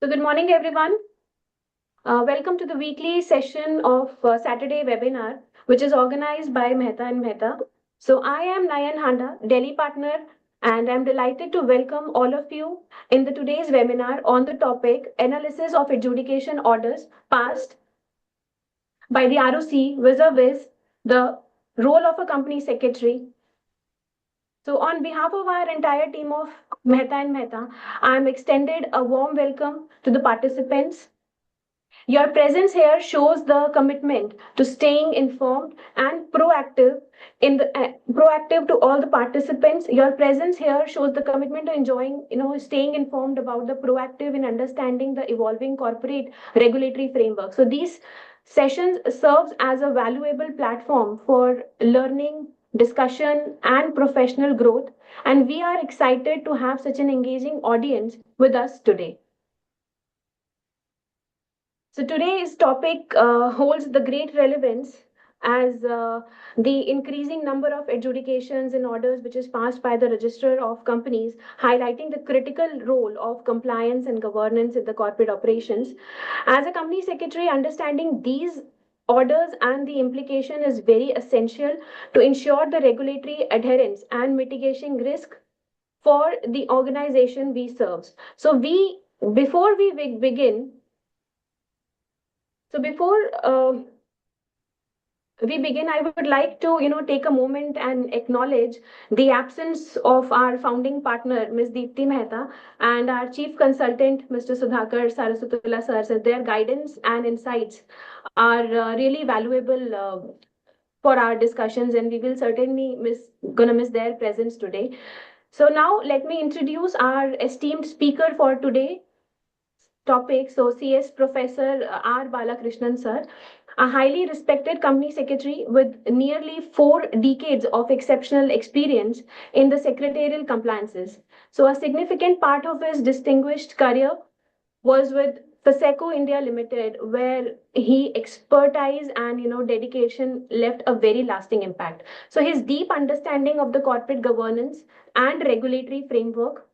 So good morning, everyone. Welcome to the weekly session of Saturday webinar, which is organized by Mehta and Mehta. So I am Nayan Handa, Delhi partner, and I'm delighted to welcome all of you in the today's webinar on the topic Analysis of Adjudication Orders passed by the ROC vis-a-vis the role of a company secretary. So on behalf of our entire team of Mehta and Mehta, I'm extended a warm welcome to the participants. Your presence here shows the commitment to staying informed and proactive to all the participants. Your presence here shows the commitment to enjoying, staying informed about the proactive in understanding the evolving corporate regulatory framework. So these sessions serves as a valuable platform for learning, discussion, and professional growth. And we are excited to have such an engaging audience with us today. So today's topic holds the great relevance as the increasing number of adjudications and orders which is passed by the Register of Companies, highlighting the critical role of compliance and governance in the corporate operations. As a company secretary, understanding these orders and the implication is very essential to ensure the regulatory adherence and mitigating risk for the organization we serve. So before we begin, so before we begin, I would like to, take a moment and acknowledge the absence of our founding partner, Ms. Deepti Mehta, and our chief consultant, Mr. Sudhakar Saraswatula sir. So their guidance and insights are really valuable for our discussions, and we will certainly gonna miss their presence today. So now let me introduce our esteemed speaker for today topic. So CS Professor R. Balakrishnan sir, a highly respected company secretary with nearly 4 decades of exceptional experience in the secretarial compliances. So a significant part of his distinguished career was with Faseco India Limited, where he expertise and dedication left a very lasting impact. So his deep understanding of the corporate governance and regulatory framework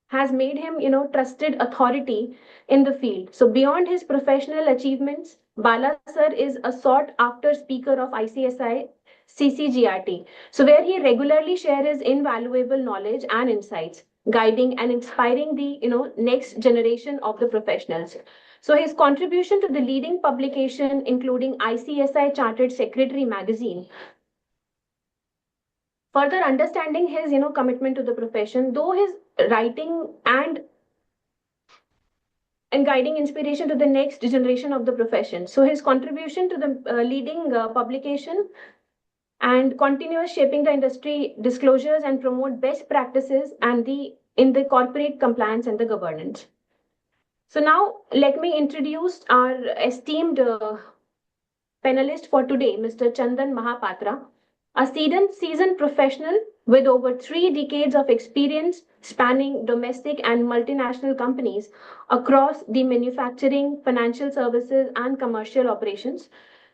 has made him, trusted authority in the field. So beyond his professional achievements, Bala sir is a sought after speaker of ICSI CCGRT. So where he regularly shares his invaluable knowledge and insights, guiding and inspiring the, next generation of the professionals. So his contribution to the leading publication, including ICSI Chartered Secretary magazine, further understanding his commitment to the profession, though his writing and guiding inspiration to the next generation of the profession. So his contribution to the leading publication and continuous shaping the industry disclosures and promote best practices and the in the corporate compliance and the governance. So now let me introduce our esteemed panelist for today, Mr. Chandan Mahapatra, a seasoned professional with over 3 decades of experience spanning domestic and multinational companies across the manufacturing, financial services, and commercial operations.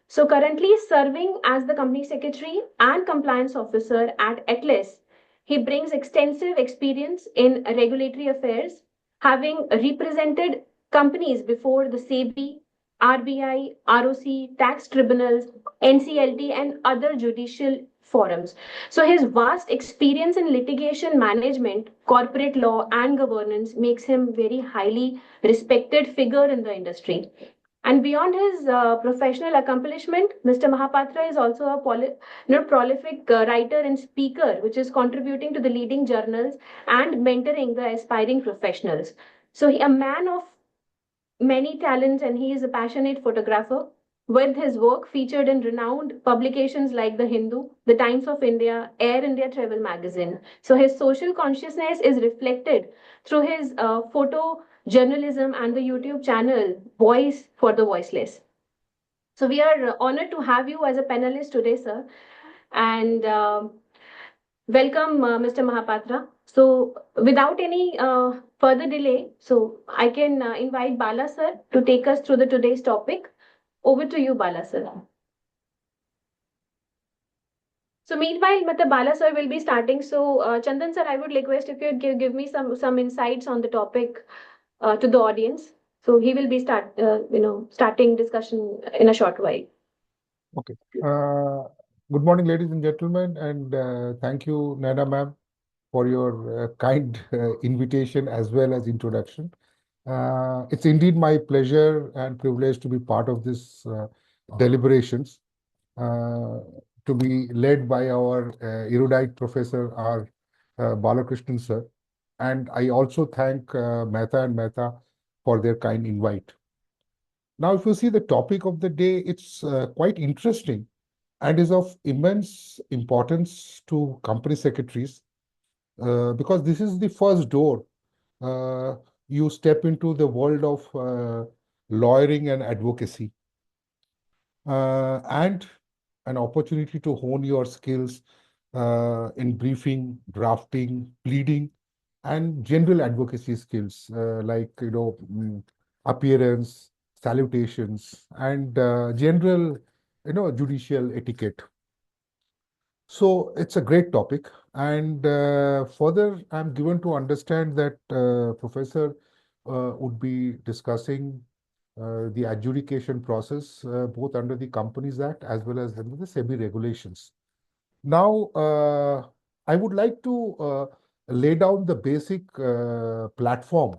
So, currently serving as the company secretary and compliance officer at Atlas, he brings extensive experience in regulatory affairs, having represented companies before the SEBI, RBI, ROC, tax tribunals, NCLT, and other judicial forums. So his vast experience in litigation management, corporate law, and governance makes him very highly respected figure in the industry. And beyond his professional accomplishment, Mr. Mahapatra is also a prolific writer and speaker, which is contributing to the leading journals and mentoring the aspiring professionals. So a man of many talents, and he is a passionate photographer with his work featured in renowned publications like The Hindu, The Times of India, Air India Travel Magazine. So his social consciousness is reflected through his photo journalism and the YouTube channel Voice for the Voiceless. So we are honored to have you as a panelist today, sir. And welcome, Mr. Mahapatra. So without any further delay, so I can invite Bala sir to take us through the today's topic. Over to you, Bala sir. So meanwhile, Mr. Bala sir will be starting. So Chandan sir, I would request if you give me some insights on the topic to the audience. So he will be starting discussion in a short while. Okay. Good morning, ladies and gentlemen, and thank you, Nana ma'am, for your kind invitation as well as introduction. It's indeed my pleasure and privilege to be part of this deliberations, uh, to be led by our erudite professor, R. Balakrishnan sir. And I also thank Mehta and Mehta for their kind invite. Now, if you see the topic of the day, it's quite interesting and is of immense importance to company secretaries, because this is the first door uh, you step into the world of lawyering and advocacy, and an opportunity to hone your skills in briefing, drafting, pleading, and general advocacy skills, like appearance, salutations, and general judicial etiquette. So it's a great topic. And further, I'm given to understand that Professor would be discussing the adjudication process, both under the Companies Act as well as under the SEBI regulations. Now, I would like to lay down the basic platform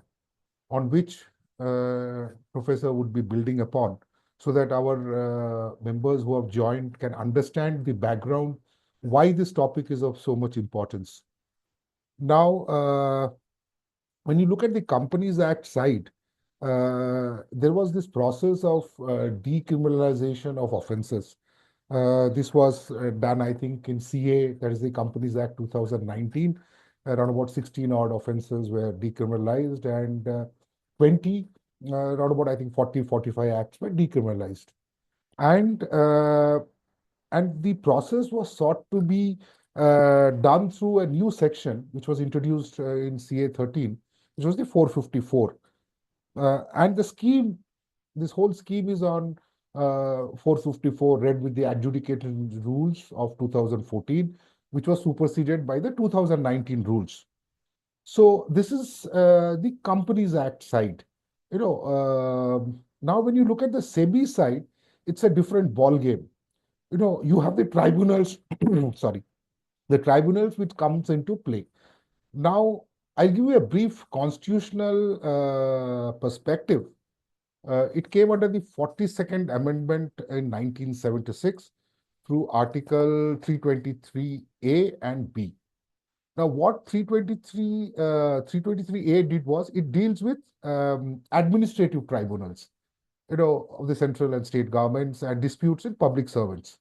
on which Professor would be building upon, so that our members who have joined can understand the background, why this topic is of so much importance. Now, when you look at the Companies Act side, there was this process of decriminalization of offences. This was done, I think, in CA, that is the Companies Act 2019. Around about 16 odd offences were decriminalized, and 20, around about, I think, 40, 45 acts were decriminalized. And the process was sought to be done through a new section, which was introduced in CA 13, which was the 454. And this whole scheme is on 454, read with the adjudicated rules of 2014, which was superseded by the 2019 rules. So this is the Companies Act side. Now when you look at the SEBI side, it's a different ball game. You have the tribunals, sorry, the tribunals which comes into play. Now, I'll give you a brief constitutional perspective. It came under the 42nd Amendment in 1976 through Article 323A and B. Now, what 323A did was it deals with administrative tribunals, of the central and state governments and disputes in public servants.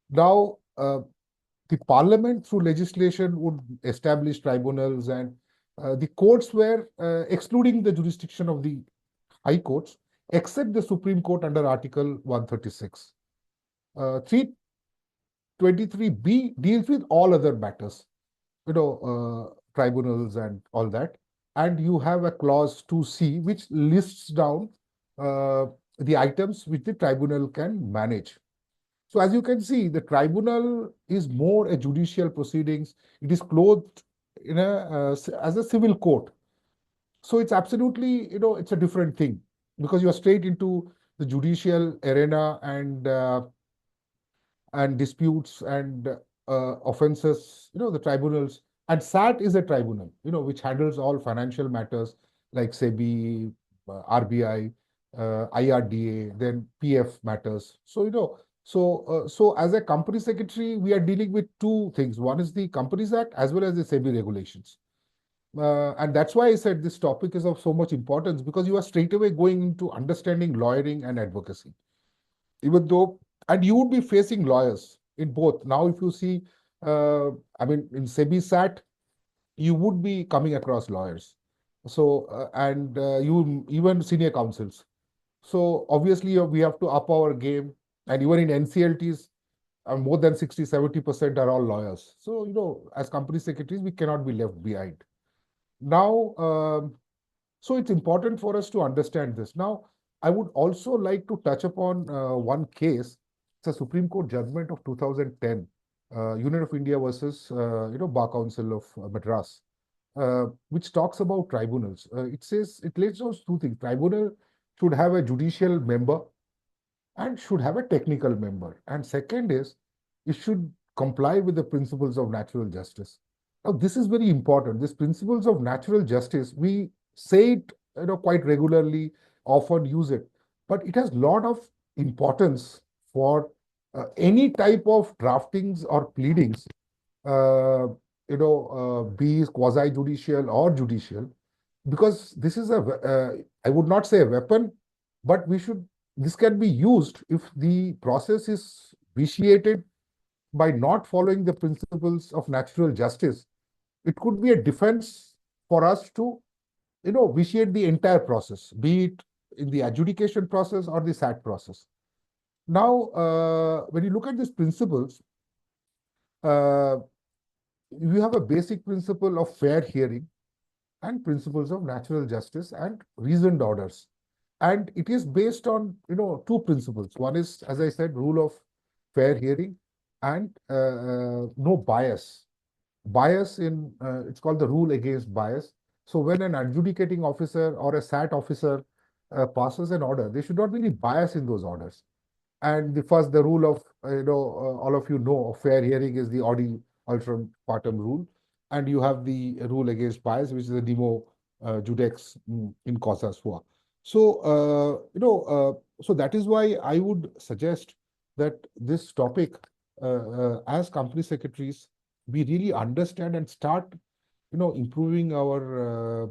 Now, the parliament through legislation would establish tribunals, and the courts were excluding the jurisdiction of the high courts, except the Supreme Court under Article 136. 323B deals with all other matters, tribunals and all that. And you have a clause 2C which lists down the items which the tribunal can manage. So as you can see, the tribunal is more a judicial proceedings. It is clothed in as a civil court. So it's absolutely, it's a different thing, because you are straight into the judicial arena, and disputes and offences, the tribunals. And SAT is a tribunal, which handles all financial matters like SEBI, RBI, IRDA, then PF matters. So, so as a company secretary, we are dealing with two things. One is the Companies Act as well as the SEBI regulations. And that's why I said this topic is of so much importance, because you are straight away going into understanding lawyering and advocacy. Even though, and you would be facing lawyers in both. Now, if you see, I mean, in SEBI SAT, you would be coming across lawyers. So, and you even senior counsels. So obviously we have to up our game, and even in NCLTs, more than 60-70% are all lawyers. So, as company secretaries, we cannot be left behind. Now, so it's important for us to understand this. Now, I would also like to touch upon one case. It's a Supreme Court judgment of 2010. Union of India versus Bar Council of Madras, which talks about tribunals. It says it lays down two things. Tribunal should have a judicial member and should have a technical member. And second is, it should comply with the principles of natural justice. Now, this is very important. These principles of natural justice, we say it quite regularly, often use it, but it has a lot of importance for any type of draftings or pleadings, be quasi-judicial or judicial, because this is I would not say a weapon, but this can be used if the process is vitiated by not following the principles of natural justice. It could be a defense for us to, vitiate the entire process, be it in the adjudication process or the SAT process. Now, when you look at these principles, you have a basic principle of fair hearing and principles of natural justice and reasoned orders. And it is based on, two principles. One is, as I said, rule of fair hearing and no bias. Bias it's called the rule against bias. So when an adjudicating officer or a SAT officer passes an order, there should not be any bias in those orders. And the rule of, all of of fair hearing is the Audi ultram partem rule. And you have the rule against bias, which is the nemo judex in causa sua. So, so that is why I would suggest that this topic, as company secretaries, we really understand and start, improving our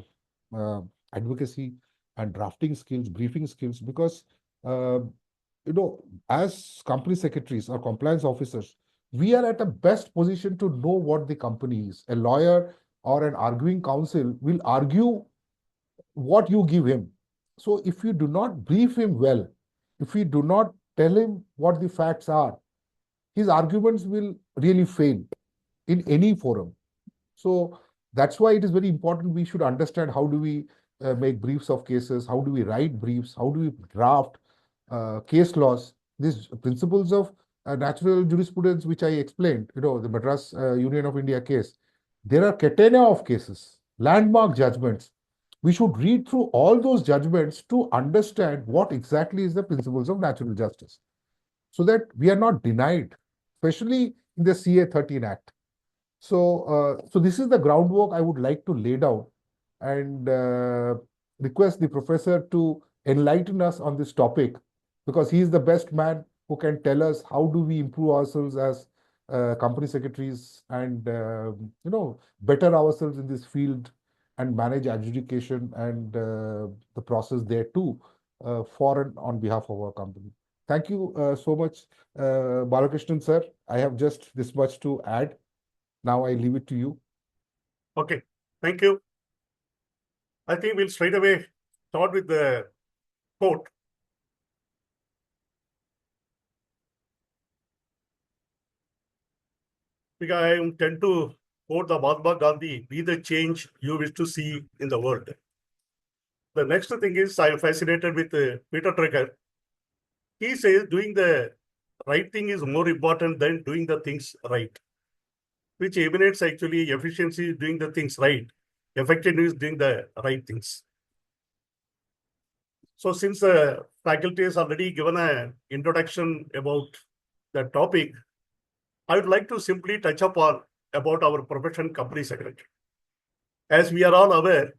advocacy and drafting skills, briefing skills, because, as company secretaries or compliance officers, we are at the best position to know what the company is. A lawyer or an arguing counsel will argue what you give him. So if you do not brief him well, if you do not tell him what the facts are, his arguments will really fail in any forum. So that's why it is very important. We should understand how do we make briefs of cases, how do we write briefs, how do we draft case laws. These principles of natural jurisprudence, which I explained, the Madras Union of India case, there are catena of cases, landmark judgments. We should read through all those judgments to understand what exactly is the principles of natural justice, so that we are not denied, especially in the CA 13 Act. So, so this is the groundwork I would like to lay down, and request the professor to enlighten us on this topic, because he is the best man who can tell us how do we improve ourselves as company secretaries and better ourselves in this field and manage adjudication and the process there too, for and on behalf of our company. Thank you so much, Balakrishnan sir. I have just this much to add. Now I leave it to you. Okay, thank you. I think we'll straight away start with the quote. Because I tend to quote the Mahatma Gandhi, be the change you wish to see in the world. The next thing is, I am fascinated with Peter Drucker. He says doing the right thing is more important than doing the things right, which emanates actually efficiency doing the things right, effectiveness doing the right things. So since the faculty has already given an introduction about the topic, I would like to simply touch upon about our profession, company secretary. As we are all aware,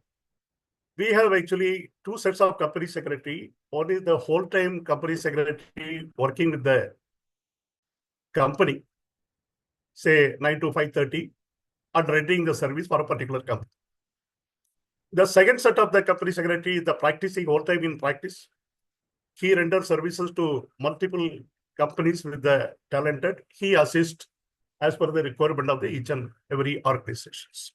we have actually two sets of company secretary. One is the whole-time company secretary working with the company, say 9 to 5:30, and rendering the service for a particular company. The second set of the company secretary is the practicing whole-time in practice. He renders services to multiple companies with the talented. He assists as per the requirement of the each and every organizations.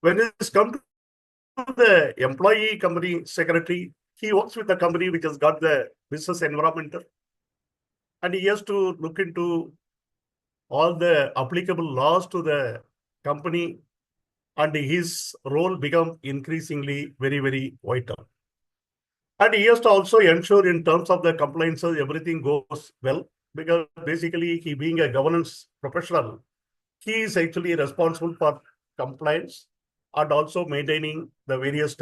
When it's come to the employee company secretary, he works with the company which has got the business environment, and he has to look into all the applicable laws to the company, and his role become increasingly very, very vital. And he has to also ensure in terms of the compliances, everything goes well. because basically he being a governance professional, he is actually responsible for compliance and also maintaining the various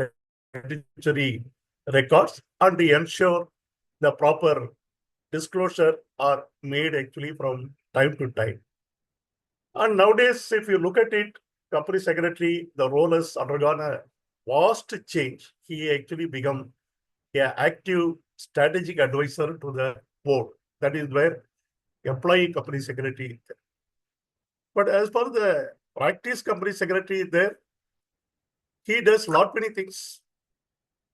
statutory records and to ensure the proper disclosure are made actually from time to time. And nowadays, if you look at it, company secretary, the role has undergone a vast change. He actually become an active strategic advisor to the board. That is where employee company secretary is there. But as per the practice company secretary there, he does lot many things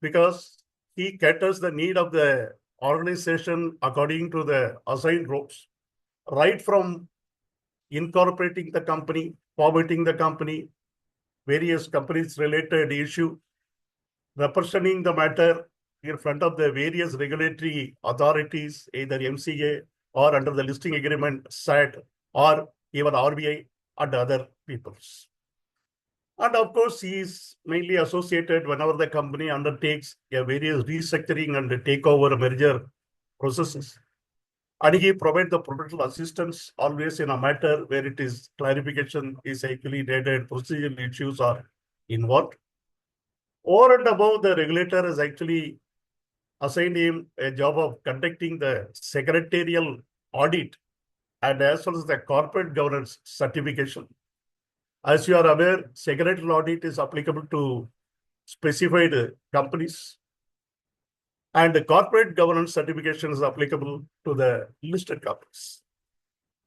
because he caters the need of the organization according to the assigned roles, right from incorporating the company, formatting the company, various companies related issue, representing the matter in front of the various regulatory authorities, either MCA or under the listing agreement SAT or even RBI and other peoples. And of course, he is mainly associated whenever the company undertakes a various restructuring and takeover merger processes. And he provides the professional assistance always in a matter where it is clarification is actually needed, procedural issues are involved. Over and above, the regulator has actually assigned him a job of conducting the secretarial audit and as well as the corporate governance certification. As you are aware, secretarial audit is applicable to specified companies, and the corporate governance certification is applicable to the listed companies.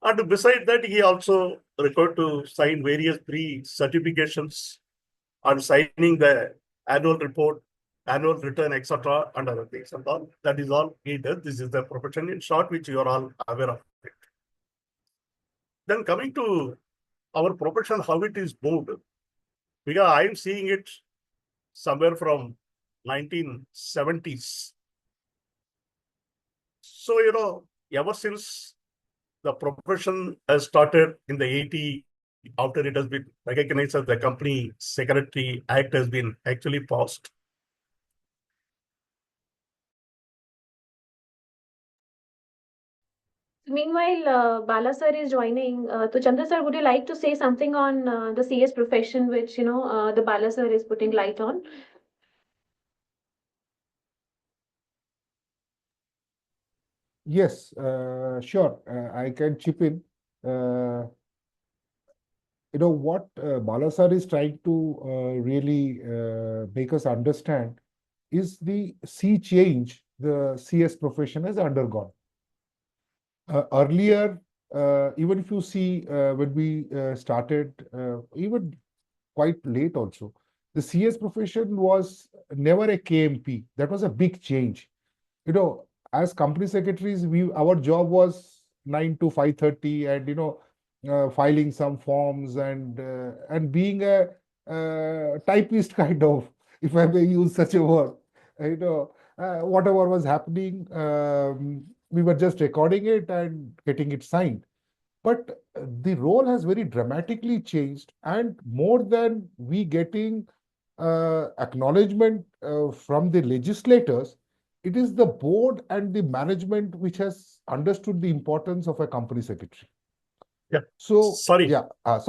And beside that, he also required to sign various pre-certifications and signing the annual report, annual return, etc., and other things and all. That is all he does. This is the profession in short, which you are all aware of it. Then coming to our profession, how it is moved, because I am seeing it somewhere from 1970s. So, ever since the profession has started in the 80s, after it has been recognized as the Company Secretary Act has been actually passed. Meanwhile, Bala sir is joining. So Chandra sir, would you like to say something on the CS profession, which the Bala sir is putting light on? Yes, sure. I can chip in. What Bala sir is trying to really make us understand is the sea change the CS profession has undergone. Earlier, even if you see when we started, even quite late also, the CS profession was never a KMP. That was a big change. As company secretaries, our job was 9 to 5:30, and filing some forms and being a typist kind of, if I may use such a word. Whatever was happening, we were just recording it and getting it signed. But the role has very dramatically changed, and more than we getting acknowledgement from the legislators, it is the board and the management which has understood the importance of a company secretary. Yeah. So, sorry, Bala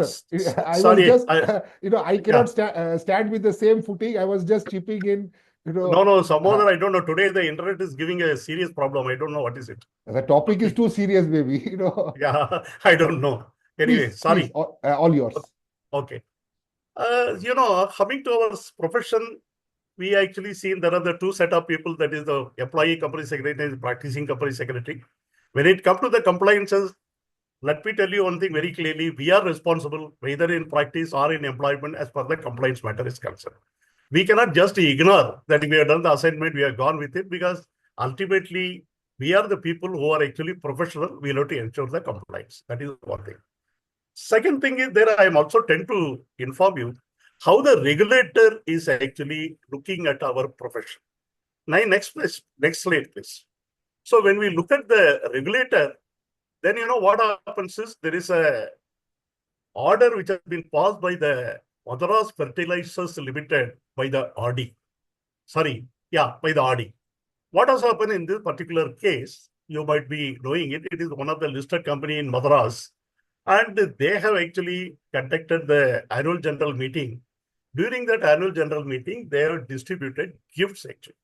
sir. I was sorry, just, I cannot stand with the same footing. I was just chipping in. No, some other, I don't know. Today, the internet is giving a serious problem. I don't know what is it. The topic is too serious, maybe. Yeah, I don't know. Anyway, Please, sorry. please, all yours. Okay. Coming to our profession, we actually seen there are the two set of people, that is the employee company secretary and practicing company secretary. When it comes to the compliances, let me tell you one thing very clearly. We are responsible whether in practice or in employment as per the compliance matter is concerned. We cannot just ignore that we have done the assignment, we have gone with it, because ultimately we are the people who are actually professional. We have to ensure the compliance. That is one thing. Second thing is there, I am also tend to inform you how the regulator is actually looking at our profession. Now, next slide, please. So when we look at the regulator, then what happens is there is a order which has been passed by the Madras Fertilizers Limited by the RD. By the RD. What has happened in this particular case? you might be knowing it. It is one of the listed company in Madras. And they have actually conducted the annual general meeting. During that annual general meeting, they have distributed gifts actually.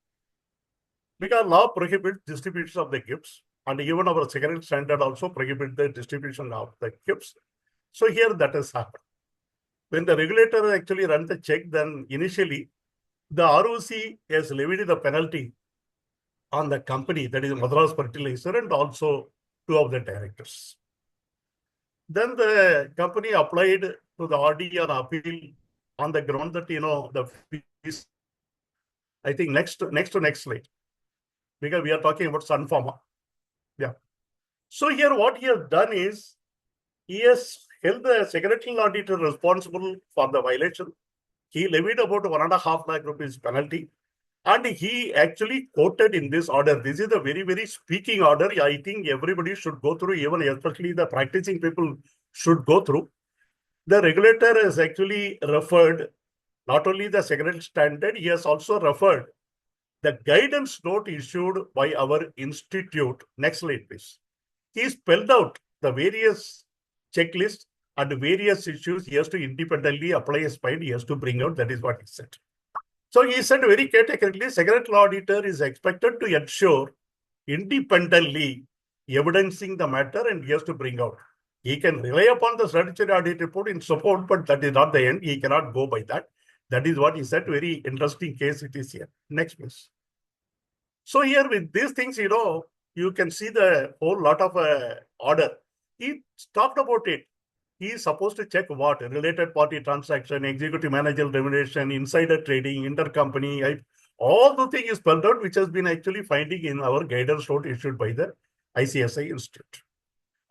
Because law prohibits distribution of the gifts, and even our security standard also prohibits the distribution of the gifts. So here that has happened. When the regulator actually ran the check, then initially the ROC has levied the penalty on the company, that is Madras Fertilizer, and also 2 of the directors. Then the company applied to the RD on appeal on the ground that, the fees, I think next slide, because we are talking about Sun Pharma. Yeah. So here what he has done is, he has held the secretarial auditor responsible for the violation. He levied about 1.5 lakh rupees penalty. And he actually quoted in this order. This is a very, very speaking order. I think everybody should go through, even especially the practicing people should go through. The regulator has actually referred not only the secretarial standard, he has also referred the guidance note issued by our institute. Next slide, please. He spelled out the various checklists and various issues he has to independently apply a fine. He has to bring out. That is what he said. So he said very categorically, secretarial auditor is expected to ensure independently evidencing the matter, and he has to bring out. He can rely upon the statutory audit report in support, but that is not the end. He cannot go by that. That is what he said. Very interesting case it is here. Next, please. So here with these things, you can see the whole lot of order. He talked about it. He is supposed to check what? Related party transaction, executive managerial remuneration, insider trading, intercompany, all the things is spelled out, which has been actually finding in our guidance note issued by the ICSI Institute.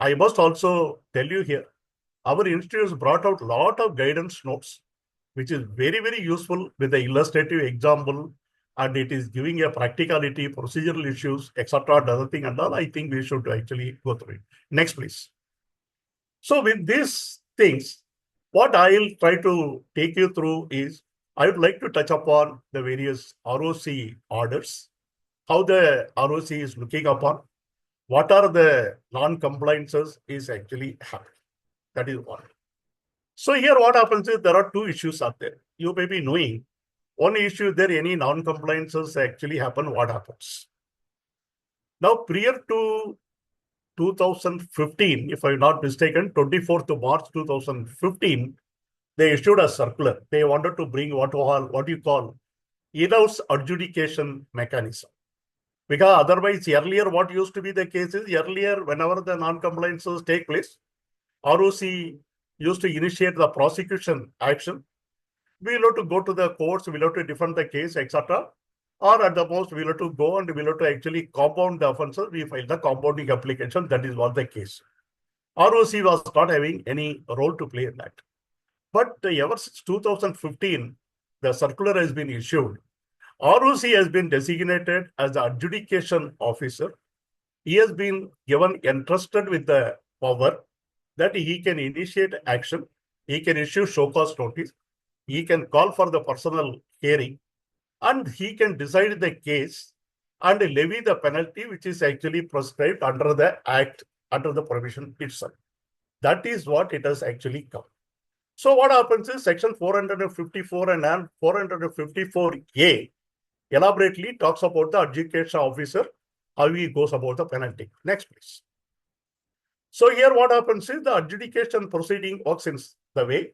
I must also tell you here, our institute has brought out a lot of guidance notes, which is very, very useful with the illustrative example, and it is giving a practicality, procedural issues, etc. and other thing and all. I think we should actually go through it. Next, please. So with these things, what I'll try to take you through is, I would like to touch upon the various ROC orders, how the ROC is looking upon, what are the non-compliances is actually happening. That is one. So here what happens is, there are 2 issues out there. You may be knowing, one issue there, any non-compliances actually happen, what happens? Now, prior to 2015, if I'm not mistaken, 24th of March 2015, they issued a circular. They wanted to bring what you call in-house adjudication mechanism. Because otherwise, earlier, what used to be the case is, earlier, whenever the non-compliances take place, ROC used to initiate the prosecution action. We'll have to go to the courts, we'll have to defend the case, etc. Or at the most, we'll have to go and we'll have to actually compound the offences. We file the compounding application. That is what the case. ROC was not having any role to play in that. But ever since 2015, the circular has been issued. ROC has been designated as the adjudication officer. He has been given entrusted with the power that he can initiate action. He can issue show cause notice. He can call for the personal hearing, and he can decide the case and levy the penalty, which is actually prescribed under the Act, under the provision itself. That is what it has actually come. So what happens is, section 454 and 454A elaborately talks about the adjudication officer, how he goes about the penalty. Next, please. So here what happens is, the adjudication proceeding works in the way,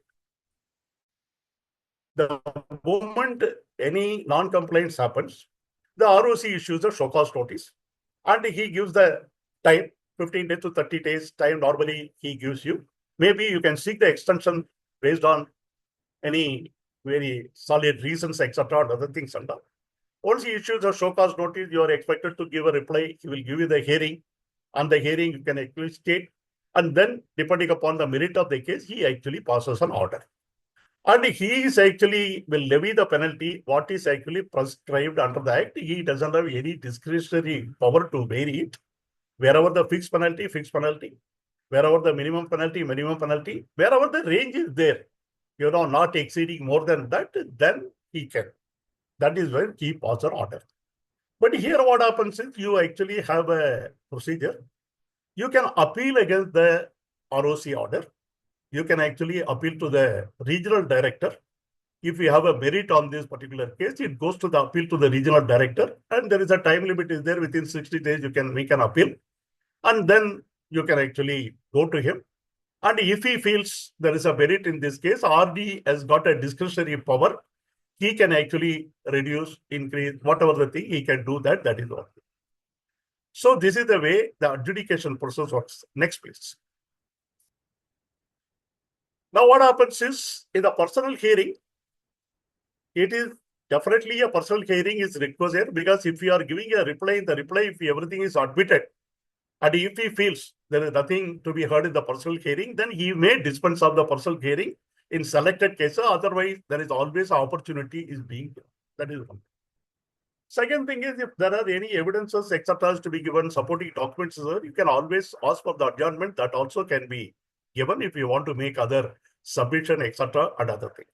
the moment any non-compliance happens, the ROC issues a show cause notice, and he gives the time, 15 days to 30 days time normally he gives you. Maybe you can seek the extension based on any very solid reasons, etc. and other things and all. Once he issues a show cause notice, you are expected to give a reply. He will give you the hearing. On the hearing, you can actually state, and then depending upon the merit of the case, he actually passes an order. And he is actually will levy the penalty, what is actually prescribed under the Act. He doesn't have any discretionary power to vary it. Wherever the fixed penalty, wherever the minimum penalty, wherever the range is there, not exceeding more than that, then he can. That is when he passes an order. But here what happens is you actually have a procedure. You can appeal against the ROC order. You can actually appeal to the regional director. If you have a merit on this particular case, it goes to the appeal to the regional director, and there is a time limit is there. Within 60 days, you can make an appeal, and then you can actually go to him. And if he feels there is a merit in this case, RD has got a discretionary power. He can actually reduce, increase, whatever the thing he can do that is all. So this is the way the adjudication process works. Next, please. Now, what happens is in the personal hearing, it is definitely a personal hearing is requisite, because if you are giving a reply, in the reply, if everything is admitted, and if he feels there is nothing to be heard in the personal hearing, then he may dispense of the personal hearing in selected cases. Otherwise, there is always an opportunity is being given. That is one. Second thing is, if there are any evidences, etc., to be given, supporting documents, you can always ask for the adjournment. That also can be given if you want to make other submission, etc., and other things.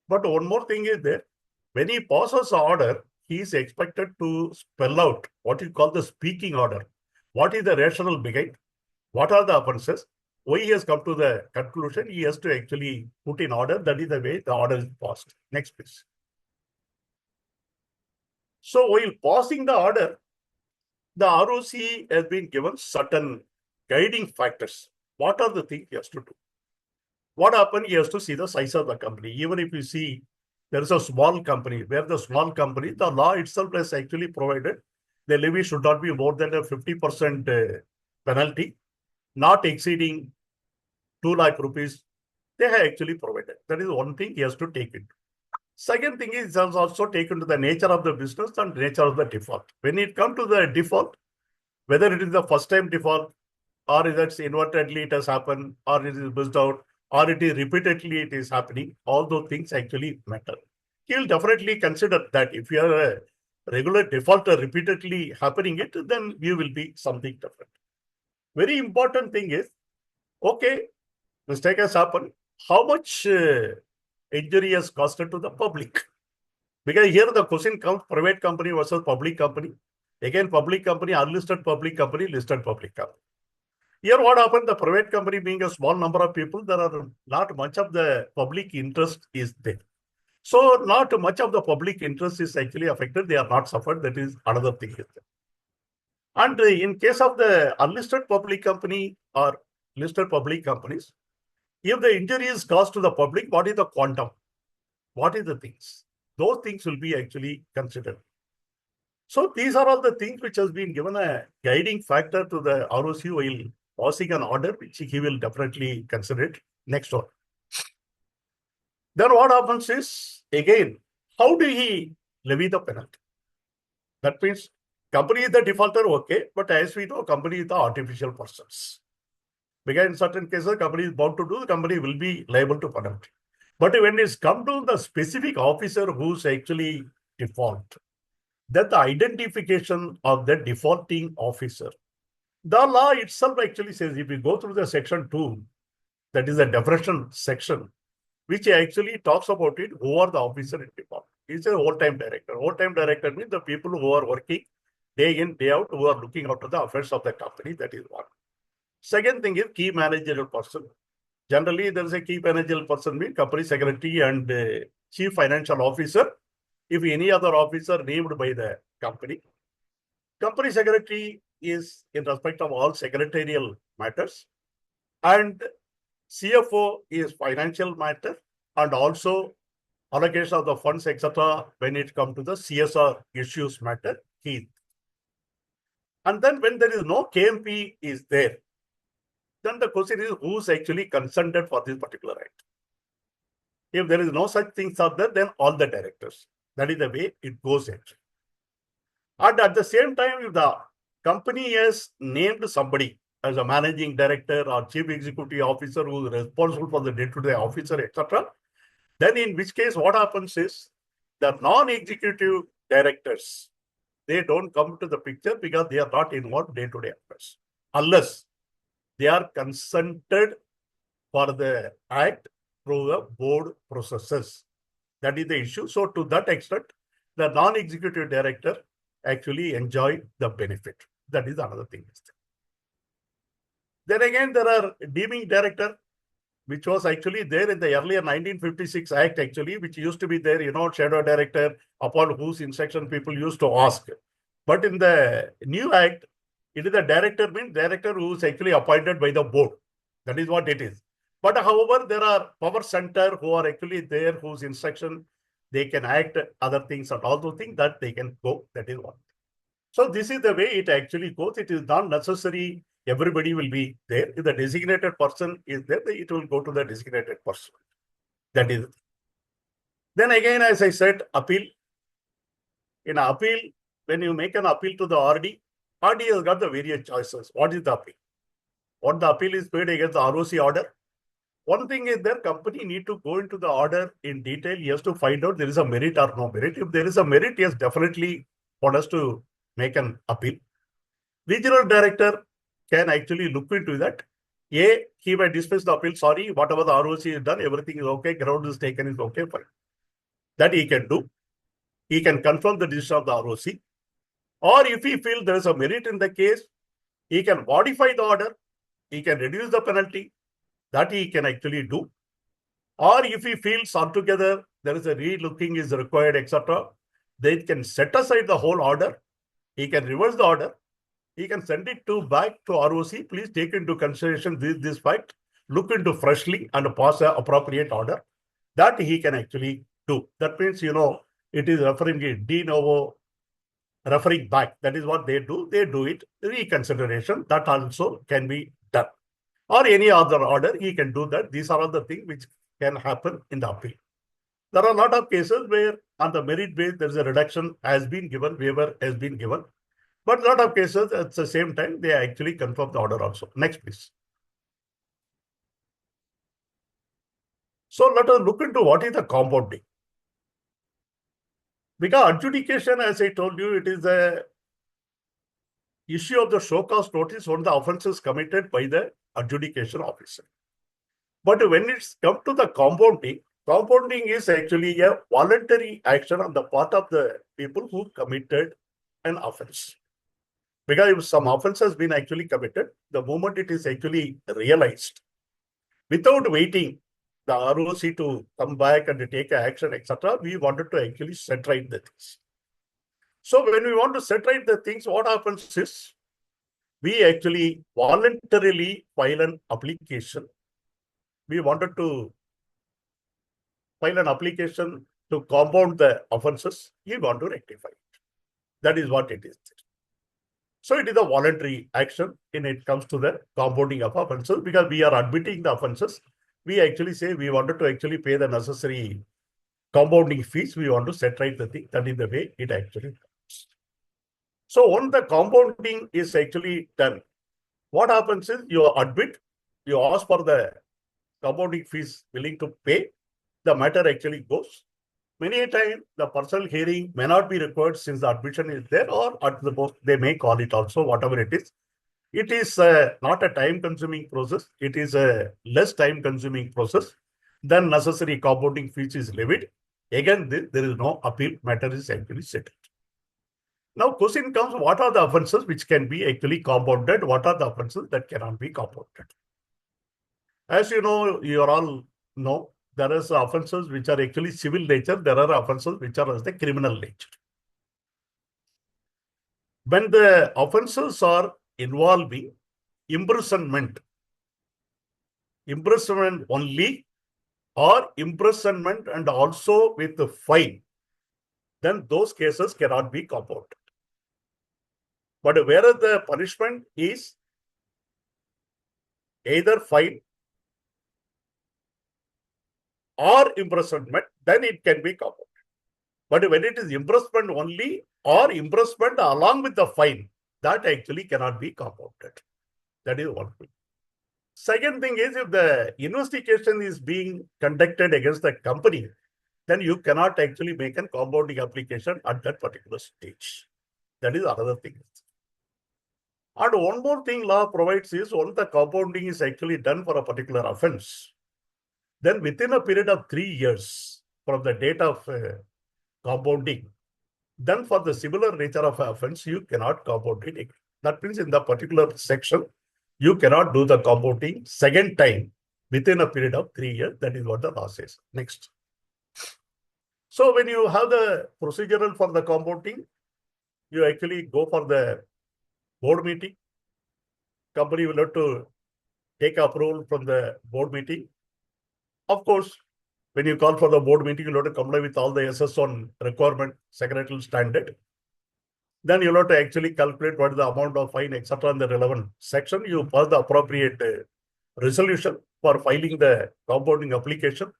But one more thing is there, when he passes the order, he is expected to spell out what you call the speaking order. What is the rationale behind? What are the offences? Why he has come to the conclusion? He has to actually put in order. That is the way the order is passed. Next, please. So while passing the order, the ROC has been given certain guiding factors. What are the things he has to do? What happened? He has to see the size of the company. Even if you see there is a small company, where the small company, the law itself has actually provided the levy should not be more than a 50% penalty, not exceeding 2 lakh rupees. They have actually provided. That is one thing he has to take into. Second thing is also taken to the nature of the business and nature of the default. When it comes to the default, whether it is the first time default, or is it inadvertently it has happened, or it is missed out, or it is repeatedly it is happening, all those things actually matter. He will definitely consider that if you are a regular defaulter repeatedly happening it, then you will be something different. Very important thing is, okay, mistake has happened. How much injury has costed to the public? Because here the question comes private company versus public company. Again, public company, unlisted public company, listed public company. Here what happened, the private company being a small number of people, there are not much of the public interest is there. So not much of the public interest is actually affected. They are not suffered. That is another thing. And in case of the unlisted public company or listed public companies, if the injury is caused to the public, what is the quantum? What is the things? Those things will be actually considered. So these are all the things which has been given a guiding factor to the ROC while passing an order, which he will definitely consider it. Next one. Then what happens is, again, how do he levy the penalty? That means company is the defaulter, okay, but as we know, company is the artificial persons. Because in certain cases, company is bound to do, the company will be liable to penalty. But when it's come to the specific officer who's actually default, then the identification of the defaulting officer, the law itself actually says, if you go through the section 2, that is the definition section, which actually talks about it, who are the officer in default. It's a whole-time director. Whole-time director means the people who are working day in, day out, who are looking after the affairs of the company. That is one. Second thing is key managerial person. Generally, there is a key managerial person, means company secretary and chief financial officer. If any other officer named by the company, company secretary is in respect of all secretarial matters, and CFO is financial matter, and also allocation of the funds, etc. when it comes to the CSR issues matter, he. And then when there is no KMP is there, then the question is who's actually consented for this particular act. If there is no such things are there, then all the directors. That is the way it goes actually. And at the same time, if the company has named somebody as a managing director or chief executive officer who is responsible for the day-to-day officer, etc., then in which case what happens is the non-executive directors, they don't come to the picture because they are not involved day-to-day affairs, unless they are consented for the act through the board processes. That is the issue. So to that extent, the non-executive director actually enjoy the benefit. That is another thing. Then again, there are deeming director, which was actually there in the earlier 1956 Act, actually, which used to be there, shadow director, upon whose instruction people used to ask. But in the new Act, it is the director, means director who is actually appointed by the board. That is what it is. But however, there are power center who are actually there, whose instruction they can act, other things and all those things that they can go. That is one. So this is the way it actually goes. It is not necessary everybody will be there. If the designated person is there, it will go to the designated person. That is. Then again, as I said, appeal. In appeal, when you make an appeal to the RD, RD has got the various choices. What is the appeal? What the appeal is paid against the ROC order. One thing is their company need to go into the order in detail. He has to find out there is a merit or no merit. If there is a merit, yes, definitely want us to make an appeal. Regional director can actually look into that. A, he may dismiss the appeal. Sorry, whatever the ROC is done, everything is okay. Ground is taken, is okay, fine. That he can do. He can confirm the decision of the ROC. Or if he feels there is a merit in the case, he can modify the order. He can reduce the penalty. That he can actually do. Or if he feels altogether there is a re-looking is required, etc., they can set aside the whole order. He can reverse the order. He can send it back to ROC. Please take into consideration this fact. Look into freshly and pass an appropriate order. That he can actually do. That means, it is referring it de novo, referring back. That is what they do. They do it. Reconsideration. That also can be done. Or any other order, he can do that. These are all the things which can happen in the appeal. There are a lot of cases where on the merit base, there is a reduction has been given, waiver has been given. But a lot of cases, at the same time, they actually confirm the order also. Next, please. So let us look into what is the compounding. Because adjudication, as I told you, it is a issue of the show cause notice on the offences committed by the adjudication officer. But when it's come to the compounding is actually a voluntary action on the part of the people who committed an offence. Because if some offence has been actually committed, the moment it is actually realized, without waiting the ROC to come back and take action, etc., we wanted to actually set right the things. So when we want to set right the things, what happens is, we actually voluntarily file an application. We wanted to file an application to compound the offences. We want to rectify it. That is what it is. So it is a voluntary action when it comes to the compounding of offences, because we are admitting the offences. We actually say we wanted to actually pay the necessary compounding fees. We want to set right the thing. That is the way it actually happens. So once the compounding is actually done, what happens is you admit, you ask for the compounding fees willing to pay, the matter actually goes. Many a time, the personal hearing may not be required since the admission is there, or at the most, they may call it also, whatever it is. It is not a time-consuming process. It is a less time-consuming process. Then necessary compounding fees is levied. Again, there is no appeal. Matter is actually settled. Now, question comes, what are the offences which can be actually compounded? What are the offences that cannot be compounded? As you know, you all know, there are offences which are actually civil nature. There are offences which are as the criminal nature. When the offences are involving imprisonment only, or imprisonment and also with the fine, then those cases cannot be compounded. But whereas the punishment is either fine or imprisonment, then it can be compounded. But when it is imprisonment only or imprisonment along with the fine, that actually cannot be compounded. That is one thing. Second thing is, if the investigation is being conducted against the company, then you cannot actually make a compounding application at that particular stage. That is another thing. And one more thing law provides is, once the compounding is actually done for a particular offense, then within a period of 3 years from the date of compounding, then for the similar nature of offense, you cannot compound it again. That means in the particular section, you cannot do the compounding second time within a period of 3 years. That is what the law says. Next. So when you have the procedural for the compounding, you actually go for the board meeting. Company will have to take approval from the board meeting. Of course, when you call for the board meeting, you'll have to comply with all the SS1 requirement, secretarial standard. Then you'll have to actually calculate what is the amount of fine, etc. in the relevant section. You pass the appropriate resolution for filing the compounding application.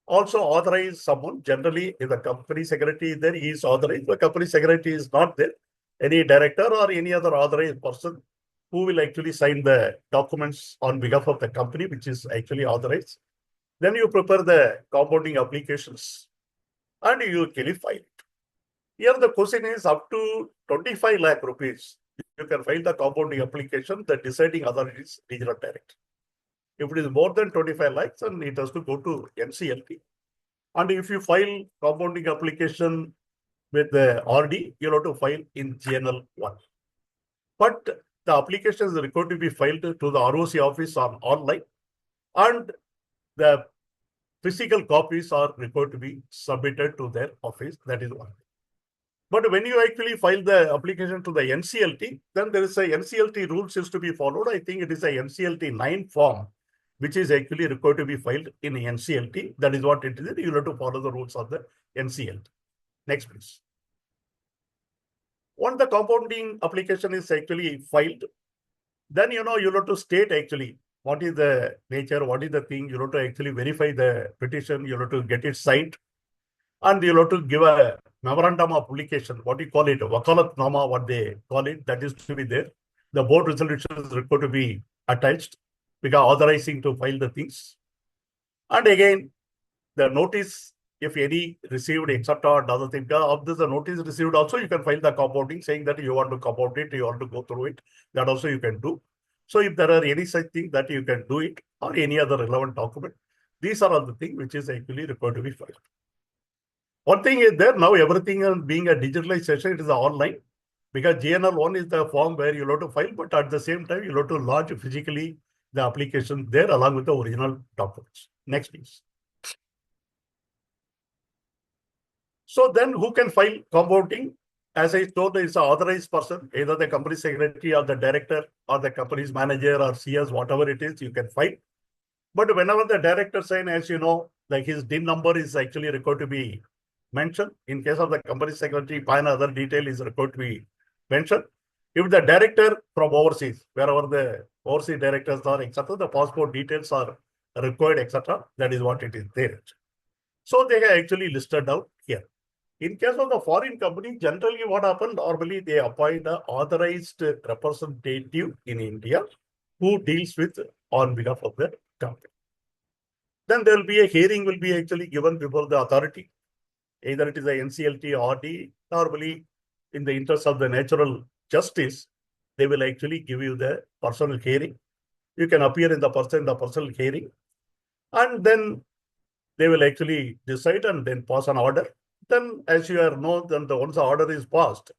Also authorize someone. Generally, if the company secretary is there, he is authorized. The company secretary is not there, any director or any other authorized person who will actually sign the documents on behalf of the company, which is actually authorized. Then you prepare the compounding applications and you actually file it. Here the question is up to 25 lakh rupees. You can file the compounding application. The deciding authority is regional director. If it is more than 25 lakhs, then it has to go to NCLT. And if you file compounding application with the RD, you'll have to file in GNL 1. But the application is required to be filed to the ROC office on online, and the physical copies are required to be submitted to their office. That is one. But when you actually file the application to the NCLT, then there is a NCLT rules is to be followed. I think it is a NCLT 9 form, which is actually required to be filed in NCLT. That is what it is. You have to follow the rules of the NCLT. Next, please. Once the compounding application is actually filed, then you have to state actually what is the nature, what is the thing. You have to actually verify the petition. You have to get it signed, and you have to give a memorandum of publication. What you call it, wakalatnama, what they call it, that is to be there. The board resolution is required to be attached because authorizing to file the things. And again, the notice, if any received, etc., other thing, after the notice received, also you can file the compounding saying that you want to compound it, you want to go through it. That also you can do. So if there are any such thing that you can do it, or any other relevant document, these are all the things which is actually required to be filed. One thing is there now, everything being a digitalized session, it is online, because GNL 1 is the form where you have to file, but at the same time you have to lodge physically the application there along with the original documents. Next, please. So then who can file compounding? As I told, it's an authorized person, either the company secretary or the director or the company's manager or CS, whatever it is, you can file. But whenever the director sign, as you know, like his DIN number is actually required to be mentioned. In case of the company secretary, PAN other detail is required to be mentioned. If the director from overseas, wherever the overseas directors are, etc., the passport details are required, etc., that is what it is there. So they are actually listed out here. In case of the foreign company, generally what happens, normally they appoint an authorized representative in India who deals with on behalf of the company. Then there will be a hearing will be actually given before the authority. Either it is a NCLT or RD, normally in the interest of the natural justice, they will actually give you the personal hearing. You can appear in the personal hearing, and then they will actually decide and then pass an order. Then, as you know, then once the order is passed,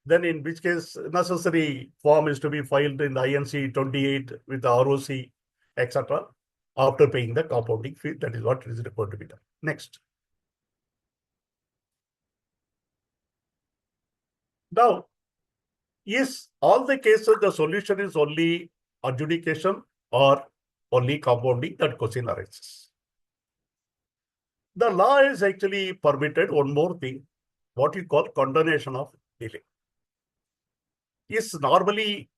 then in which case necessary form is to be filed in the INC 28 with the ROC, etc. after paying the compounding fee. That is what is required to be done. Next. Now, is all the cases the solution is only adjudication or only compounding? That question arises. The law is actually permitted one more thing, what you call condonation of delay. Is normally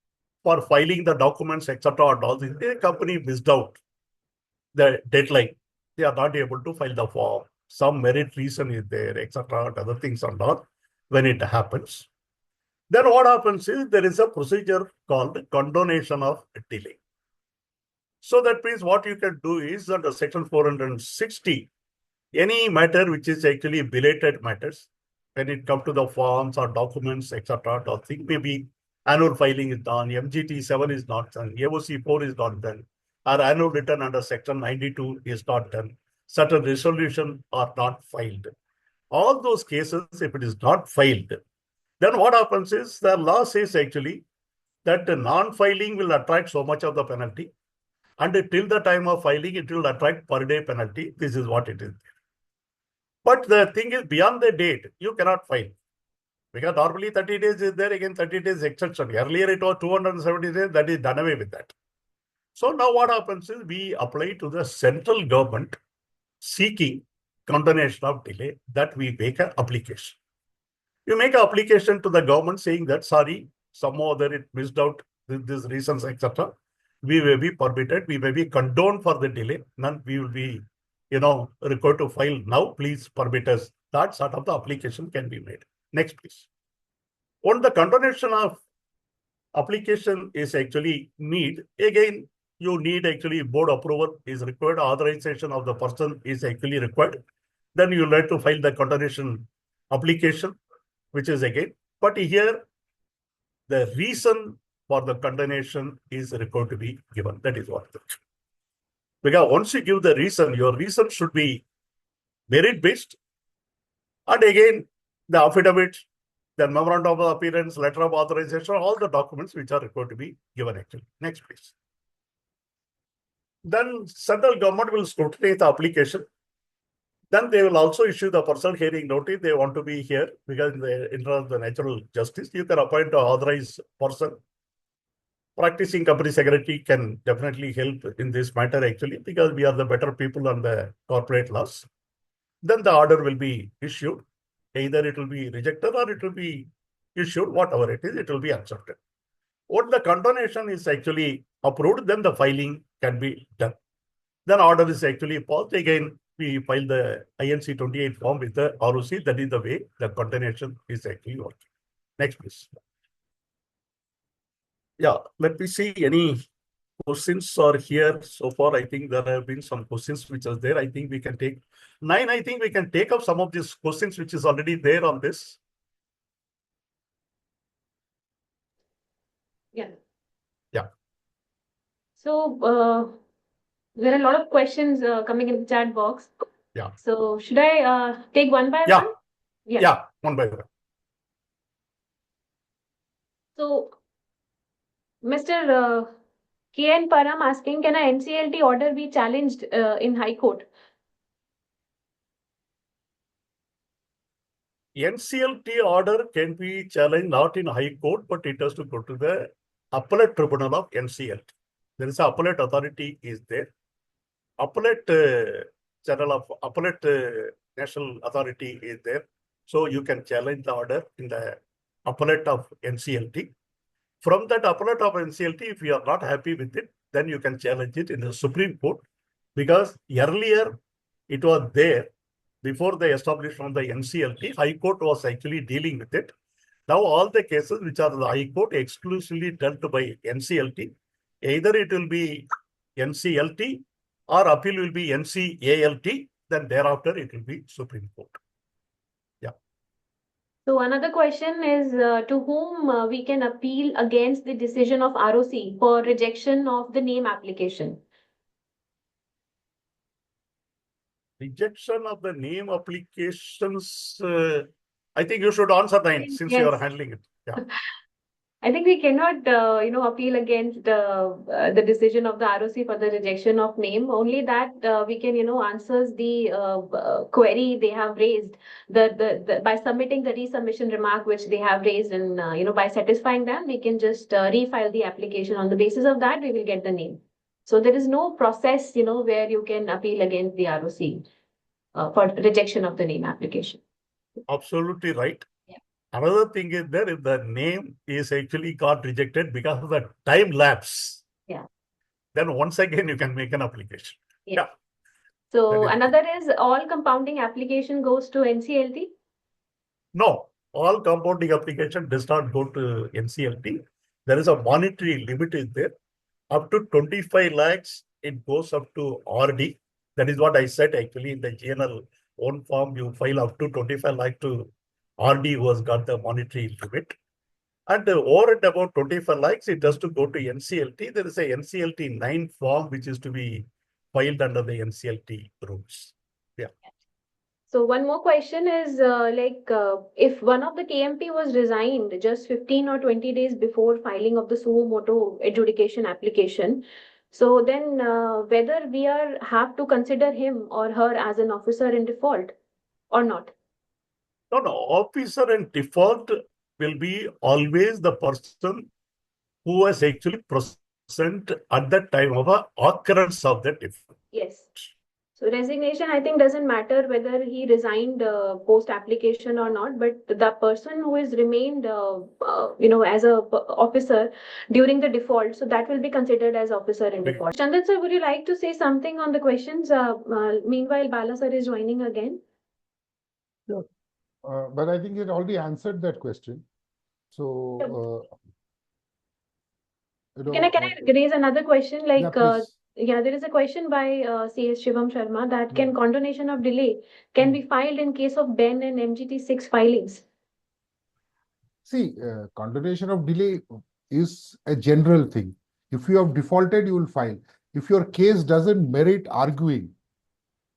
for filing the documents, etc., and all this, the company missed out the deadline. They are not able to file the form. Some merit reason is there, etc., and other things are not. When it happens, then what happens is there is a procedure called condonation of delay. So that means what you can do is under section 460, any matter which is actually belated matters, when it comes to the forms or documents, etc., nothing, maybe annual filing is done, MGT 7 is not done, AOC 4 is not done, or annual return under section 92 is not done, certain resolution are not filed. All those cases, if it is not filed, then what happens is the law says actually that the non-filing will attract so much of the penalty, and till the time of filing, it will attract per day penalty. This is what it is. But the thing is, beyond the date, you cannot file. Because normally 30 days is there, again 30 days extension. Earlier it was 270 days, that is done away with that. So now what happens is we apply to the central government seeking condonation of delay, that we make an application. You make an application to the government saying that, sorry, somehow other it missed out these reasons, etc. We may be permitted, we may be condoned for the delay, none we will be, required to file now, please permit us. That sort of the application can be made. Next, please. What the condonation of application is actually need, again, you need actually board approval is required, authorization of the person is actually required. Then you have to file the condonation application, which is again, but here the reason for the condonation is required to be given. That is what it is. Because once you give the reason, your reason should be merit-based. And again, the affidavit, the memorandum of appearance, letter of authorization, all the documents which are required to be given actually. Next, please. Then central government will scrutinize the application. Then they will also issue the personal hearing notice. They want to be here because in the interest of the natural justice, you can appoint an authorized person. Practicing company secretary can definitely help in this matter actually, because we are the better people on the corporate laws. Then the order will be issued. Either it will be rejected or it will be issued, whatever it is, it will be accepted. What the condonation is actually approved, then the filing can be done. Then order is actually passed. Again, we file the INC 28 form with the ROC. That is the way the condonation is actually working. Next, please. Yeah, let me see any questions are here. So far, I think there have been some questions which are there. I think we can take 9. I think we can take up some of these questions which is already there on this. Yeah. Yeah. So there are a lot of questions coming in the chat box. Yeah. So should I take one by Yeah. one? Yeah, one by one. So Mr. KN Param asking, can a NCLT order be challenged in High Court? NCLT order can be challenged not in High Court, but it has to go to the appellate tribunal of NCLT. There is an appellate authority is there. Appellate national authority is there. So you can challenge the order in the appellate of NCLT. From that appellate of NCLT, if you are not happy with it, then you can challenge it in the Supreme Court, because earlier it was there before the establishment of the NCLT. High Court was actually dealing with it. Now all the cases which are the High Court exclusively dealt by NCLT, either it will be NCLT or appeal will be NCALT, then thereafter it will be Supreme Court. Yeah. So another question is to whom we can appeal against the decision of ROC for rejection of the name application? Rejection of the name applications, I think you should answer that since you are Yes. handling it. Yeah. I think we cannot, appeal against the decision of the ROC for the rejection of name. Only that we can, answers the query they have raised by submitting the resubmission remark which they have raised, and by satisfying them, we can just refile the application. On the basis of that, we will get the name. So there is no process, where you can appeal against the ROC for rejection of the name application. Absolutely right. Yeah. Another thing is there, if the name is actually got rejected because of the time lapse, then once again you can make an application. Yeah. So another is all compounding application goes to NCLT? No, all compounding application does not go to NCLT. There is a monetary limit is there. Up to 25 lakhs, it goes up to RD. That is what I said actually in the GNL own form, you file up to 25 lakh to RD was got the monetary limit. And over and about 25 lakhs, it has to go to NCLT. There is a NCLT 9 form which is to be filed under the NCLT rules. Yeah. So one more question is if one of the KMP was resigned just 15 or 20 days before filing of the suo motu adjudication application, so then whether we have to consider him or her as an officer in default or not? No, no, officer in default will be always the person who was actually present at the time of a occurrence of the default. Yes. So resignation, I think, doesn't matter whether he resigned post application or not, but the person who has remained, as a officer during the default, so that will be considered as officer in default. Chandan sir, would you like to say something on the questions? Meanwhile, Bala sir is joining again. Sure. But I think it already answered that question. So, Can I raise another question? yeah, please. There is a question by CS Shivam Sharma that can condonation of delay can be filed in case of Ben and MGT6 filings? See, condonation of delay is a general thing. If you have defaulted, you will file. If your case doesn't merit arguing,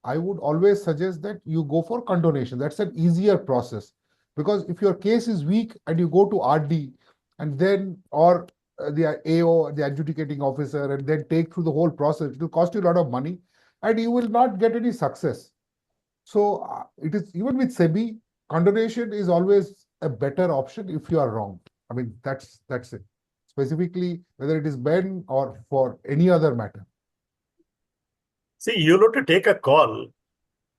I would always suggest that you go for condonation. That's an easier process. Because if your case is weak and you go to RD and then, or the AO, the adjudicating officer, and then take through the whole process, it will cost you a lot of money and you will not get any success. So it is, even with SEBI, condonation is always a better option if you are wrong. I mean, that's it. Specifically, whether it is Ben or for any other matter. See, you have to take a call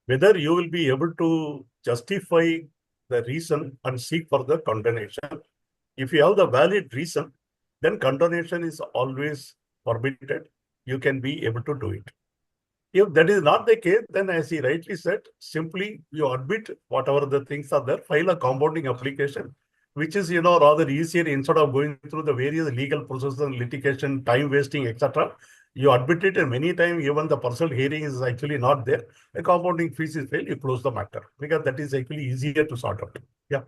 whether you will be able to justify the reason and seek for the condonation. If you have the valid reason, then condonation is always permitted. You can be able to do it. If that is not the case, then as he rightly said, simply you admit whatever the things are there, file a compounding application, which is, rather easier instead of going through the various legal processes and litigation, time wasting, etc. You admit it, and many times even the personal hearing is actually not there. A compounding fees is paid, you close the matter because that is actually easier to sort out. Yeah.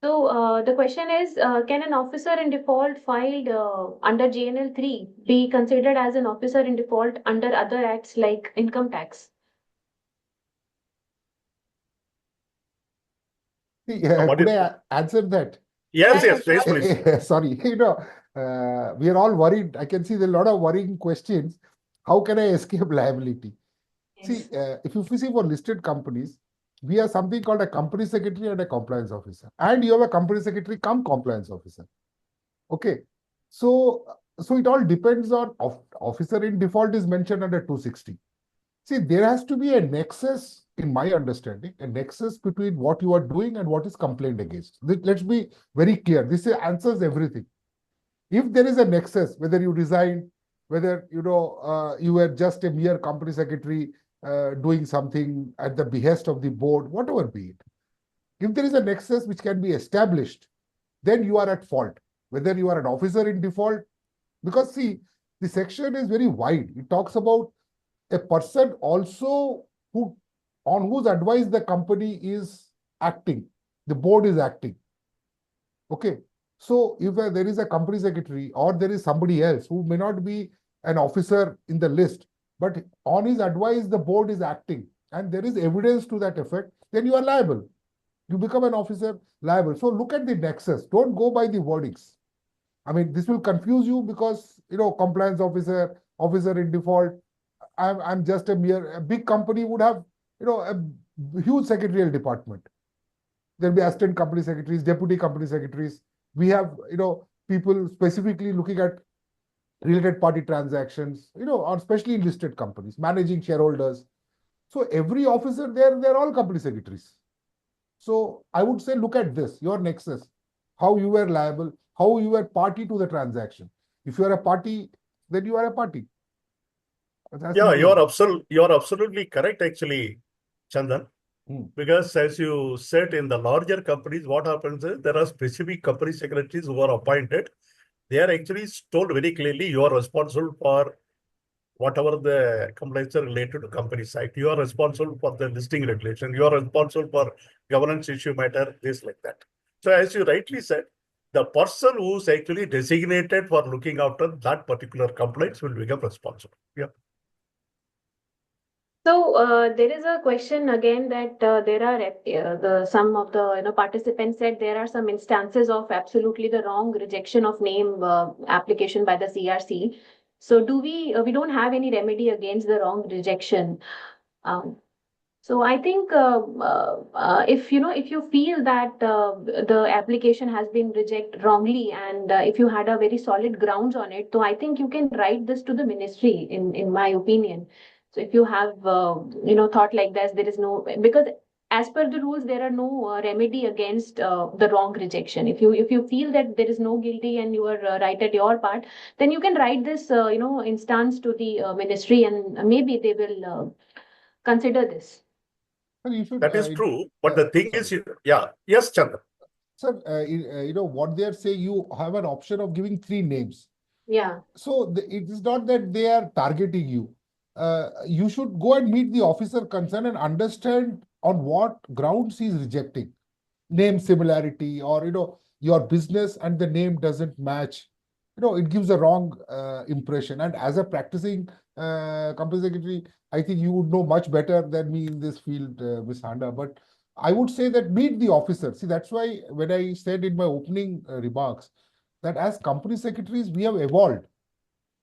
So the question is, can an officer in default filed under JNL 3 be considered as an officer in default under other acts like income tax? Could I answer that? Yes, please. Sorry, we are all worried. I can see there are a lot of worrying questions. How can I escape liability? Yes. See, if you see for listed companies, we have something called a company secretary and a compliance officer. And you have a company secretary come compliance officer. Okay. So it all depends on officer in default is mentioned under 260. See, there has to be a nexus, in my understanding, a nexus between what you are doing and what is complained against. Let's be very clear. This answers everything. If there is a nexus, whether you resigned, whether you were just a mere company secretary doing something at the behest of the board, whatever be it. If there is a nexus which can be established, then you are at fault. Whether you are an officer in default, because see, the section is very wide. It talks about a person also on whose advice the company is acting, the board is acting. Okay. So if there is a company secretary or there is somebody else who may not be an officer in the list, but on his advice, the board is acting and there is evidence to that effect, then you are liable. You become an officer liable. So look at the nexus. Don't go by the wordings. I mean, this will confuse you because, compliance officer, officer in default, I'm just a big company would have, a huge secretarial department. There'll be assistant company secretaries, deputy company secretaries. We have, people specifically looking at related party transactions, or especially listed companies, managing shareholders. So every officer there, they're all company secretaries. So I would say, look at this, your nexus, how you were liable, how you were party to the transaction. If you are a party, then you are a party. Yeah, you're absolutely correct, actually, Chandan. Because as you said, in the larger companies, what happens is there are specific company secretaries who are appointed. They are actually told very clearly, you are responsible for whatever the complaints are related to company side. You are responsible for the listing regulation. You are responsible for governance issue matter, this like that. So as you rightly said, the person who's actually designated for looking after that particular complaints will become responsible. Yeah. So there is a question again that there are some of the participants said there are some instances of absolutely the wrong rejection of name application by the CRC. So do we don't have any remedy against the wrong rejection. Um, so I think if if you feel that the application has been rejected wrongly and if you had a very solid grounds on it, so I think you can write this to the ministry in my opinion. So if you have thought like this, there is no, because as per the rules there are no remedy against the wrong rejection. If you feel that there is no guilty and you are right at your part, then you can write this instance to the ministry and maybe they will consider this. Sir, you should, That is true. But the thing is, sorry. yeah, yes, Chandra. Sir, what they're saying, you have an option of giving 3 names. Yeah. So it is not that they are targeting you. You should go and meet the officer concerned and understand on what grounds he is rejecting. Name similarity, or your business and the name doesn't match. It gives a wrong impression. And as a practicing company secretary, I think you would know much better than me in this field, Ms. Handa. But I would say that meet the officer. See, that's why when I said in my opening remarks that as company secretaries, we have evolved.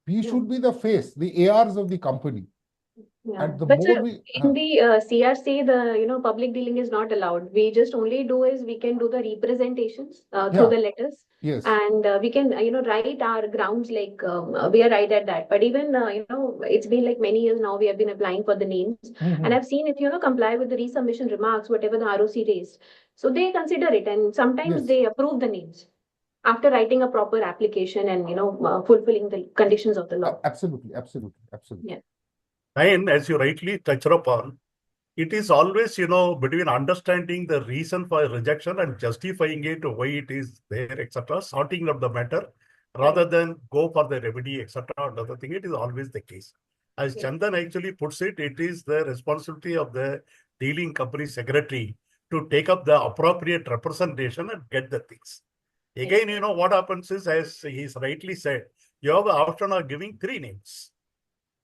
We should be the face, the ARs of the company. Yeah. And the But more sir, we in the CRC, the public dealing is not allowed. We just only do is we can do the representations through Yeah. the letters, Yes. and we can write our grounds like we are right at that. But even it's been like many years now we have been applying for the names, Mhm. and I've seen if comply with the resubmission remarks, whatever the ROC raised, so they consider it, and sometimes Yes. they approve the names after writing a proper application and fulfilling the conditions of the law. Absolutely, absolutely, absolutely. Yeah. And as you rightly touched upon, it is always, between understanding the reason for rejection and justifying it, why it is there, etc., sorting out the matter, rather than go for the remedy, etc., another thing. It is always the case. As Yeah. Chandan actually puts it, it is the responsibility of the dealing company secretary to take up the appropriate representation and get the things. Again, what happens is, as he's rightly said, you have the option of giving 3 names.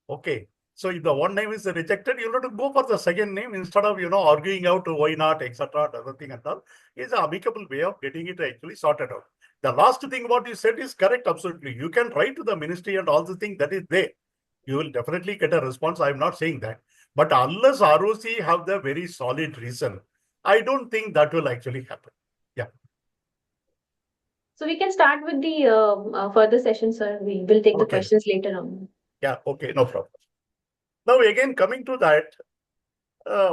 Okay. So if the one name is rejected, you have to go for the second name instead of, arguing out why not, etc., other thing and all. It's an amicable way of getting it actually sorted out. The last thing what you said is correct, absolutely. You can write to the ministry and all the thing that is there. You will definitely get a response. I'm not saying that. But unless ROC have the very solid reason, I don't think that will actually happen. Yeah. So we can start with the further session, sir. We will take the Okay. questions later on. Yeah, okay, no problem. Now, again, coming to that,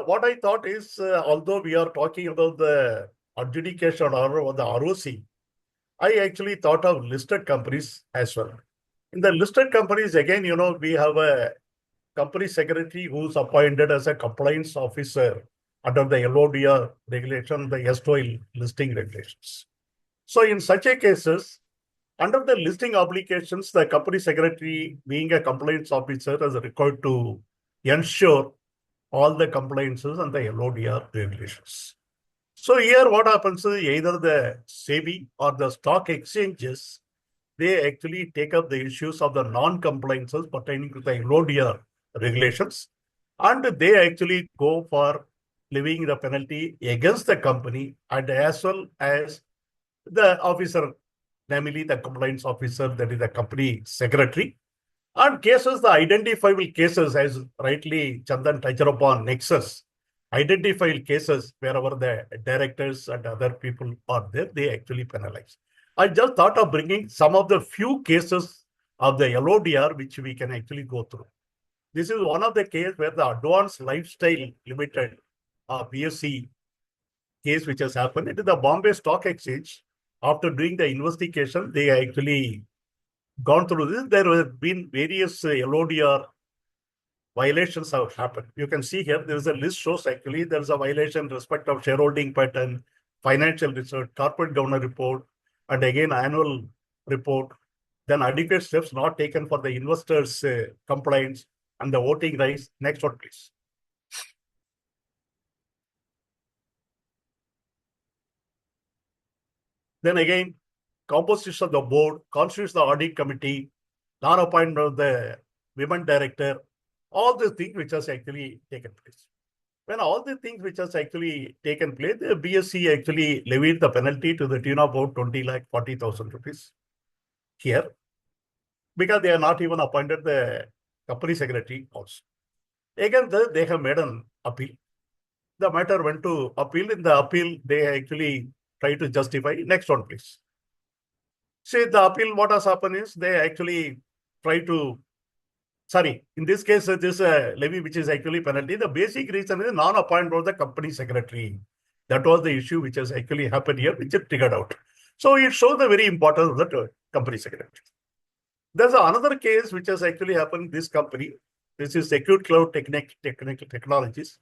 what I thought is, although we are talking about the adjudication order or the ROC, I actually thought of listed companies as well. In the listed companies, again, we have a company secretary who's appointed as a compliance officer under the LODR regulation, the S12 listing regulations. So in such a cases, under the listing obligations, the company secretary, being a compliance officer, is required to ensure all the compliances and the LODR regulations. So here what happens is either the SEBI or the stock exchanges, they actually take up the issues of the non-compliances pertaining to the LODR regulations, and they actually go for levying the penalty against the company and as well as the officer, namely the compliance officer, that is the company secretary. And cases, the identifiable cases, as rightly Chandan touched upon, nexus, identifiable cases wherever the directors and other people are there, they actually penalize. I just thought of bringing some of the few cases of the LODR which we can actually go through. This is one of the cases where the Advanced Lifestyle Limited, BSC case which has happened. It is the Bombay Stock Exchange. After doing the investigation, they actually gone through this. There have been various LODR violations have happened. You can see here, there is a list shows actually there is a violation in respect of shareholding pattern, financial research, corporate governance report, and again annual report. Then adequate steps not taken for the investors' compliance and the voting rights. Next one, please. Then again, composition of the board, constitutes the audit committee, non-appointment of the women director, All the things which has actually taken place. When all the things which has actually taken place, the BSC actually levied the penalty to the tune of about 20,40,000 rupees here, because they are not even appointed the company secretary also. Again, they have made an appeal. The matter went to appeal. In the appeal, they actually try to justify. Next one, please. See, the appeal, what has happened is they actually try to, in this case, this levy, which is actually penalty, the basic reason is non-appointment of the company secretary. That was the issue which has actually happened here, which is triggered out. So it shows the very importance of the company secretary. There's another case which has actually happened in this company. This is Secure Cloud Technologies.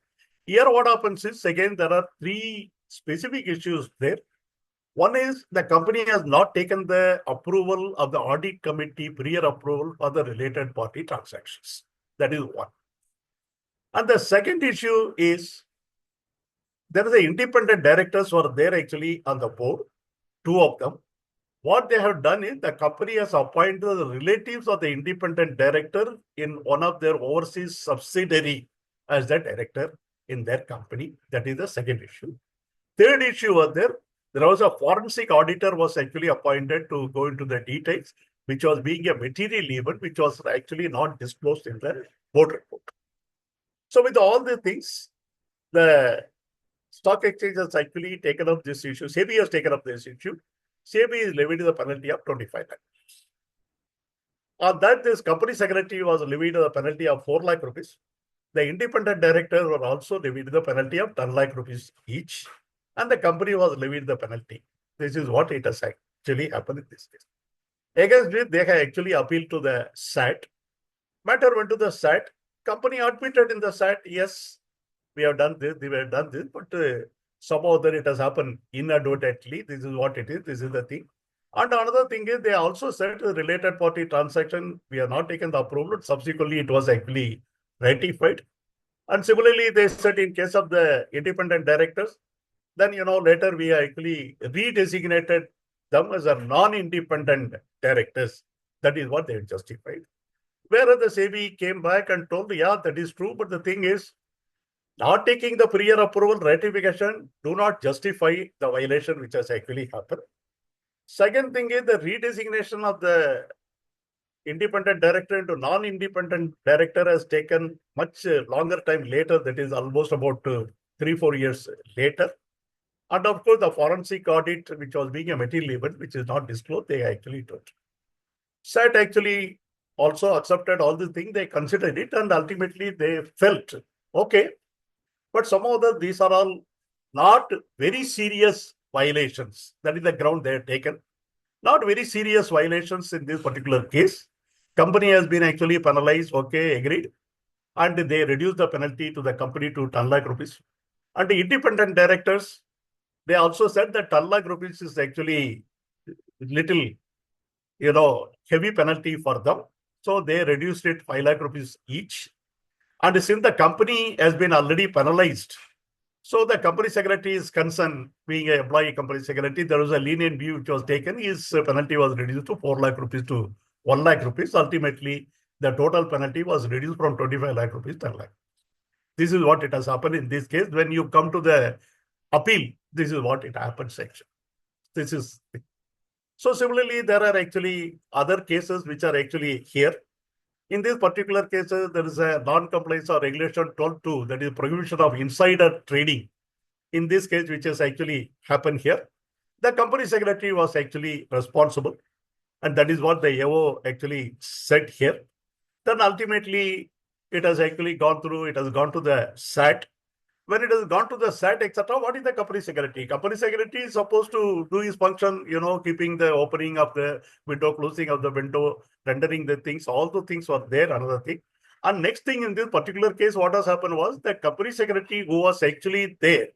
Here what happens is, again, there are three specific issues there. One is the company has not taken the approval of the audit committee prior approval for the related party transactions. That is one. And the second issue is there is the independent directors who are there actually on the board, two of them. What they have done is the company has appointed the relatives of the independent director in one of their overseas subsidiary as the director in their company. That is the second issue. Third issue was there was a forensic auditor was actually appointed to go into the details, which was being a material event, which was actually not disclosed in the board report. So with all the things, the stock exchange has actually taken up this issue. SEBI has taken up this issue. SEBI is levied the penalty of 25 lakh. On that, this company secretary was levied the penalty of 4 lakh rupees. The independent directors were also levied the penalty of 10 lakh rupees each. And the company was levied the penalty. This is what it has actually happened in this case. Against it, they have actually appealed to the SAT. Matter went to the SAT. Company admitted in the SAT, yes, we have done this, but somehow that it has happened inadvertently. This is what it is. This is the thing. And another thing is, they also said the related party transaction, we have not taken the approval. Subsequently, it was actually ratified. And similarly, they said in case of the independent directors, then, later we actually redesignated them as a non-independent directors. That is what they justified. Whereas the SEBI came back and told, yeah, that is true. But the thing is, not taking the prior approval ratification do not justify the violation which has actually happened. Second thing is the redesignation of the independent director into non-independent director has taken much longer time later. That is almost about 3-4 years later. And of course, the forensic audit, which was being a material event, which is not disclosed, they actually told. SAT actually also accepted all the things, they considered it, and ultimately they felt, okay, but somehow these are all not very serious violations. That is the ground they have taken. Not very serious violations in this particular case. Company has been actually penalized, okay, agreed. And they reduced the penalty to the company to 10 lakh rupees. And the independent directors, they also said that 10 lakh rupees is actually little, heavy penalty for them. So they reduced it 5 lakh rupees each. And since the company has been already penalized, so the company secretary is concerned, being an employee company secretary, there was a lenient view which was taken. His penalty was reduced to 4 lakh rupees to 1 lakh rupees. Ultimately, the total penalty was reduced from 25 lakh rupees to 10 lakh. This is what it has happened in this case. When you come to the appeal, this is what it happens actually. This is so similarly, there are actually other cases which are actually here. In this particular case, there is a non-compliance or regulation 12.2, that is prohibition of insider trading. In this case, which has actually happened here, the company secretary was actually responsible. And that is what the AO actually said here. Then ultimately, it has actually gone through, it has gone to the SAT. When it has gone to the SAT, etc., what is the company secretary? Company secretary is supposed to do his function, keeping the opening of the window, closing of the window, rendering the things, all the things were there, another thing. And next thing in this particular case, what has happened was the company secretary who was actually there,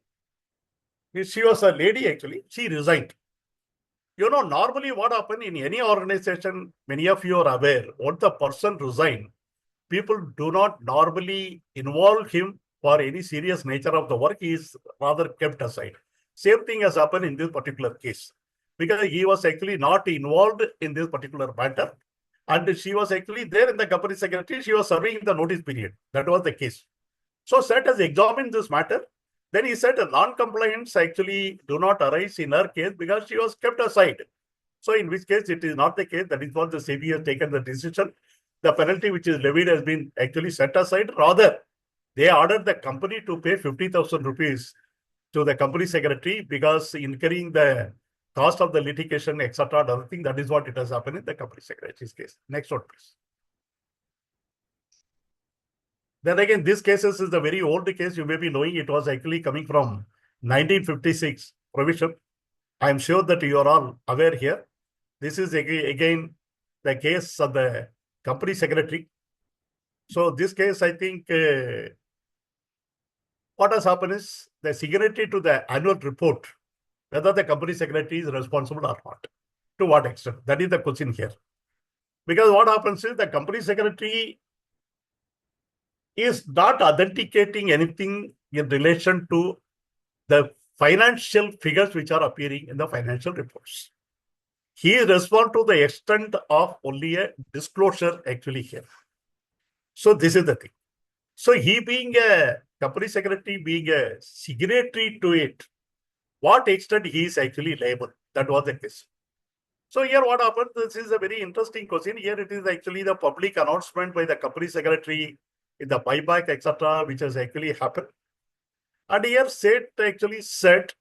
she was a lady actually, she resigned. Normally what happened in any organization, many of you are aware, once the person resigned, people do not normally involve him for any serious nature of the work. He is rather kept aside. Same thing has happened in this particular case, because he was actually not involved in this particular matter. And she was actually there in the company secretary. She was serving the notice period. That was the case. So SET has examined this matter. Then he said non-compliance actually do not arise in her case because she was kept aside. So in which case it is not the case. That is what the SEBI has taken the decision. The penalty which is levied has been actually set aside. Rather, they ordered the company to pay 50,000 rupees to the company secretary because incurring the cost of the litigation, etc. and other thing. That is what it has happened in the company secretary's case. Next one, please. Then again, this case is a very old case. You may be knowing it was actually coming from 1956 provision. I am sure that you are all aware here. This is again the case of the company secretary. So this case, I think, what has happened is the signatory to the annual report, whether the company secretary is responsible or not. To what extent? That is the question here. Because what happens is the company secretary is not authenticating anything in relation to the financial figures which are appearing in the financial reports. He is responsible to the extent of only a disclosure actually here. So this is the thing. So he being a company secretary, being a signatory to it, what extent he is actually liable? That was the case. So here what happened, this is a very interesting question. Here it is actually the public announcement by the company secretary in the buyback, etc., which has actually happened. And here SET actually said,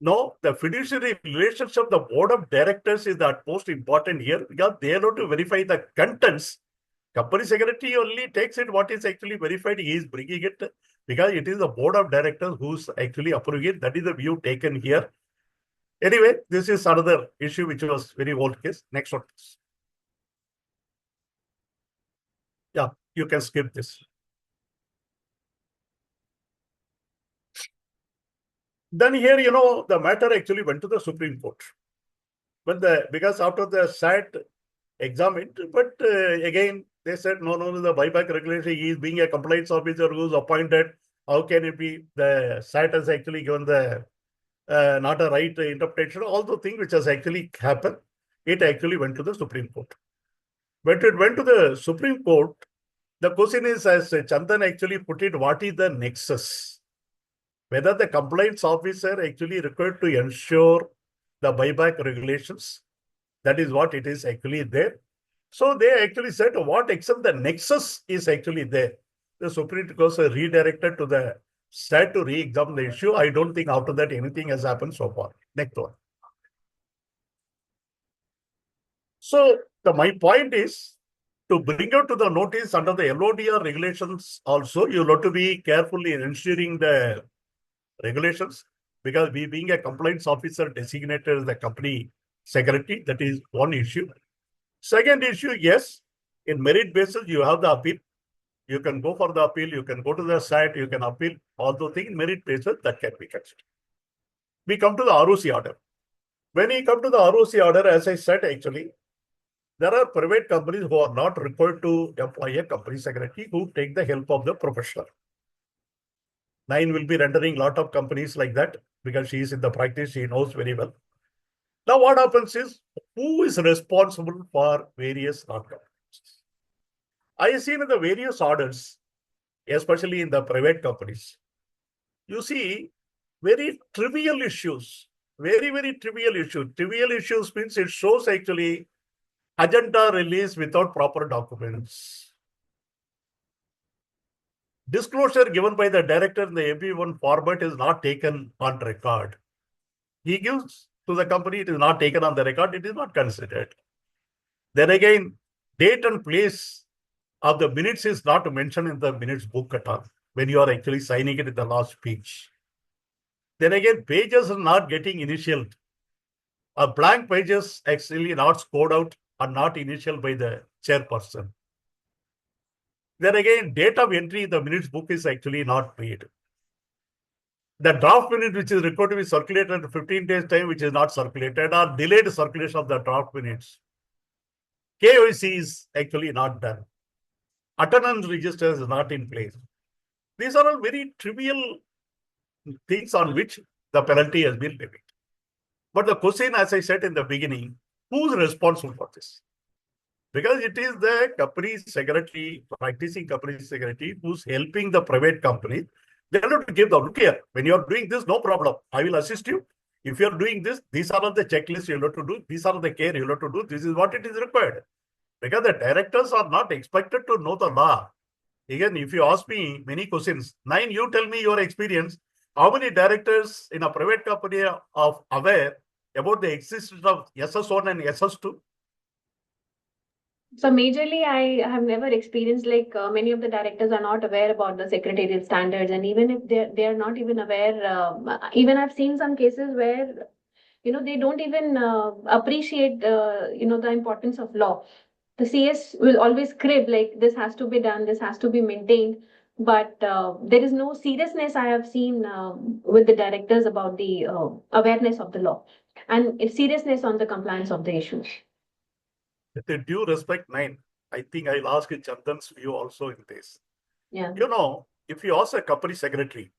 no, the fiduciary relationship, the board of directors is the most important here because they are to verify the contents. Company secretary only takes it what is actually verified. He is bringing it because it is the board of directors who's actually approving it. That is the view taken here. Anyway, this is another issue which was very old case. Next one, please. Yeah, you can skip this. Then here, the matter actually went to the Supreme Court. Because after the SAT examined, but again, they said, no, the buyback regulation, he is being a compliance officer who's appointed. How can it be? The SAT has actually given the not a right interpretation. All the things which has actually happened, it actually went to the Supreme Court. When it went to the Supreme Court, the question is, as Chandan actually put it, what is the nexus? Whether the compliance officer actually required to ensure the buyback regulations, that is what it is actually there. So they actually said what except the nexus is actually there. The Supreme Court redirected to the SAT to re-examine the issue. I don't think after that anything has happened so far. Next one. So my point is to bring out to the notice under the LODR regulations also, you have to be carefully ensuring the regulations because we being a compliance officer designated as the company secretary, that is one issue. Second issue, yes, in merit basis, you have the appeal. You can go for the appeal, you can go to the SAT, you can appeal, all those things, merit basis, that can be considered. We come to the ROC order. When we come to the ROC order, as I said, actually, there are private companies who are not required to employ a company secretary who take the help of the professional. 9 will be rendering a lot of companies like that because she is in the practice, she knows very well. Now, what happens is, who is responsible for various non-compliances? I have seen in the various orders, especially in the private companies, you see very trivial issues, very, very trivial issues. Trivial issues means it shows actually agenda release without proper documents. Disclosure given by the director in the MP1 format is not taken on record. He gives to the company, it is not taken on the record, it is not considered. Then again, date and place of the minutes is not mentioned in the minutes book at all when you are actually signing it in the last page. Then again, pages are not getting initialed. Blank pages actually not scored out and not initialed by the chairperson. Then again, date of entry in the minutes book is actually not made. The draft minute which is required to be circulated in 15 days time, which is not circulated, or delayed circulation of the draft minutes. KYC is actually not done. Attendance register is not in place. These are all very trivial things on which the penalty has been levied. But the question, as I said in the beginning, who is responsible for this? Because it is the company secretary, practicing company secretary, who's helping the private company. They have to give the look here. When you are doing this, no problem. I will assist you. If you are doing this, these are the checklists you have to do. These are the care you have to do. This is what it is required. Because the directors are not expected to know the law. Again, if you ask me many questions, 9, you tell me your experience. How many directors in a private company are aware about the existence of SS1 and SS2? So majorly, I have never experienced like many of the directors are not aware about the secretarial standards, and even if they are not even aware, even I've seen some cases where they don't even appreciate the importance of law. The CS will always crib like this has to be done, this has to be maintained, but there is no seriousness I have seen with the directors about the awareness of the law and its seriousness on the compliance of the issues. With a due respect, 9, I think I'll ask Chandan's view also in this. Yeah. If you ask a company secretary,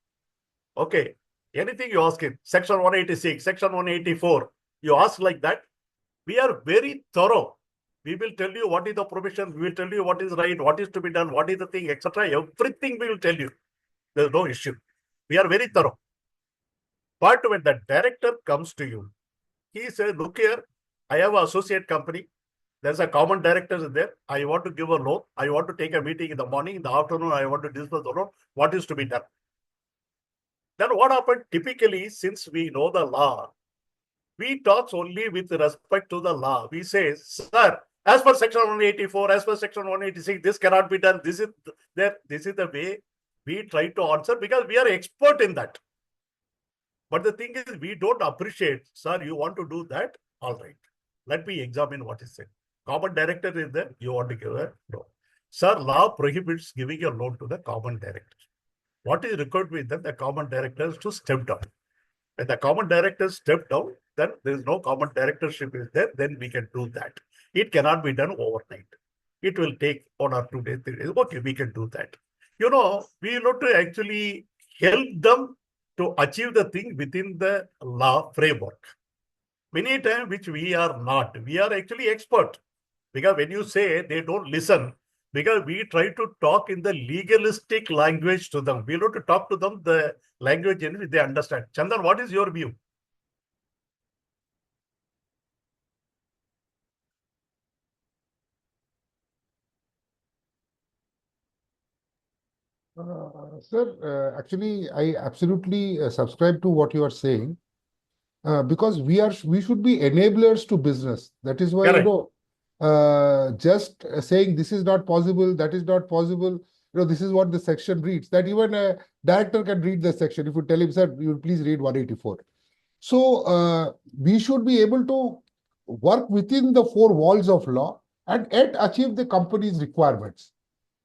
okay, anything you ask him, section 186, section 184, you ask like that, we are very thorough. We will tell you what is the provision, we will tell you what is right, what is to be done, what is the thing, etc. Everything we will tell you. There's no issue. We are very thorough. But when the director comes to you, he says, look here, I have an associate company. There's a common director there. I want to give a loan. I want to take a meeting in the morning. In the afternoon, I want to disperse the loan. What is to be done? Then what happened? Typically, since we know the law, we talk only with respect to the law. We say, sir, as per section 184, as per section 186, this cannot be done. This is the way we try to answer because we are expert in that. But the thing is, we don't appreciate, sir, you want to do that? All right. Let me examine what is said. Common director is there, you want to give a loan. Sir, law prohibits giving a loan to the common director. What is required with them? The common directors to step down. When the common directors step down, then there is no common directorship is there, then we can do that. It cannot be done overnight. It will take 1 or 2 days, 3 days. Okay, we can do that. We have to actually help them to achieve the thing within the law framework. Many times, which we are not, we are actually expert. Because when you say they don't listen, because we try to talk in the legalistic language to them. We have to talk to them the language in which they understand. Chandan, what is your view? Sir, actually, I absolutely subscribe to what you are saying because we should be enablers to business. That is why, Correct. just saying this is not possible, that is not possible, this is what the section reads, that even a director can read the section. If you tell him, sir, you will please read 184. So we should be able to work within the 4 walls of law and yet achieve the company's requirements.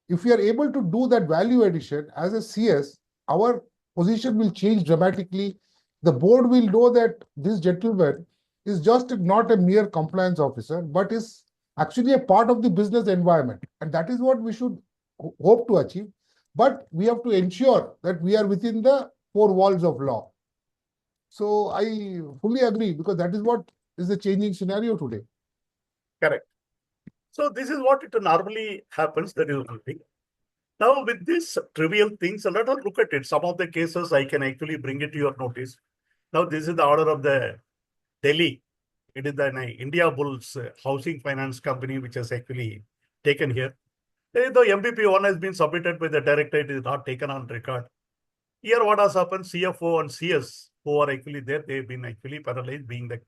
If we are able to do that value addition as a CS, our position will change dramatically. The board will know that this gentleman is just not a mere compliance officer, but is actually a part of the business environment. And that is what we should hope to achieve. But we have to ensure that we are within the 4 walls of law. So I fully agree because that is what is the changing scenario today. Correct. So this is what it normally happens. That is one thing. Now with these trivial things, let us look at it. Some of the cases I can actually bring it to your notice. Now this is the order of the Delhi. It is the India Bulls housing finance company which has actually taken here. The MPP 1 has been submitted by the director. It is not taken on record. Here what has happened, CFO and CS who are actually there, they've been actually penalized, being the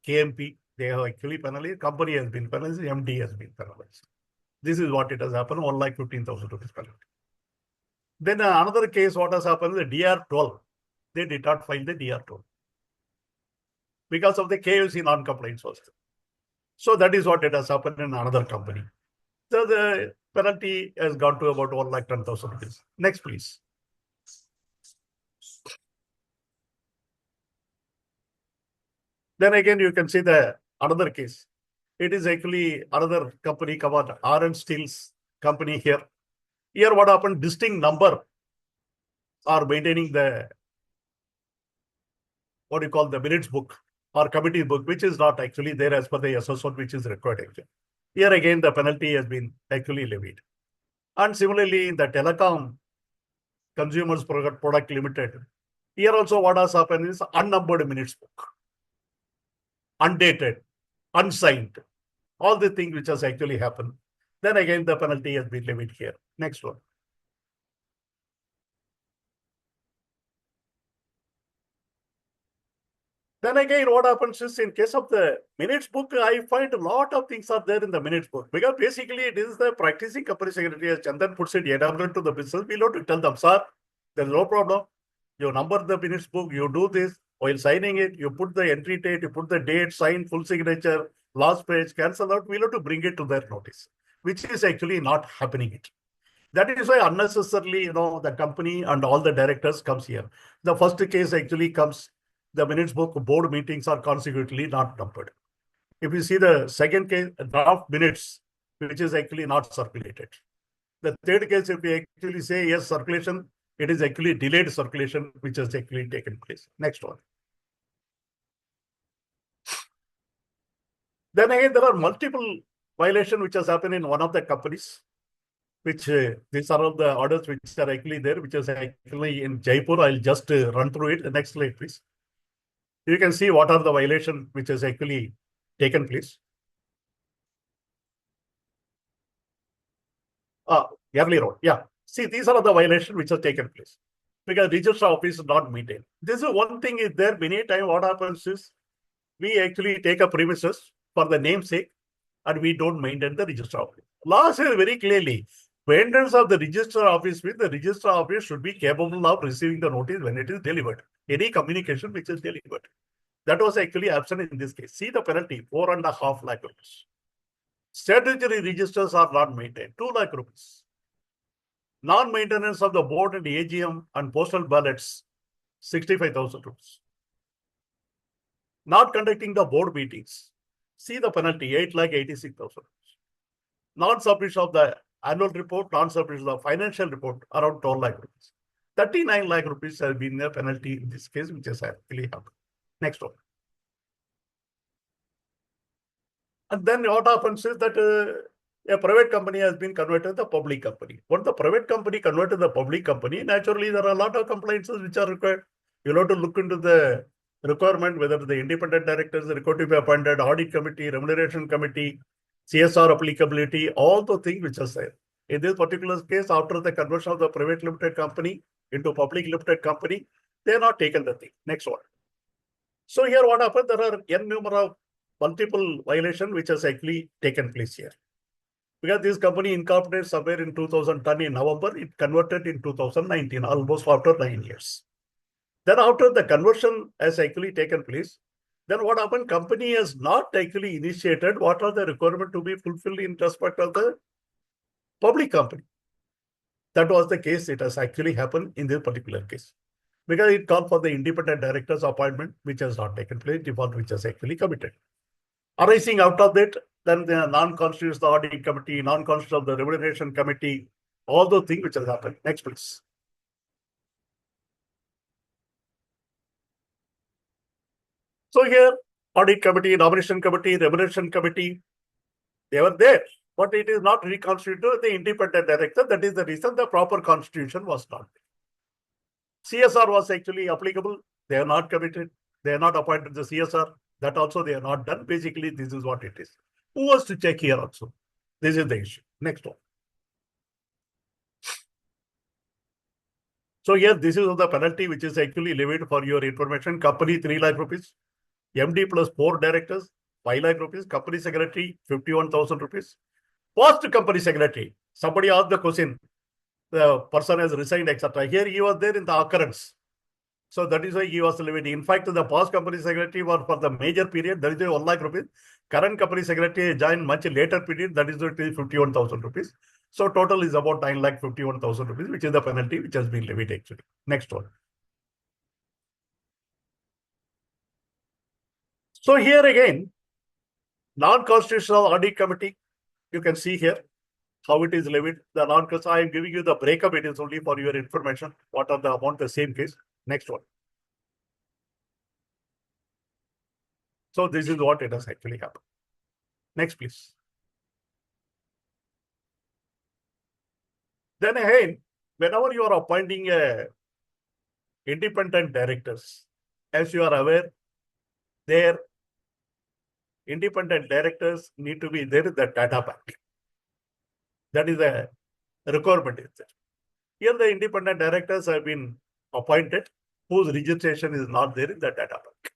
KMP, they have actually penalized, company has been penalized, MD has been penalized. This is what it has happened, 1,15,000 rupees penalty. Then another case, what has happened, the DR12, they did not file the DR12 because of the KYC non-compliance was there. So that is what it has happened in another company. So the penalty has gone to about 1,10,000 rupees. Next, please. Then again, you can see the another case. It is actually another company covered, R&D Steels company here. Here what happened, distinct number are maintaining the, what you call the minutes book or committee book, which is not actually there as per the SSO, which is required actually. Here again, the penalty has been actually levied. And similarly, in the telecom consumers product limited, here also what has happened is unnumbered minutes book, undated, unsigned, all the things which has actually happened. Then again, the penalty has been levied here. Next one. Then again, what happens is in case of the minutes book, I find a lot of things are there in the minutes book because basically it is the practicing company secretary, as Chandan puts it, enablement to the business. We have to tell them, sir, there's no problem. You number the minutes book, you do this. While signing it, you put the entry date, you put the date, sign, full signature, last page, cancel out. We have to bring it to their notice, which is actually not happening it. That is why unnecessarily, the company and all the directors comes here. The first case actually comes, the minutes book board meetings are consecutively not numbered. If you see the second case, draft minutes, which is actually not circulated. The third case, if we actually say yes, circulation, it is actually delayed circulation, which has actually taken place. Next one. Then again, there are multiple violations which has happened in one of the companies, which these are all the orders which are actually there, which is actually in Jaipur. I'll just run through it. The next slide, please. You can see what are the violations which has actually taken place. Early road. Yeah. See, these are the violations which have taken place because registrar office is not maintained. This is one thing is there. Many times what happens is we actually take a premises for the namesake and we don't maintain the registrar office. Law says very clearly, maintenance of the registrar office with the registrar office should be capable of receiving the notice when it is delivered. Any communication which is delivered. That was actually absent in this case. See the penalty, 4.5 lakh rupees. Statutory registers are not maintained, 2 lakh rupees. Non-maintenance of the board and AGM and postal ballots, 65,000 rupees. Not conducting the board meetings. See the penalty, 8,86,000 rupees. Non-submission of the annual report, non-submission of the financial report, around 12 lakh rupees. 39 lakh rupees has been the penalty in this case, which has actually happened. Next one. And then what happens is that a private company has been converted to the public company. When the private company converted to the public company, naturally there are a lot of compliances which are required. You'll have to look into the requirement, whether the independent directors are required to be appointed, audit committee, remuneration committee, CSR applicability, all the things which are there. In this particular case, after the conversion of the private limited company into public limited company, they are not taken the thing. Next one. So here what happened, there are n number of multiple violations which has actually taken place here. Because this company incorporated somewhere in 2010 in November, it converted in 2019, almost after 9 years. Then after the conversion has actually taken place, then what happened, company has not actually initiated what are the requirements to be fulfilled in respect of the public company. That was the case, it has actually happened in this particular case. Because it called for the independent director's appointment, which has not taken place, default which has actually committed. Arising out of that, then the non-constitutional the audit committee, non-constitutional the remuneration committee, all those things which has happened. Next, please. So here, audit committee, nomination committee, remuneration committee, they were there, but it is not reconstituted the independent director. That is the reason the proper constitution was not there. CSR was actually applicable. They are not committed. They are not appointed the CSR. That also they are not done. Basically, this is what it is. Who was to check here also? This is the issue. Next one. So here, this is the penalty which is actually levied for your information. Company 3 lakh rupees. MD plus 4 directors, 5 lakh rupees. Company secretary, 51,000 rupees. Post company secretary. Somebody asked the question. The person has resigned, etc. Here he was there in the occurrence. So that is why he was levied. In fact, the past company secretary was for the major period, that is 1 lakh rupees. Current company secretary joined much later period, that is 51,000 rupees. So total is about 9,51,000 rupees, which is the penalty which has been levied actually. Next one. So here again, non-constitutional audit committee, you can see here how it is levied. The non-constitutional, I am giving you the breakup, it is only for your information. What are the amount, the same case. Next one. So this is what it has actually happened. Next, please. Then again, whenever you are appointing independent directors, as you are aware, their independent directors need to be there in the data bank. That is a requirement. Here the independent directors have been appointed whose registration is not there in the data bank.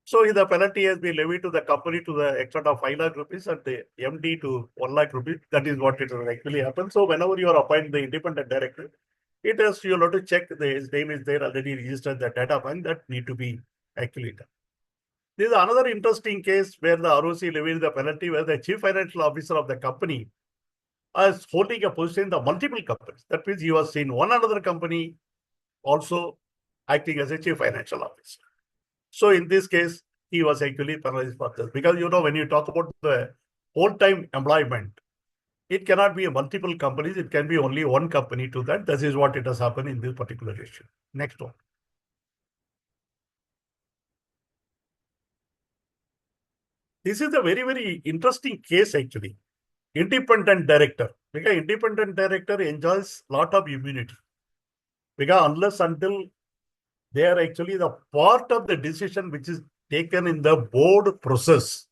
So the penalty has been levied to the company to the extent of 5 lakh rupees and the MD to 1 lakh rupees. That is what it will actually happen. So whenever you are appointing the independent director, it has, you have to check his name is there already registered in the data bank. That need to be actually done. This is another interesting case where the ROC levied the penalty where the chief financial officer of the company is holding a position in the multiple companies. That means he was in one another company also acting as a chief financial officer. So in this case, he was actually penalized for this. Because when you talk about the whole-time employment, it cannot be a multiple companies. It can be only one company to that. This is what it has happened in this particular issue. Next one. This is a very, very interesting case actually. Independent director. Because independent director enjoys a lot of immunity. Because unless until they are actually the part of the decision which is taken in the board process,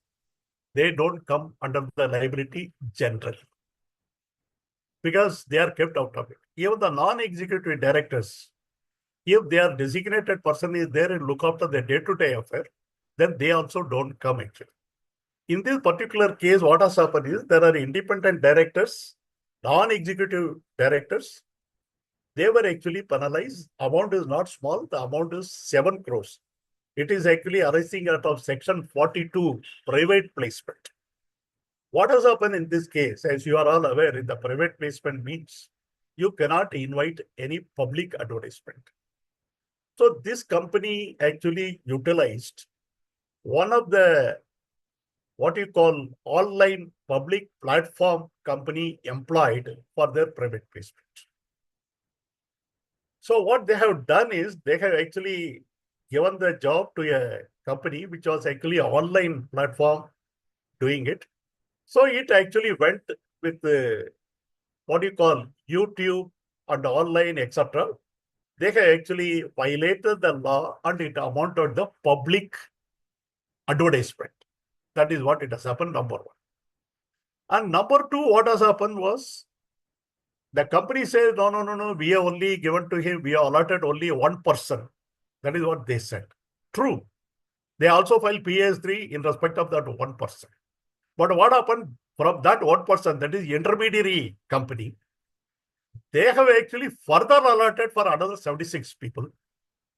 they don't come under the liability generally. Because they are kept out of it. Even the non-executive directors, if their designated person is there and look after the day-to-day affair, then they also don't come actually. In this particular case, what has happened is there are independent directors, non-executive directors. They were actually penalized. Amount is not small. The amount is 7 crores. It is actually arising out of section 42, private placement. What has happened in this case, as you are all aware, in the private placement means you cannot invite any public advertisement. So this company actually utilized one of the what you call online public platform company employed for their private placement. So what they have done is they have actually given the job to a company which was actually an online platform doing it. So it actually went with what you call YouTube and online, etc. They have actually violated the law and it amounted the public advertisement. That is what it has happened, number one. And number two, what has happened was the company says, no, we have only given to him, we have allotted only one person. That is what they said. True. They also filed PS3 in respect of that one person. But what happened from that one person, that is intermediary company, they have actually further allotted for another 76 people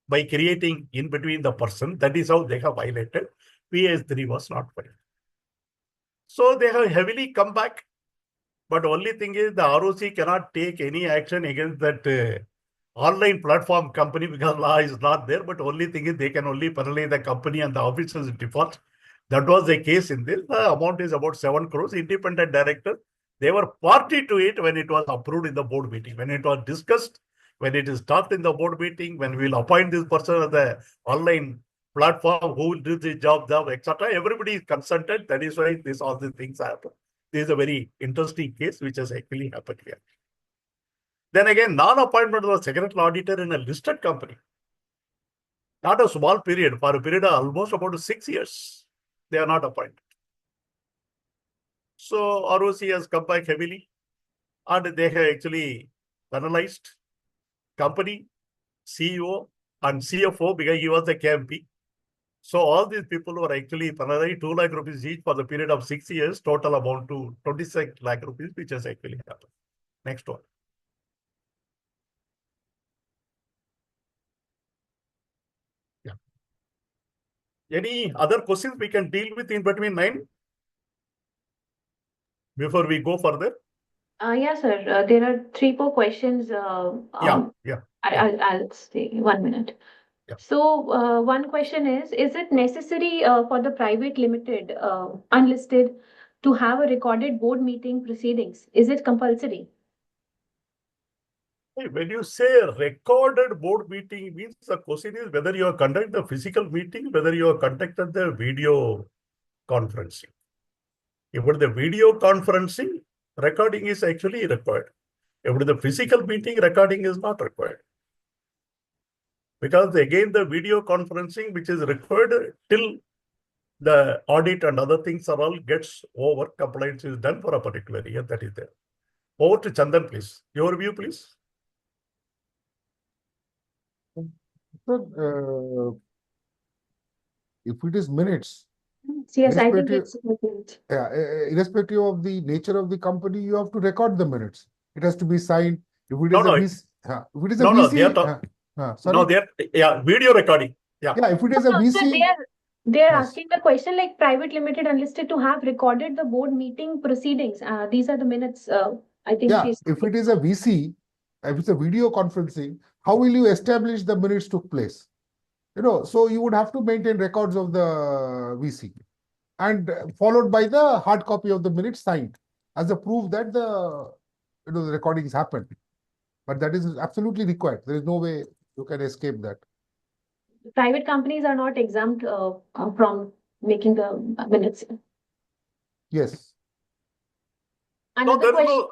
by creating in between the person. That is how they have violated. PS3 was not filed. So they have heavily come back. But only thing is the ROC cannot take any action against that online platform company because law is not there. But only thing is they can only penalize the company and the officers default. That was the case in this. The amount is about 7 crores. Independent director, they were party to it when it was approved in the board meeting. When it was discussed, when it is talked in the board meeting, when we will appoint this person as the online platform who will do the job, etc. Everybody is consulted. That is why all these things happen. This is a very interesting case which has actually happened here. Then again, non-appointment of the secretarial auditor in a listed company. Not a small period, for a period of almost about 6 years. They are not appointed. So ROC has come back heavily and they have actually penalized company, CEO and CFO because he was the KMP. So all these people were actually penalized 2 lakh rupees each for the period of 6 years, total amount to 26 lakh rupees, which has actually happened. Next one. Yeah. Any other questions we can deal with in between 9? Before we go further? Yeah, sir. There are 3 more questions. I'll stay 1 minute. Yeah. So one question is it necessary for the private limited unlisted to have a recorded board meeting proceedings? Is it compulsory? When you say recorded board meeting, means the question is whether you have conducted the physical meeting, whether you have conducted the video conferencing. If it is the video conferencing, recording is actually required. If it is a physical meeting, recording is not required. Because again, the video conferencing, which is required till the audit and other things are all gets over, compliance is done for a particular year, that is there. Over to Chandan, please. Your view, please. So, if it is minutes, Yes, I think irrespective, it's significant. irrespective of the nature of the company, you have to record the minutes. It has to be signed. If it No, is no. a VC, if it is a No, they are VC, sorry. No, they are, video recording. Yeah. Yeah, if it is a No, sir, VC, they are yes. asking the question like private limited unlisted to have recorded the board meeting proceedings. These are the minutes. I think Yeah, she's. if it is a VC, if it's a video conferencing, how will you establish the minutes took place? So you would have to maintain records of the VC and followed by the hard copy of the minutes signed as a proof that the recordings happened. But that is absolutely required. There is no way you can escape that. Private companies are not exempt from making the minutes. Yes. No, Another question.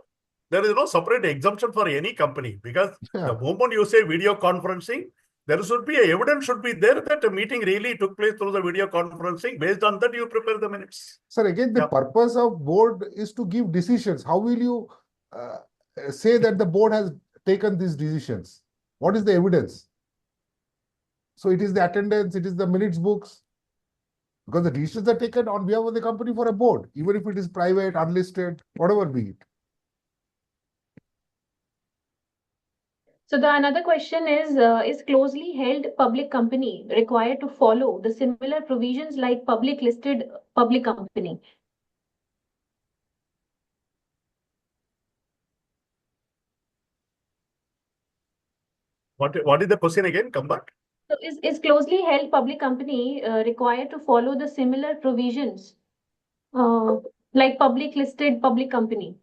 there is no separate exemption for any company because Yeah. the moment you say video conferencing, there should be evidence should be there that a meeting really took place through the video conferencing. Based on that, you prepare the minutes. Sir, again, the purpose of board is to give decisions. How will you say that the board has taken these decisions? What is the evidence? So it is the attendance, it is the minutes books, because the decisions are taken on behalf of the company for a board, even if it is private, unlisted, whatever be it. So the another question is closely held public company required to follow the similar provisions like public listed public company? What is the question again? Come back. So is closely held public company required to follow the similar provisions like public listed public company?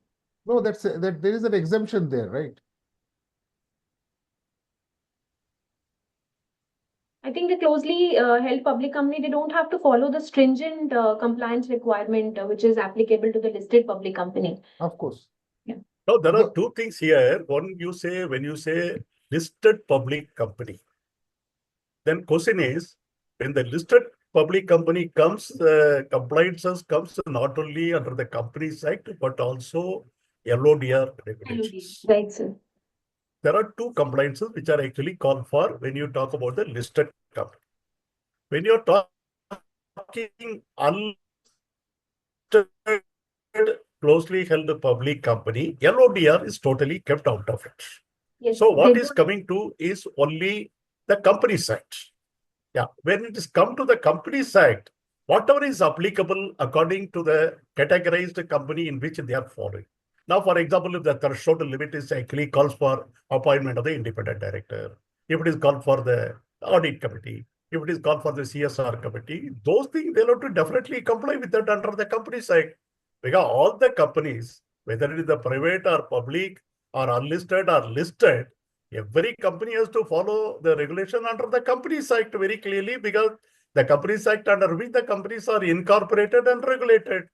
No, that there is an exemption there, right? I think the closely held public company, they don't have to follow the stringent compliance requirement which is applicable to the listed public company. Of course. No, there are two things here. One, when you say listed public company, then question is, when the listed public company comes, compliances comes not only under the Companies Act, but also LODR regulations. Right, sir. There are two compliances which are actually called for when you talk about the listed company. When you're talking unlisted, closely held public company, LODR is totally kept out of it. Yes, So what is coming to is only the Companies Act. Yeah, when it is come to the Companies Act, whatever is applicable according to the categorized company in which they are following. Now, for example, if the threshold limit is actually calls for appointment of the independent director, if it is called for the audit committee, if it is called for the CSR committee, those things they'll have to definitely comply with that under the Companies Act. Because all the companies, whether it is the private or public or unlisted or listed, every company has to follow the regulation under the Companies Act very clearly, because the Companies Act under which the companies are incorporated and regulated.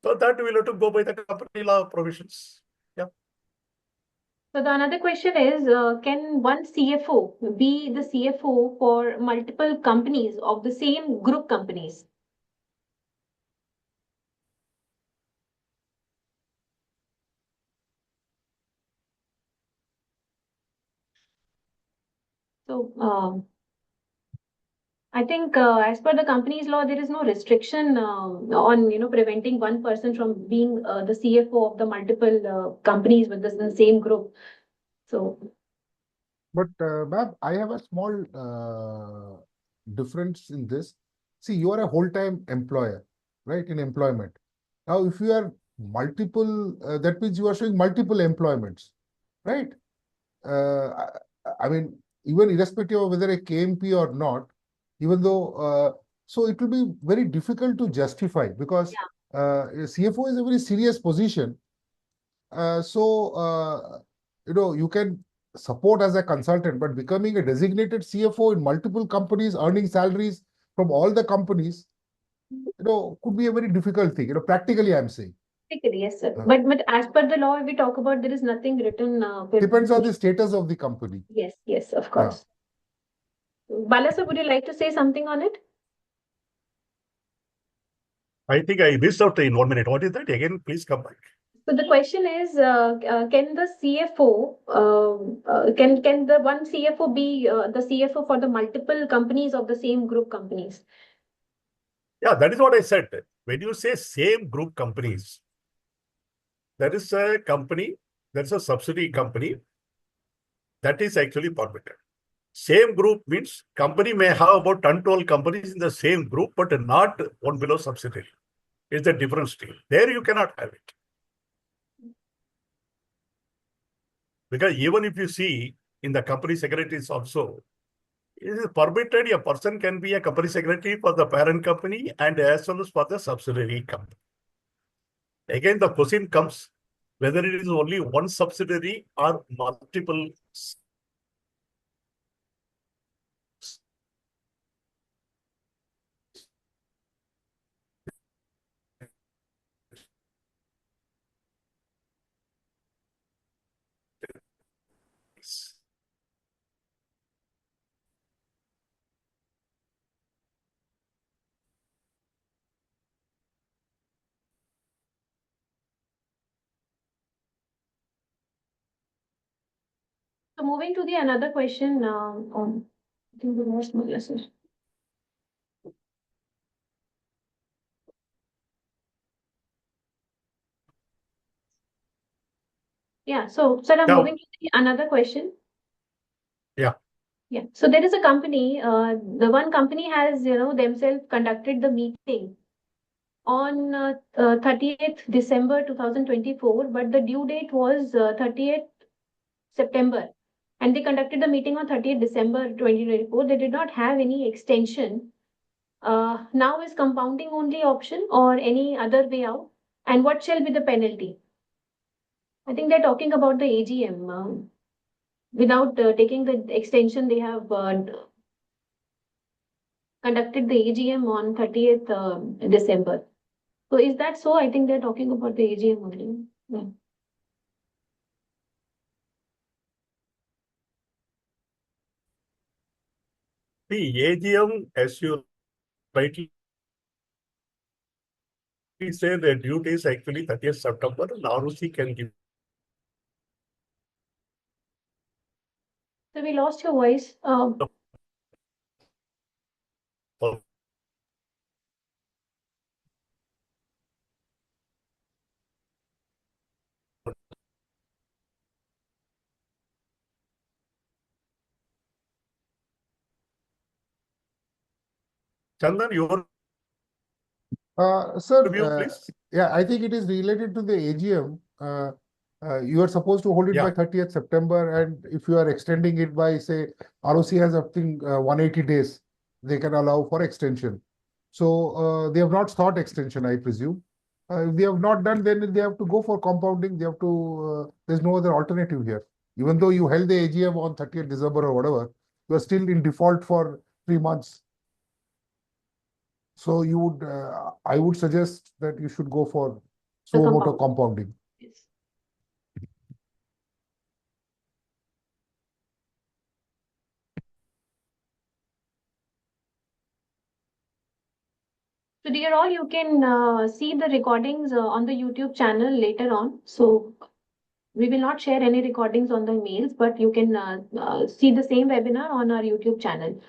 So that we will have to go by the company law provisions. Yeah. So the another question is, can one CFO be the CFO for multiple companies of the same group companies? So I think as per the company's law, there is no restriction on preventing one person from being the CFO of the multiple companies with the same group. So, but ma'am, I have a small difference in this. See, you are a whole-time employer, right? In employment. Now, if you are multiple, that means you are showing multiple employments, right? I mean, even irrespective of whether a KMP or not, even though, so it will be very difficult to justify because a CFO is a very serious position. You can support as a consultant, but becoming a designated CFO in multiple companies, earning salaries from all the companies, could be a very difficult thing. Practically, I'm saying. Technically, yes, sir. Uh. But as per the law, if we talk about, there is nothing written. Depends on the status of the company. Yes, yes, of course. Bala sir, would you like to say something on it? I think I missed out in 1 minute. What is that? Again, please come back. So the question is, can the CFO, can the one CFO be the CFO for the multiple companies of the same group companies? Yeah, that is what I said. When you say same group companies, there is a company, there is a subsidiary company that is actually permitted. Same group means company may have about 10, 12 companies in the same group, but not one below subsidiary. It's a different stream. There you cannot have it. Because even if you see in the company secretaries also, it is permitted a person can be a company secretary for the parent company and as well as for the subsidiary company. Again, the question comes whether it is only one subsidiary or multiple. So moving to the another question on, I think the most sir. Yeah, so sir, I'm Now- moving to the another question. Yeah. Yeah, so there is a company, the one company has, themselves conducted the meeting on 30th December 2024, but the due date was 30th September. And they conducted the meeting on 30th December 2024. They did not have any extension. Now is compounding only option or any other way out? And what shall be the penalty? I think they're talking about the AGM. Without taking the extension, they have conducted the AGM on 30th December. So is that so? I think they're talking about the AGM only. Yeah. The AGM, as you rightly say, the due date is actually 30th September, and ROC can give. So we lost your voice. Chandan, your Sir, view, please. yeah, I think it is related to the AGM. You are supposed to hold it by Yeah. 30th September, and if you are extending it by, say, ROC has up to 180 days, they can allow for extension. So they have not sought extension, I presume. If they have not done, then they have to go for compounding. They have to. There's no other alternative here. Even though you held the AGM on 30th December or whatever, you are still in default for 3 months. So you would, I would suggest that you should go for suo motu compounding. Yes. So dear all, you can see the recordings on the YouTube channel later on. So we will not share any recordings on the mails, but you can see the same webinar on our YouTube channel.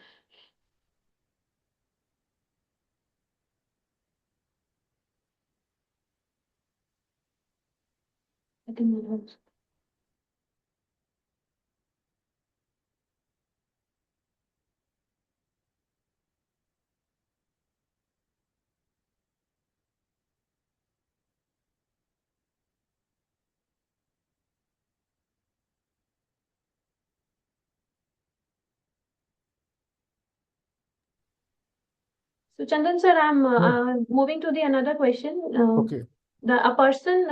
I think that was- So Chandan sir, I'm moving to the another question. Okay. A person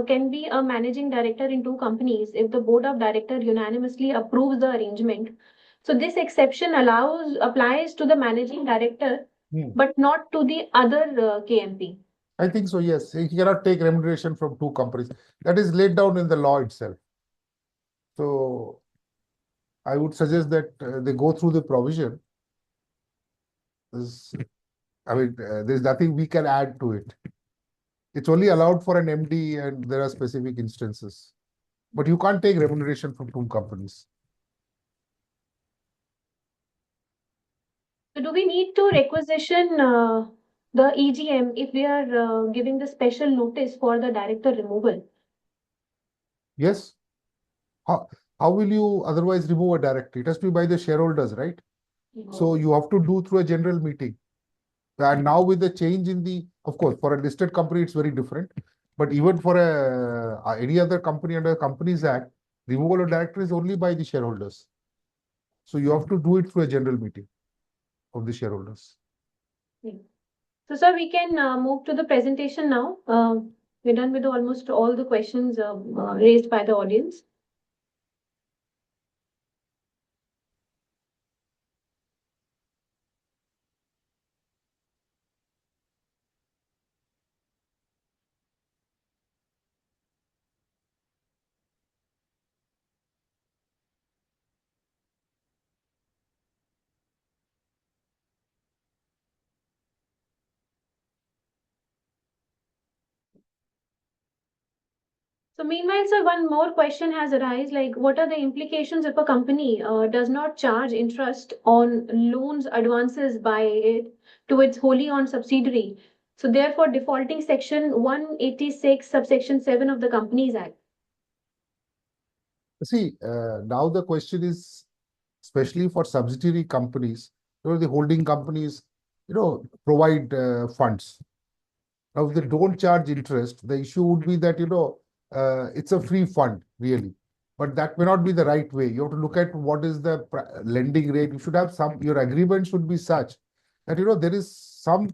can be a managing director in two companies if the board of director unanimously approves the arrangement. So this exception applies to the managing director, but not to the other KMP. I think so, yes. He cannot take remuneration from two companies. That is laid down in the law itself. So I would suggest that they go through the provision. There's nothing we can add to it. It's only allowed for an MD and there are specific instances. But you can't take remuneration from two companies. So do we need to requisition the EGM if we are giving the special notice for the director removal? Yes. How will you otherwise remove a director? It has to be by the shareholders, right? So you have to do through a general meeting. And now with the change in the, of course, for a listed company, it's very different. But even for any other company under the Companies Act, removal of director is only by the shareholders. So you have to do it through a general meeting of the shareholders. So, sir, we can move to the presentation now. We're done with almost all the questions raised by the audience. So meanwhile, sir, one more question has arisen, like what are the implications if a company does not charge interest on loans advances by it to its wholly owned subsidiary? So therefore, defaulting section 186 subsection 7 of the Companies Act. See, now the question is, especially for subsidiary companies, the holding companies, provide funds. Now, if they don't charge interest, the issue would be that, it's a free fund, really. But that may not be the right way. You have to look at what is the lending rate. You should have your agreement should be such that, there is some,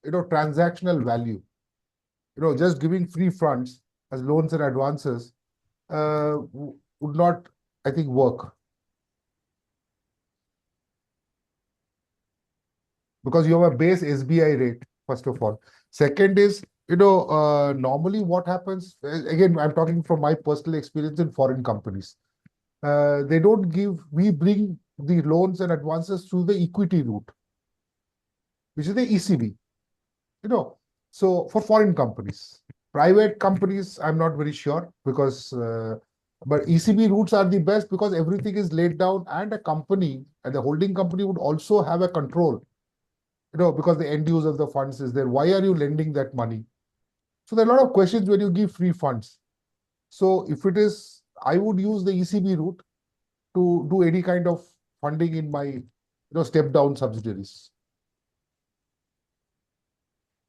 transactional value. Just giving free funds as loans and advances would not, I think, work. Because you have a base SBI rate, first of all. Second is, normally what happens, again, I'm talking from my personal experience in foreign companies. We bring the loans and advances through the equity route, which is the ECB. So for foreign companies, private companies, I'm not very sure because, but ECB routes are the best because everything is laid down and a company and the holding company would also have a control. Because the end use of the funds is there. Why are you lending that money? So there are a lot of questions when you give free funds. So if it is, I would use the ECB route to do any kind of funding in my, step down subsidiaries.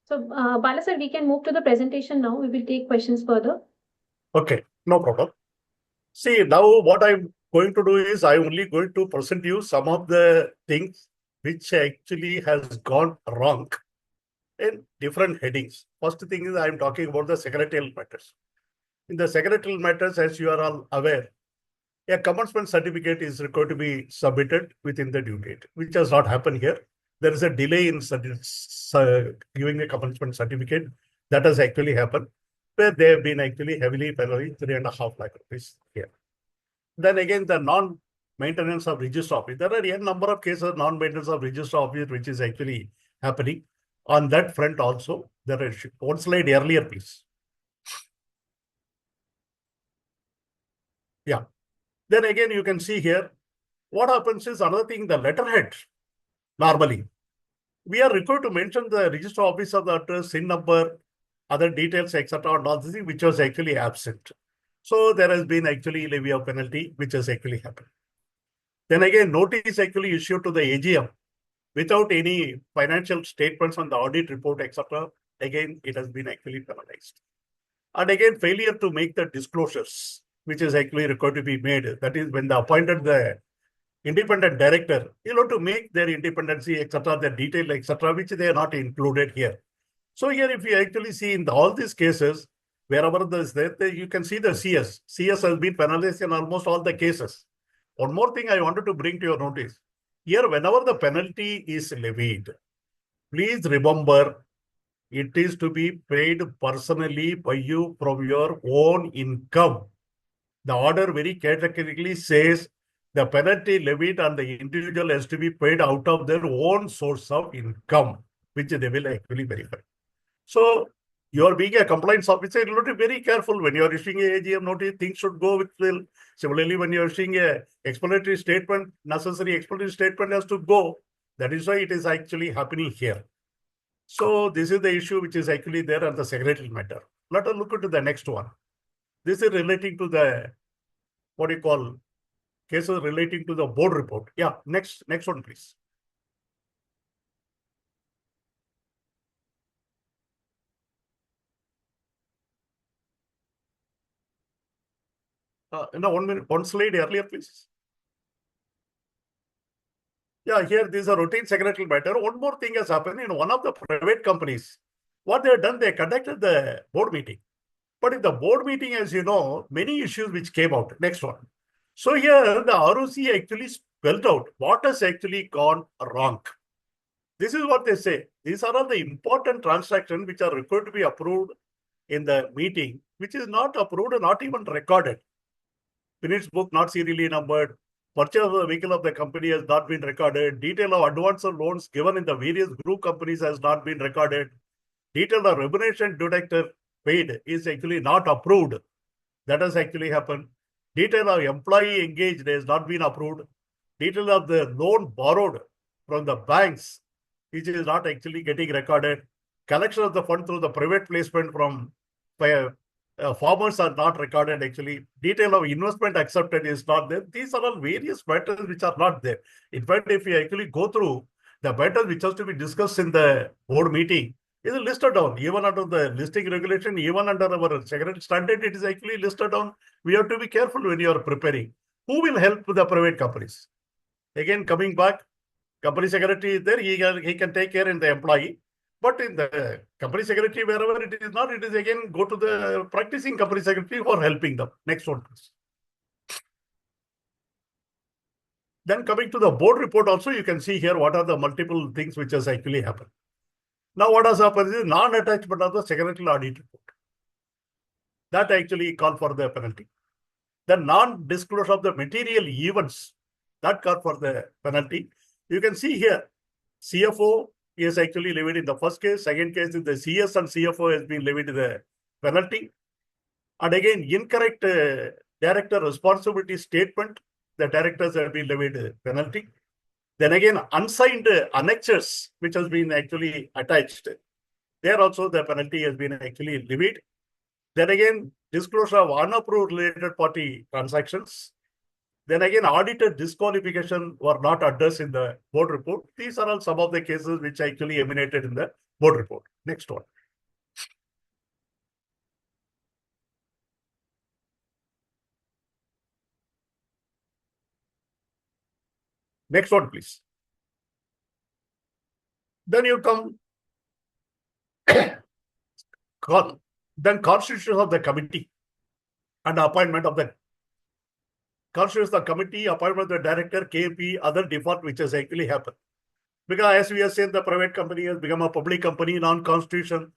So Bala sir, we can move to the presentation now. We will take questions further. Okay, no problem. See, now what I'm going to do is I'm only going to present you some of the things which actually has gone wrong in different headings. First thing is I'm talking about the secretarial matters. In the secretarial matters, as you are all aware, a commencement certificate is required to be submitted within the due date, which has not happened here. There is a delay in giving a commencement certificate. That has actually happened, where they have been actually heavily penalized, 3.5 lakh rupees here. Then again, the non-maintenance of register office. There are a number of cases non-maintenance of register office, which is actually happening. On that front also, there is one slide earlier, please. Yeah. Then again, you can see here, what happens is another thing, the letterhead. Normally, we are required to mention the register office of the address, SIN number, other details, etc. and all this thing, which was actually absent. So there has been actually levy of penalty, which has actually happened. Then again, notice actually issued to the AGM without any financial statements on the audit report, etc. Again, it has been actually penalized. And again, failure to make the disclosures, which is actually required to be made. That is when they appointed the independent director, to make their independency, etc., their detail, etc., which they are not included here. So here, if you actually see in all these cases, wherever there's there, you can see the CS. CS has been penalized in almost all the cases. One more thing I wanted to bring to your notice. Here, whenever the penalty is levied, please remember it is to be paid personally by you from your own income. The order very categorically says the penalty levied on the individual has to be paid out of their own source of income, which they will actually verify. So you are being a compliance officer, you have to be very careful when you are issuing a AGM notice, things should go with will. Similarly, when you are issuing a explanatory statement, necessary explanatory statement has to go. That is why it is actually happening here. So this is the issue which is actually there on the secretarial matter. Let us look into the next one. This is relating to the, what do you call, cases relating to the board report. Yeah, next one, please. No, 1 minute, one slide earlier, please. Yeah, here this is a routine secretarial matter. One more thing has happened in one of the private companies. What they have done, they conducted the board meeting. But in the board meeting, as you know, many issues which came out. Next one. So here the ROC actually spelled out what has actually gone wrong. This is what they say. These are all the important transactions which are required to be approved in the meeting, which is not approved and not even recorded. Minutes book not serially numbered. Purchase of the vehicle of the company has not been recorded. Detail of advance or loans given in the various group companies has not been recorded. Detail of remuneration deductor paid is actually not approved. That has actually happened. Detail of employee engaged has not been approved. Detail of the loan borrowed from the banks, which is not actually getting recorded. Collection of the fund through the private placement from farmers are not recorded actually. Detail of investment accepted is not there. These are all various matters which are not there. In fact, if you actually go through the matters which has to be discussed in the board meeting, it is listed down. Even under the listing regulation, even under our secretary standard, it is actually listed down. We have to be careful when you are preparing. Who will help the private companies? Again, coming back, company secretary is there, he can take care in the employee. But in the company secretary, wherever it is not, it is again go to the practicing company secretary for helping them. Next one, please. Then coming to the board report also, you can see here what are the multiple things which has actually happened. Now, what has happened is non-attachment of the secretarial audit report. That actually called for the penalty. The non-disclosure of the material events, that called for the penalty. You can see here, CFO is actually levied in the first case. Second case is the CS and CFO has been levied the penalty. And again, incorrect director responsibility statement, the directors have been levied penalty. Then again, unsigned annexures, which has been actually attached. There also the penalty has been actually levied. Then again, disclosure of unapproved related party transactions. Then again, auditor disqualification were not addressed in the board report. These are all some of the cases which actually emanated in the board report. Next one. Next one, please. Then you come, then constitution of the committee and appointment of the constitution of the committee, appointment of the director, KP, other default which has actually happened. Because as we have said, the private company has become a public company, non-constitution,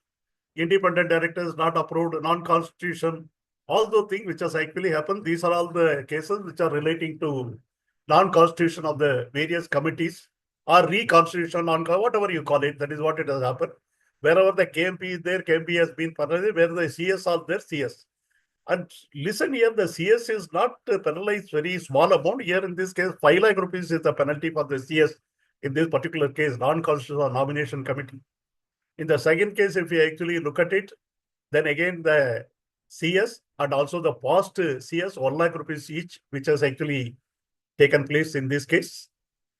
independent directors not approved, non-constitution, all those things which has actually happened. These are all the cases which are relating to non-constitution of the various committees or reconstitution, whatever you call it, that is what it has happened. Wherever the KMP is there, KMP has been penalized. Where the CS are there, CS. And listen here, the CS is not penalized very small amount. Here in this case, 5 lakh rupees is the penalty for the CS in this particular case, non-constitutional nomination committee. In the second case, if you actually look at it, then again the CS and also the past CS, 1 lakh rupees each, which has actually taken place in this case.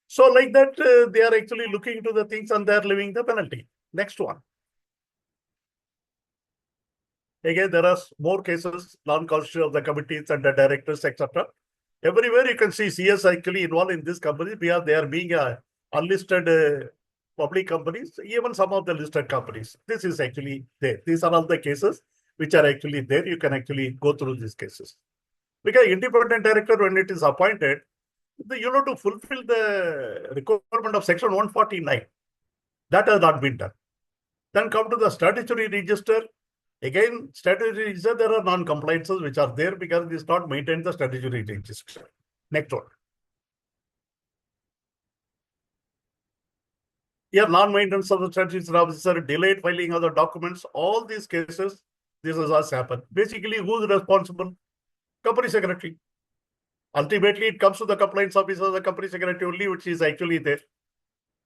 So like that, they are actually looking into the things and they are levying the penalty. Next one. Again, there are more cases, non-constitution of the committees and the directors, etc. Everywhere you can see CS actually involved in this company because they are being unlisted public companies, even some of the listed companies. This is actually there. These are all the cases which are actually there. You can actually go through these cases. Because independent director, when it is appointed, you know, to fulfill the requirement of section 149. That has not been done. Then come to the statutory register. Again, statutory register, there are non-compliances which are there because it is not maintained the statutory register. Next one. Here, non-maintenance of the statutory officer, delayed filing of the documents, all these cases, this has happened. Basically, who's responsible? Company secretary. Ultimately, it comes to the compliance officer, the company secretary only, which is actually there.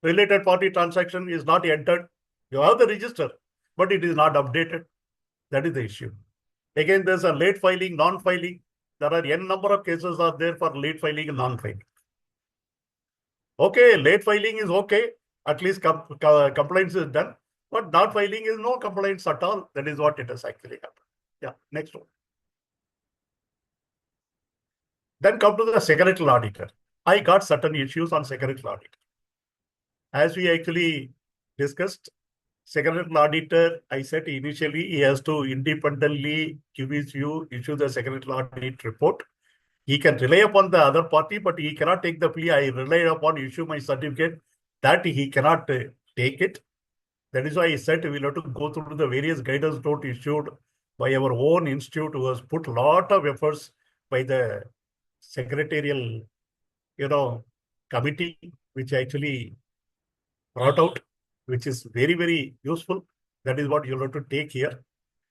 Related party transaction is not entered. You have the register, but it is not updated. That is the issue. Again, there's a late filing, non-filing. There are n number of cases are there for late filing and non-filing. Okay, late filing is okay. At least compliance is done. But not filing is no compliance at all. That is what it has actually happened. Yeah, next one. Then come to the secretarial auditor. I got certain issues on secretarial auditor. As we actually discussed, secretarial auditor, I said initially he has to independently give his view, issue the secretarial audit report. He can rely upon the other party, but he cannot take the plea. I rely upon issue my certificate. That he cannot take it. That is why I said we'll have to go through the various guidance note issued by our own institute, who has put a lot of efforts by the secretarial, committee, which actually brought out, which is very, very useful. That is what you'll have to take here.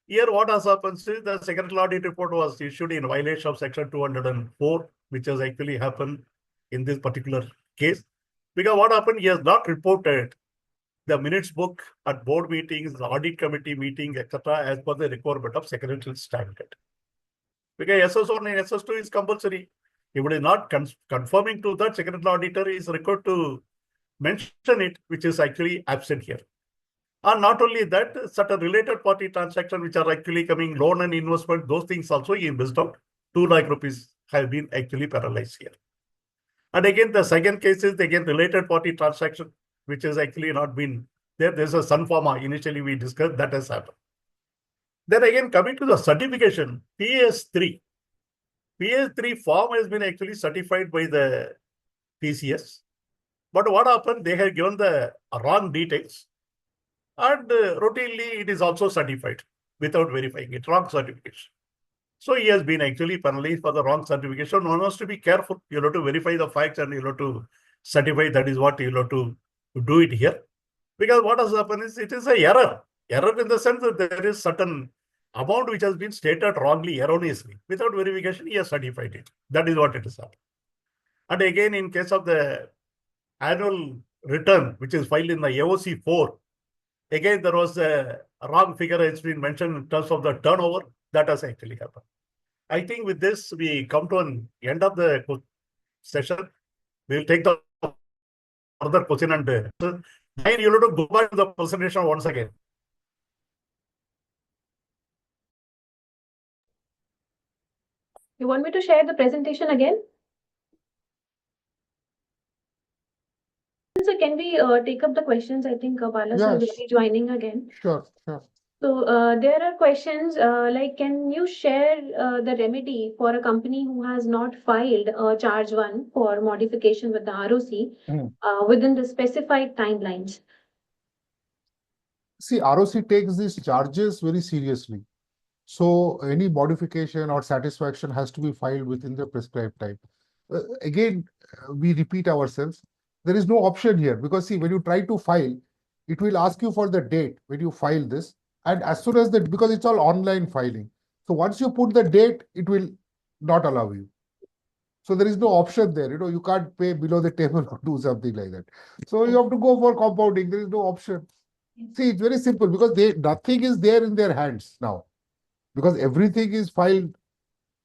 Here, what has happened is the secretarial audit report was issued in violation of section 204, which has actually happened in this particular case. Because what happened, he has not reported the minutes book at board meetings, the audit committee meeting, etc., as per the requirement of secretarial standard. Because SS1 and SS2 is compulsory. If it is not conforming to that, secretarial auditor is required to mention it, which is actually absent here. And not only that, certain related party transactions which are actually coming, loan and investment, those things also he missed out. 2 lakh rupees have been actually paralyzed here. And again, the second case is again related party transaction, which has actually not been there. There's a Sun Pharma, initially we discussed, that has happened. Then again, coming to the certification, PS3 form has been actually certified by the PCS. But what happened, they have given the wrong details. And routinely, it is also certified without verifying it, wrong certification. So he has been actually penalized for the wrong certification. One has to be careful. You have to verify the facts and you have to certify. That is what you have to do it here. Because what has happened is it is an error. Error in the sense that there is certain amount which has been stated wrongly, erroneously. Without verification, he has certified it. That is what it is happened. And again, in case of the annual return, which is filed in the AOC 4, again, there was a wrong figure has been mentioned in terms of the turnover. That has actually happened. I think with this, we come to an end of the session. We will take the further question and then you have to go back to the presentation once again. You want me to share the presentation again? So can we take up the questions? I think Bala sir will Yes. be joining again. Sure. So there are questions like, can you share the remedy for a company who has not filed charge 1 for modification with the ROC within the specified timelines? See, ROC takes these charges very seriously. So any modification or satisfaction has to be filed within the prescribed time. Again, we repeat ourselves. There is no option here because see, when you try to file, it will ask you for the date when you file this. And as soon as that, because it's all online filing. So once you put the date, it will not allow you. So there is no option there. You can't pay below the table or do something like that. So you have to go for compounding. There is no option. See, it's very simple because nothing is there in their hands now. Because everything is filed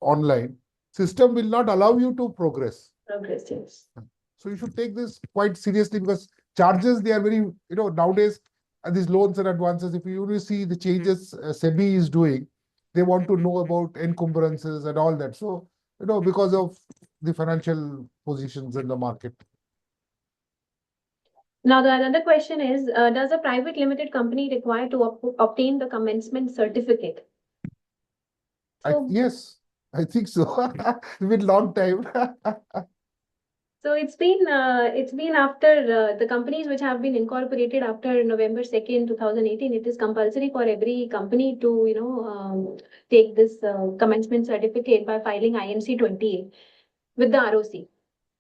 online, system will not allow you to progress. Yes. So you should take this quite seriously because charges, they are very, nowadays, these loans and advances, if you see the changes SEBI is doing, they want to know about encumbrances and all that. So, because of the financial positions in the market. Now, the another question is, does a private limited company require to obtain the commencement certificate? So, Yes, I think so. It's been a long time. So it's been after the companies which have been incorporated after November 2nd, 2018. It is compulsory for every company to take this commencement certificate by filing INC 28 with the ROC.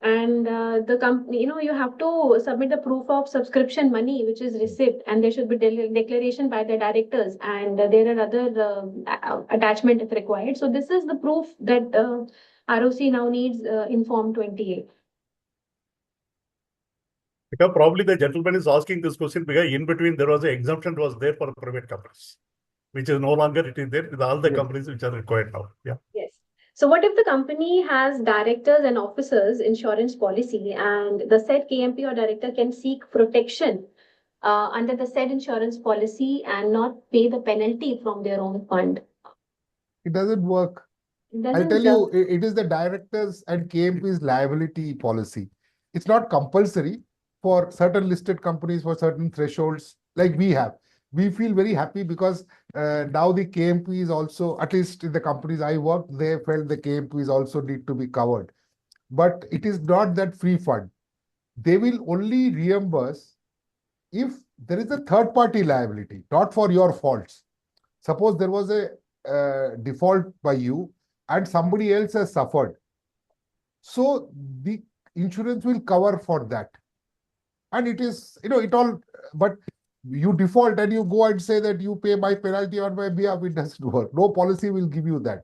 And the company, you have to submit the proof of subscription money which is received, and there should be declaration by the directors, and there are other attachment if required. So this is the proof that ROC now needs in Form 28. Because probably the gentleman is asking this question because in between there was an exemption was there for private companies, which is no longer it is there with all the companies which are required now. Yeah. Yes. So what if the company has directors and officers insurance policy, and the said KMP or director can seek protection under the said insurance policy and not pay the penalty from their own fund? It doesn't work. It I'll doesn't tell you, work. it is the directors and KMP's liability policy. It's not compulsory for certain listed companies for certain thresholds like we have. We feel very happy because now the KMPs also, at least in the companies I worked, they felt the KMPs also need to be covered. But it is not that free fund. They will only reimburse if there is a third party liability, not for your faults. Suppose there was a default by you and somebody else has suffered. So the insurance will cover for that. And it is, it all, but you default and you go and say that you pay my penalty on my behalf, it doesn't work. No policy will give you that,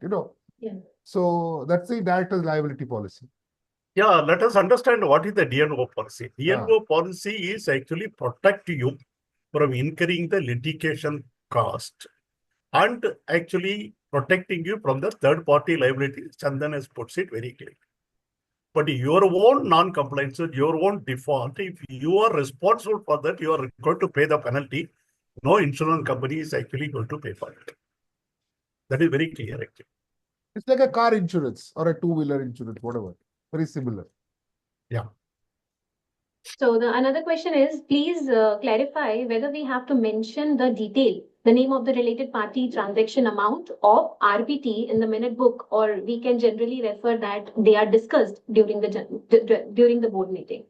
Yeah. So that's the director's liability policy. Yeah, let us understand what is the DNO policy. DNO policy is actually protect you from incurring the litigation cost and actually protecting you from the third party liability. Chandan has puts it very clearly. But your own non-compliance, your own default, if you are responsible for that, you are going to pay the penalty. No insurance company is actually going to pay for it. That is very clear, actually. It's like a car insurance or a two-wheeler insurance, whatever. Very similar. Yeah. So another question is, please clarify whether we have to mention the name of the related party transaction amount of RPT in the minute book, or we can generally refer that they are discussed during the board meeting.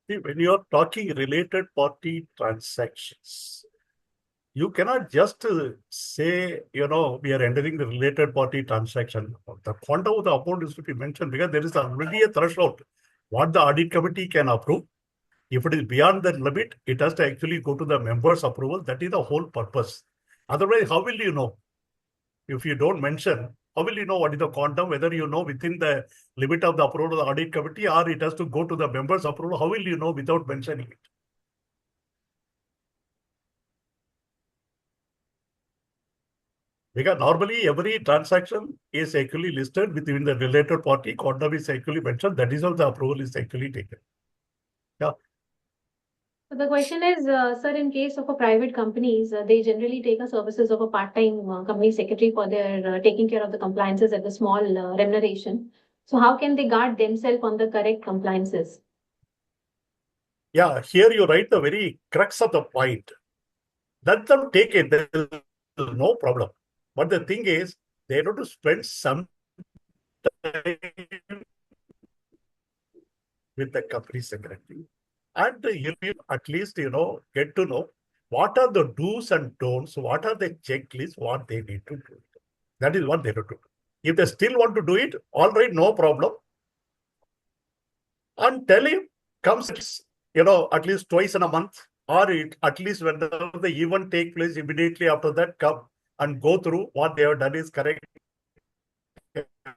See, when you are talking related party transactions, you cannot just say, we are entering the related party transaction. The quantum of the amount is to be mentioned because there is already a threshold. What the audit committee can approve. If it is beyond that limit, it has to actually go to the members' approval. That is the whole purpose. Otherwise, how will you know? If you don't mention, how will you know what is the quantum, whether you know within the limit of the approval of the audit committee or it has to go to the members' approval? How will you know without mentioning it? Because normally every transaction is actually listed within the related party, quantum is actually mentioned. That is how the approval is actually taken. Yeah. So the question is, sir, in case of a private companies, they generally take a services of a part-time company secretary for their taking care of the compliances at the small remuneration. So how can they guard themselves on the correct compliances? Yeah, here you write the very crux of the point. Let them take it. There is no problem. But the thing is, they have to spend some time with the company secretary. And you will at least, get to know what are the do's and don'ts, what are the checklists, what they need to do. That is what they have to do. If they still want to do it, all right, no problem. And tell him, comes, at least twice in a month, or at least when the event take place, immediately after that, come and go through what they have done is correct.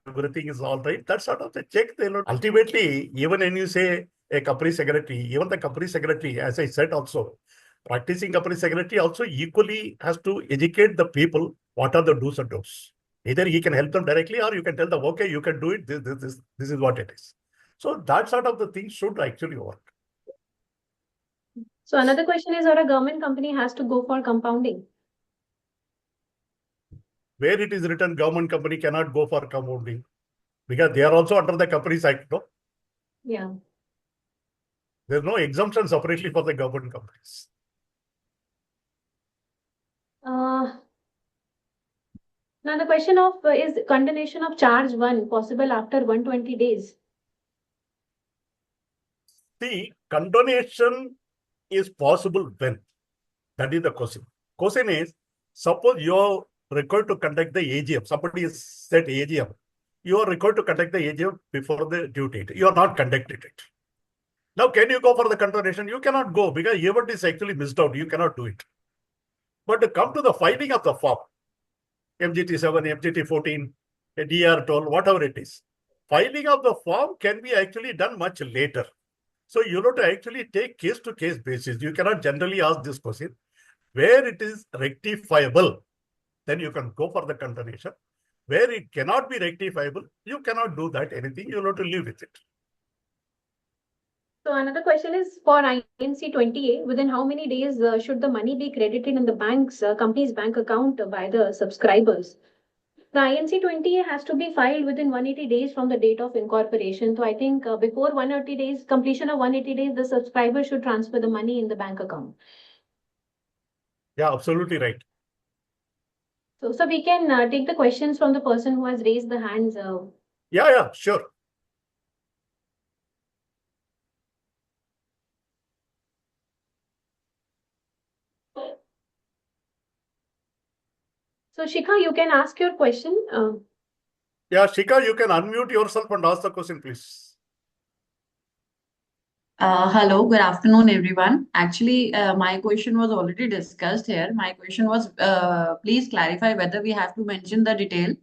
Everything is all right. That's sort of the check they load. Ultimately, even when you say a company secretary, even the company secretary, as I said also, practicing company secretary also equally has to educate the people what are the do's and don'ts. Either he can help them directly or you can tell them, okay, you can do it. This is what it is. So that sort of the thing should actually work. So another question is, or a government company has to go for compounding? Where it is written government company cannot go for compounding because they are also under the Companies Act, no? Yeah. There's no exemption separately for the government companies. Now the question of is continuation of charge 1 possible after 120 days? See, continuation is possible when? That is the question. Question is, suppose you are required to conduct the AGM. Somebody has said AGM. You are required to conduct the AGM before the due date. You are not conducted it. Now, can you go for the continuation? You cannot go because event is actually missed out. You cannot do it. But to come to the filing of the form, MGT 7, MGT 14, DR 12, whatever it is, filing of the form can be actually done much later. So you have to actually take case to case basis. You cannot generally ask this question. Where it is rectifiable, then you can go for the continuation. Where it cannot be rectifiable, you cannot do that anything. You have to live with it. So another question is for INC 20A, within how many days should the money be credited in the bank's company's bank account by the subscribers? The INC 20A has to be filed within 180 days from the date of incorporation. So I think before 180 days, completion of 180 days, the subscriber should transfer the money in the bank account. Yeah, absolutely right. So we can take the questions from the person who has raised the hands. Yeah, sure. So Shikha, you can ask your question. Yeah, Shika, you can unmute yourself and ask the question, please. Hello, good afternoon, everyone. Actually, my question was already discussed here. My question was, please clarify whether we have to mention the detail,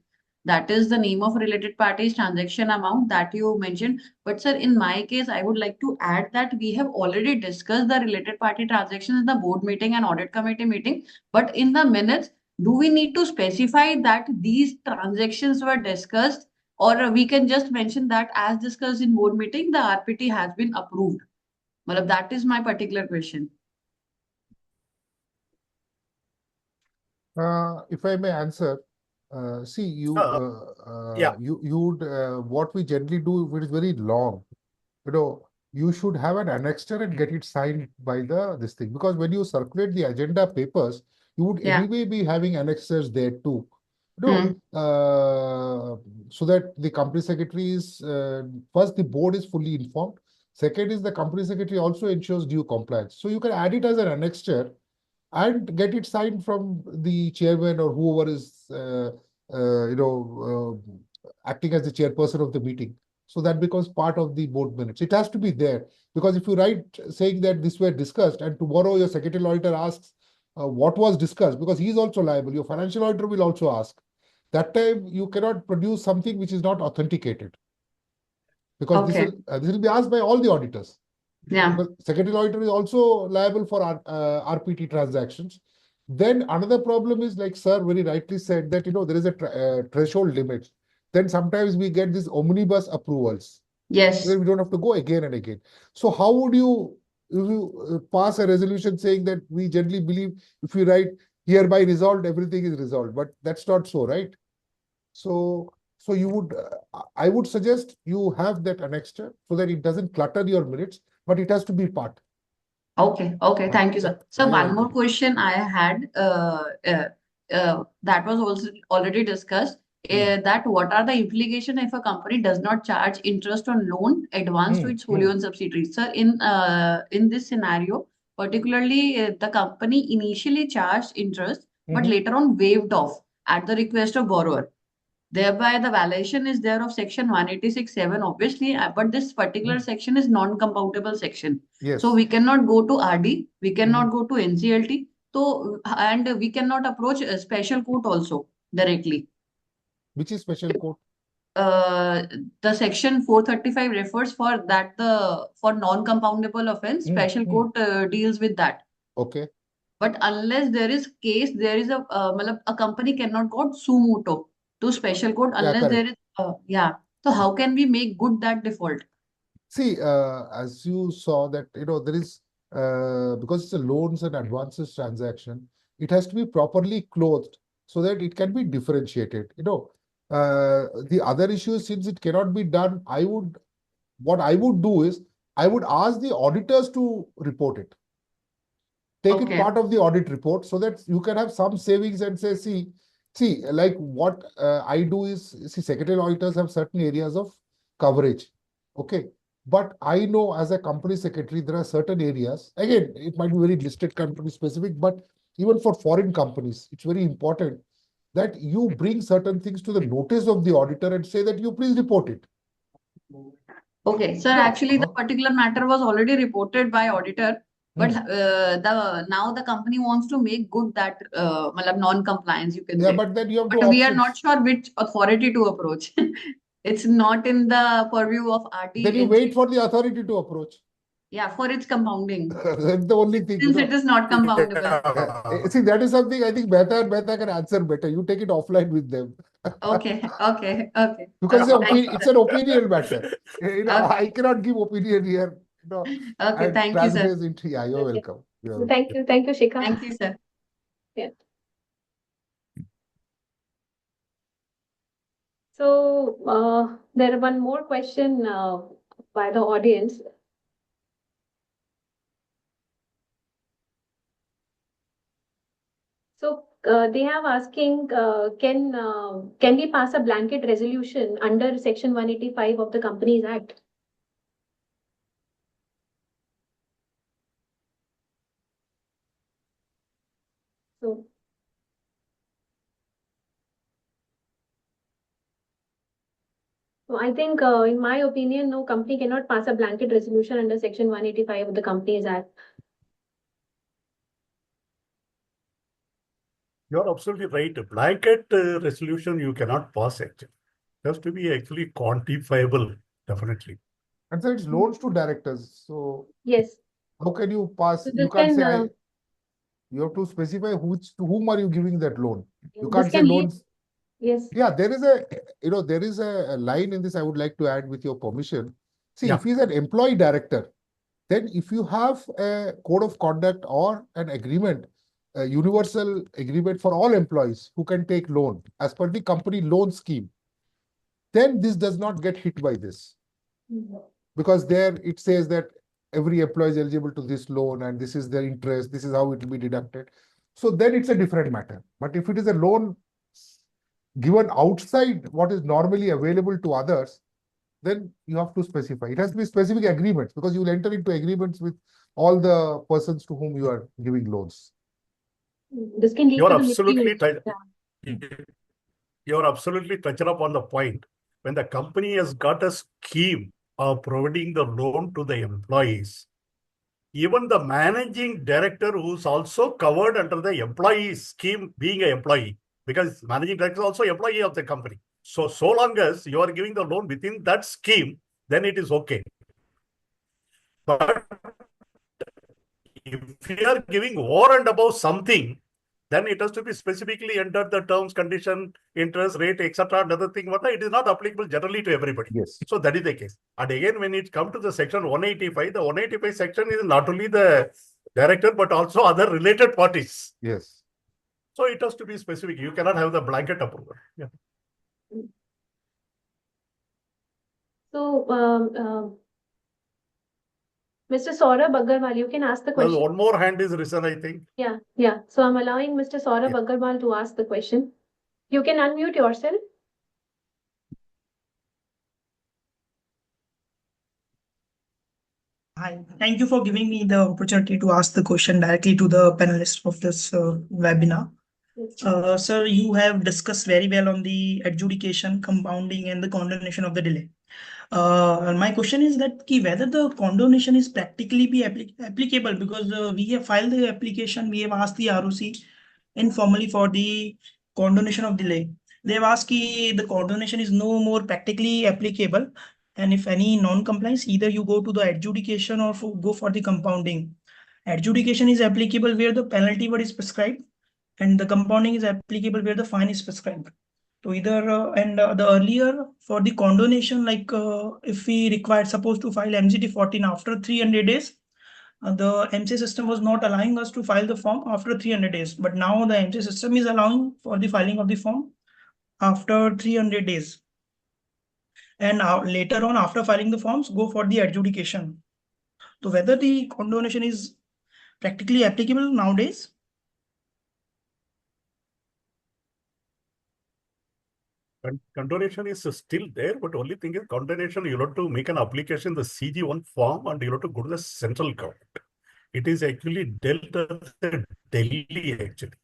that is the name of related parties, transaction amount that you mentioned. But sir, in my case, I would like to add that we have already discussed the related party transactions in the board meeting and audit committee meeting. But in the minutes, do we need to specify that these transactions were discussed? Or we can just mention that as discussed in board meeting, the RPT has been approved. Well, that is my particular question. If I may answer, see, Yeah. you would, what we generally do, if it is very long, you should have an annexure and get it signed by this thing. Because when you circulate the agenda papers, you would anyway be having annexures there too. So that the company secretary is, first, the board is fully informed. Second is the company secretary also ensures due compliance. So you can add it as an annexure and get it signed from the chairman or whoever is, acting as the chairperson of the meeting. So that becomes part of the board minutes. It has to be there, because if you write saying that this were discussed and tomorrow your secretarial auditor asks what was discussed, because he is also liable, your financial auditor will also ask. That time you cannot produce something which is not authenticated, because this will be asked by all the auditors. Yeah. Because secretarial auditor is also liable for RPT transactions. Then another problem is, like sir very rightly said, that there is a threshold limit. Then sometimes we get these omnibus approvals. Yes. Where we don't have to go again and again. So how would you pass a resolution saying that we generally believe if you write hereby resolved, everything is resolved? But that's not so, right? So you would, I would suggest you have that annexure so that it doesn't clutter your minutes, but it has to be part. Okay, thank you, sir. So one more question I had, that was also already discussed, that what are the implications if a company does not charge interest on loan advance to its wholly owned subsidiaries? Sir, in this scenario, particularly the company initially charged interest, but later on waived off at the request of borrower. Thereby, the violation is there of section 186(7), obviously, but this particular section is non-compoundable section. Yes. So we cannot go to RD, we cannot go to NCLT, and we cannot approach a special court also directly. Which is special court? The section 435 refers for that for non-compoundable offense, special court deals with that. Okay. But unless there is case, there is a company cannot go suo motu to special court unless there is So how can we make good that default? See, as you saw that there is because it's a loans and advances transaction, it has to be properly clothed so that it can be differentiated. The other issue is, since it cannot be done, what I would do is I would ask the auditors to report it. Take it part of the audit report so that you can have some savings and say, see, See, like what I do is, see, secretarial auditors have certain areas of coverage. Okay. But I know as a company secretary, there are certain areas, again, it might be very listed company specific, but even for foreign companies, it's very important that you bring certain things to the notice of the auditor and say that you please report it. Okay, sir, Yeah. actually the particular matter was already reported by auditor, but Hmm. now the company wants to make good that matlab non-compliance, you can Yeah, say. but then you have two But we are not options. sure which authority to approach. It's not in the purview of Then you RT. wait for the authority to approach. Yeah, for its compounding. That's the only thing, Since it is not compoundable. Yeah. See, that is something I think Mehta can answer better. You take it offline with them. Okay, okay, okay. Because Okay, thank it's you. an opinion matter. Okay, I cannot give opinion here, okay, and thank you, sir. transgress into. Yeah, you're Okay. welcome. You're Thank you, Shikha. Thank you, sir. Yeah. So there one more question by the audience. So they have asking, can we pass a blanket resolution under Section 185 of the Companies Act? So I think, in my opinion, no company cannot pass a blanket resolution under Section 185 of the Companies Act. You're absolutely right. A blanket resolution you cannot pass actually. It has to be actually quantifiable, definitely. And so it's loans to directors. So Yes. how can you pass? So You this can't can say you have to specify to whom are you giving that loan. You this can't say can lead. loans. Yes. Yeah, there is a line in this I would like to add with your permission. See, Yeah. if he's an employee director, then if you have a code of conduct or an agreement, a universal agreement for all employees who can take loan as per the company loan scheme, then this does not get hit by this. Because there it says that every employee is eligible to this loan and this is their interest, this is how it will be deducted. So then it's a different matter. But if it is a loan given outside what is normally available to others, then you have to specify. It has to be specific agreements because you will enter into agreements with all the persons to whom you are giving loans. This can lead You're to the absolutely misuse. you're absolutely touching up on the point. When the company has got a scheme of providing the loan to the employees, even the managing director who's also covered under the employee scheme being an employee, because managing director is also employee of the company. So long as you are giving the loan within that scheme, then it is okay. But if you are giving over and above something, then it has to be specifically under the terms, condition, interest rate, etc. Another thing, it is not applicable generally to everybody. Yes. So that is the case. And again, when it comes to the section 185, the 185 section is not only the director, but also other related parties. Yes. So it has to be specific. You cannot have the blanket approval. Yeah. So, Mr. Saurabh Agarwal, you can ask the Well, question. one more hand is risen, I think. Yeah. So I'm allowing Mr. Saurabh Agarwal to ask the question. You can unmute yourself. Hi, thank you for giving me the opportunity to ask the question directly to the panelists of this webinar. Sir, you have discussed very well on the adjudication, compounding, and the condonation of the delay. My question is that whether the condonation is practically be applicable, because we have filed the application, we have asked the ROC informally for the condonation of delay. They have asked the condonation is no more practically applicable, and if any non-compliance, either you go to the adjudication or go for the compounding. Adjudication is applicable where the penalty word is prescribed, and the compounding is applicable where the fine is prescribed. So either the earlier for the condonation, like if we required supposed to file MCT 14 after 300 days, the MC system was not allowing us to file the form after 300 days. But now the MC system is allowing for the filing of the form after 300 days. And later on, after filing the forms, go for the adjudication. So whether the condonation is practically applicable nowadays? Continuation is still there, but only thing is continuation, you have to make an application, the CG1 form, and you have to go to the central government. It is actually dealt at Delhi, actually.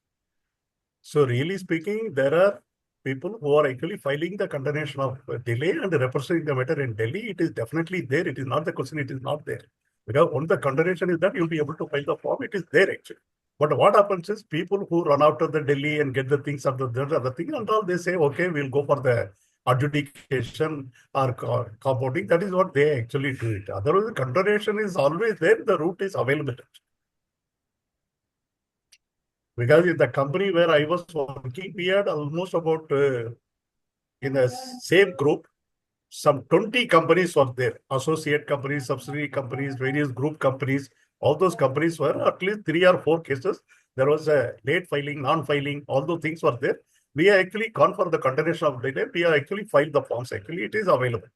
So really speaking, there are people who are actually filing the continuation of delay and representing the matter in Delhi. It is definitely there. It is not the question, it is not there. Because once the continuation is done, you'll be able to file the form. It is there actually. But what happens is people who run out of the Delhi and get the things of the other thing and all, they say, okay, we'll go for the adjudication or compounding. That is what they actually do it. Otherwise, the continuation is always there. The route is available. Because in the company where I was working, we had almost about, in the same group, some 20 companies were there. Associate companies, subsidiary companies, various group companies. All those companies were at least 3 or 4 cases. There was a late filing, non-filing, all those things were there. We have actually gone for the continuation of delay. We have actually filed the forms. Actually, it is available.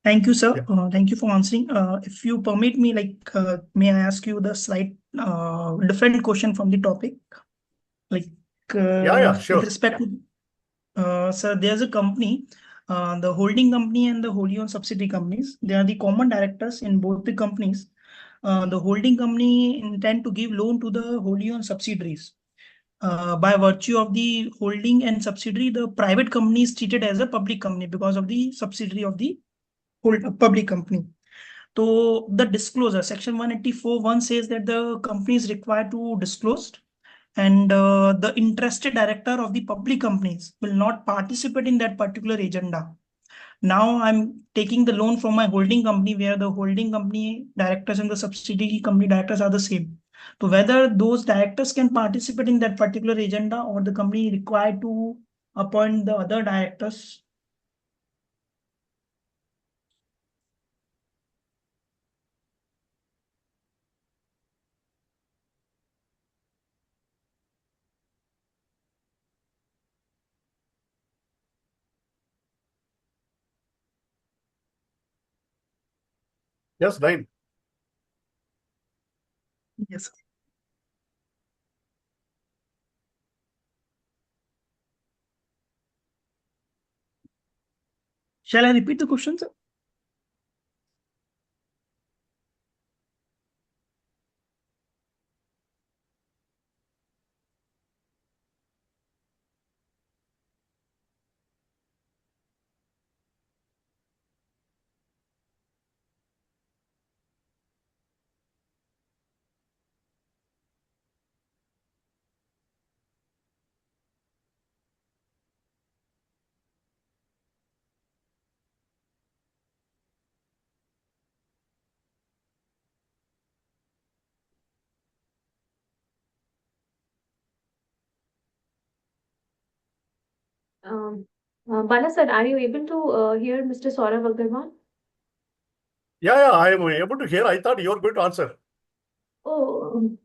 Thank you, sir. Yeah. Thank you for answering. If you permit me, may I ask you the slight different question from the topic? Yeah, sure. With respect to, sir, there's a company, the holding company and the wholly owned subsidiary companies. They are the common directors in both the companies. The holding company intend to give loan to the wholly owned subsidiaries. By virtue of the holding and subsidiary, the private company is treated as a public company because of the subsidiary of the public company. So the disclosure, section 184(1) says that the company is required to disclose, and the interested director of the public companies will not participate in that particular agenda. Now I'm taking the loan from my holding company, where the holding company directors and the subsidiary company directors are the same. So whether those directors can participate in that particular agenda, or the company required to appoint the other directors. Yes, 9. Yes, sir. Shall I repeat the question, sir? Bala sir, are you able to hear Mr. Saurav Agarwal? Yeah, I am able to hear. I thought you were going to answer. Oh,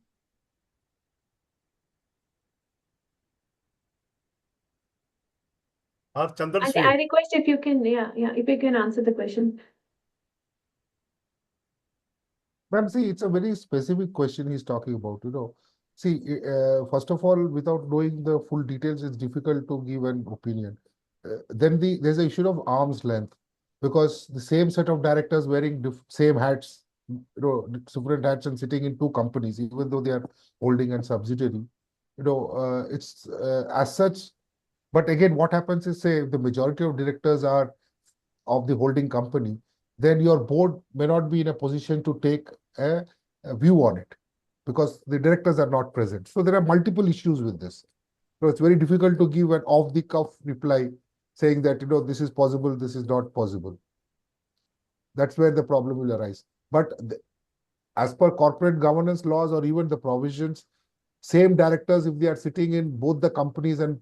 Or Chandran I Sweet. request if you can, if you can answer the question. Ma'am, see, it's a very specific question he's talking about, See, first of all, without knowing the full details, it's difficult to give an opinion. Then there's an issue of arm's length, because the same set of directors wearing same hats, different hats, and sitting in 2 companies, even though they are holding and subsidiary, it's as such. But again, what happens is, say, the majority of directors are of the holding company, then your board may not be in a position to take a view on it, because the directors are not present. So there are multiple issues with this. So it's very difficult to give an off-the-cuff reply saying that, this is possible, this is not possible. That's where the problem will arise. But as per corporate governance laws, or even the provisions, same directors, if they are sitting in both the companies and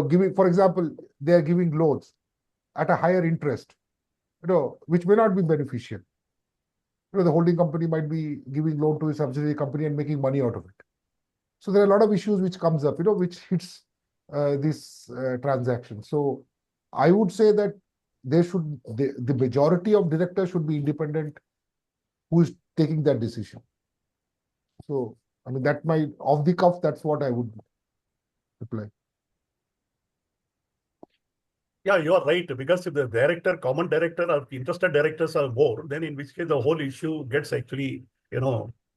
giving, for example, they are giving loans at a higher interest, which may not be beneficial. The holding company might be giving loan to a subsidiary company and making money out of it. So there are a lot of issues which comes up, which hits this transaction. So I would say that the majority of directors should be independent who is taking that decision. So, I mean, that might, off the cuff, that's what I would reply. Yeah, you are right. Because if the director, common director or interested directors are more, then in which case the whole issue gets actually,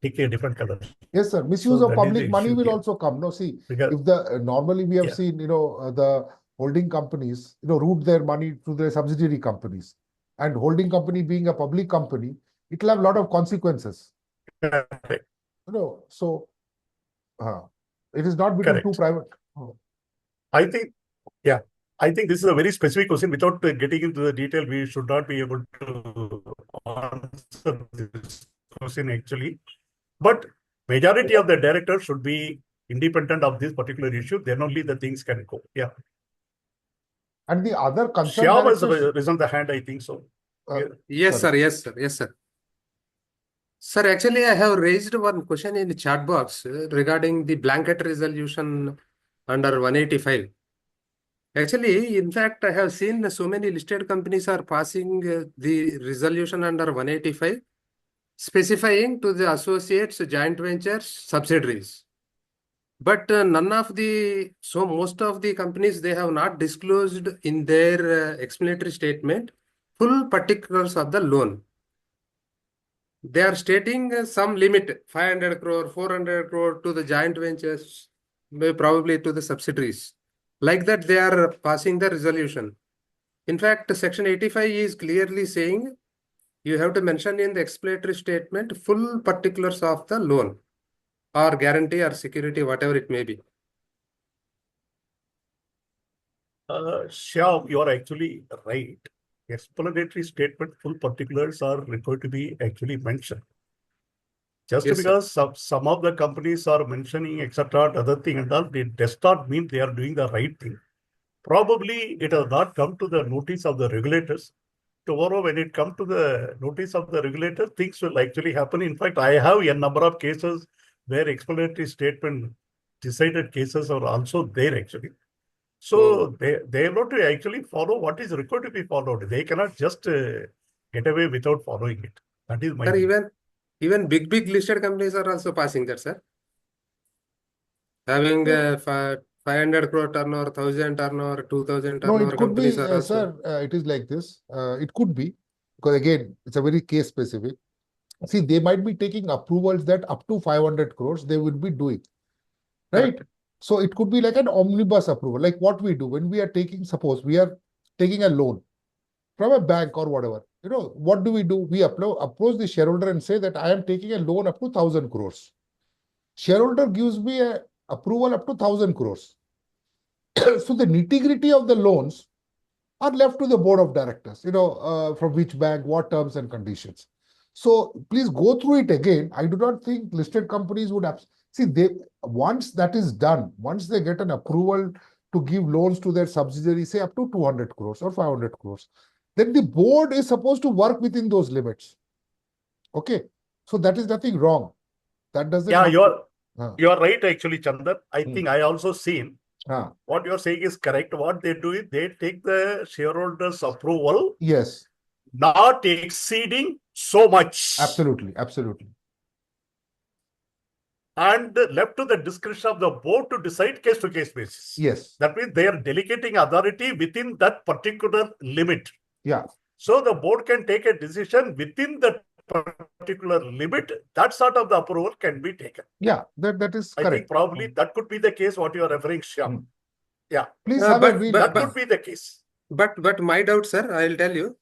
take a different color. Yes, sir. Misuse So of that is public the money issue will here. also come. No, see, Because, if the normally we have Yeah. seen, the holding companies, route their money to their subsidiary companies, and holding company being a public company, it will have a lot of consequences. Correct. So it is not between two Correct. private. Oh. I think this is a very specific question. Without getting into the detail, we should not be able to answer this question actually. But majority of the directors should be independent of this particular issue. Then only the things can go. Yeah. And the other concern Shyam has directors. risen the hand, I think so. Yes, Sorry. sir. Yes, sir. Yes, sir. Sir, actually, I have raised one question in the chat box regarding the blanket resolution under 185. Actually, in fact, I have seen so many listed companies are passing the resolution under 185, specifying to the associates, joint ventures, subsidiaries. But most of the companies, they have not disclosed in their explanatory statement full particulars of the loan. They are stating some limit, 500 crore, 400 crore to the joint ventures, probably to the subsidiaries. Like that, they are passing the resolution. In fact, Section 85 is clearly saying you have to mention in the explanatory statement full particulars of the loan or guarantee or security, whatever it may be. Shyam, you are actually right. Explanatory statement full particulars are required to be actually mentioned. Just Yes, because some of the companies are mentioning etc. other thing and all, it does not mean they are doing the right thing. Probably it has not come to the notice of the regulators. Tomorrow, when it comes to the notice of the regulator, things will actually happen. In fact, I have a number of cases where explanatory statement decided cases are also there actually. So they have not to actually follow what is required to be followed. They cannot just get away without following it. That is my Sir, even big listed companies are also passing that, sir. Having 500 crore turnover, 1,000 turnover, 2,000 No, turnover it could be, companies are also. sir, it is like this. It could be, because again, it's a very case specific. See, they might be taking approvals that up to 500 crores they will be doing, right? Correct. So it could be like an omnibus approval, like what we do when we are taking, suppose we are taking a loan from a bank or whatever. What do? We approach the shareholder and say that I am taking a loan up to 1,000 crores. Shareholder gives me a approval up to 1,000 crores. So the nitty-gritty of the loans are left to the board of directors, from which bank, what terms and conditions. So please go through it again. I do not think listed companies would have. See, once that is done, once they get an approval to give loans to their subsidiaries, say up to 200 crores or 500 crores, then the board is supposed to work within those limits. Okay, so that is nothing wrong. That doesn't. Yeah, you are right actually, Chandar. I think I also seen. What you are saying is correct. What they do is they take the shareholders' approval. Yes. Not exceeding so much. Absolutely. And left to the discretion of the board to decide case to case basis. Yes. That means they are delegating authority within that particular limit. Yeah. So the board can take a decision within that particular limit. That sort of the approval can be taken. Yeah, that is correct. I think probably that could be the case what you are referring, Shyam. Yeah. Please have that could be the case. But my doubt, sir, I will tell you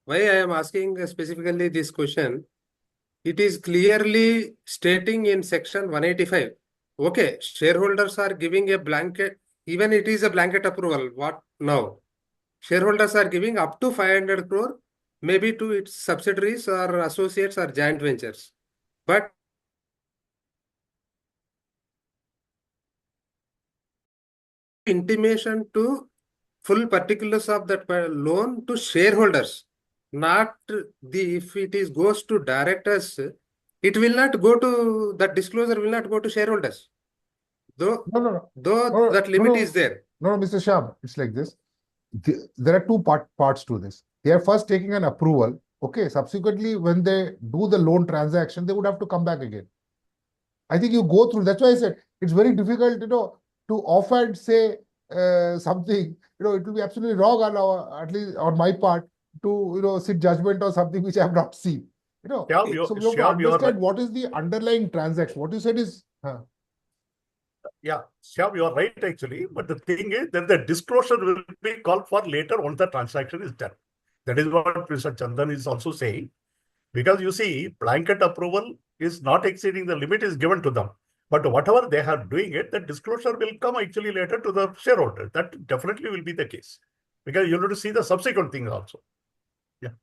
why I am asking specifically this question. It is clearly stating in section 185. Okay, shareholders are giving a blanket, even it is a blanket approval. What now? Shareholders are giving up to 500 crore, maybe to its subsidiaries or associates or joint ventures. But intimation to full particulars of that loan to shareholders, not if it is goes to directors, it will not go to, that disclosure will not go to shareholders. Though that limit is there. No, Mr. Shyam, it's like this. There are two parts to this. They are first taking an approval. Okay, subsequently, when they do the loan transaction, they would have to come back again. I think you go through. That's why I said it's very difficult, to often say something, it will be absolutely wrong on our, at least on my part, to, sit judgment on something which I have not seen. Shyam, So we have to Shyam, you are understand right. what is the underlying transaction. What you said is, Yeah, Shyam, you are right actually. But the thing is that the disclosure will be called for later once the transaction is done. That is what Mr. Chandan is also saying. Because you see, blanket approval is not exceeding the limit is given to them. But whatever they are doing it, the disclosure will come actually later to the shareholder. That definitely will be the case. Because you need to see the subsequent things also. Yeah.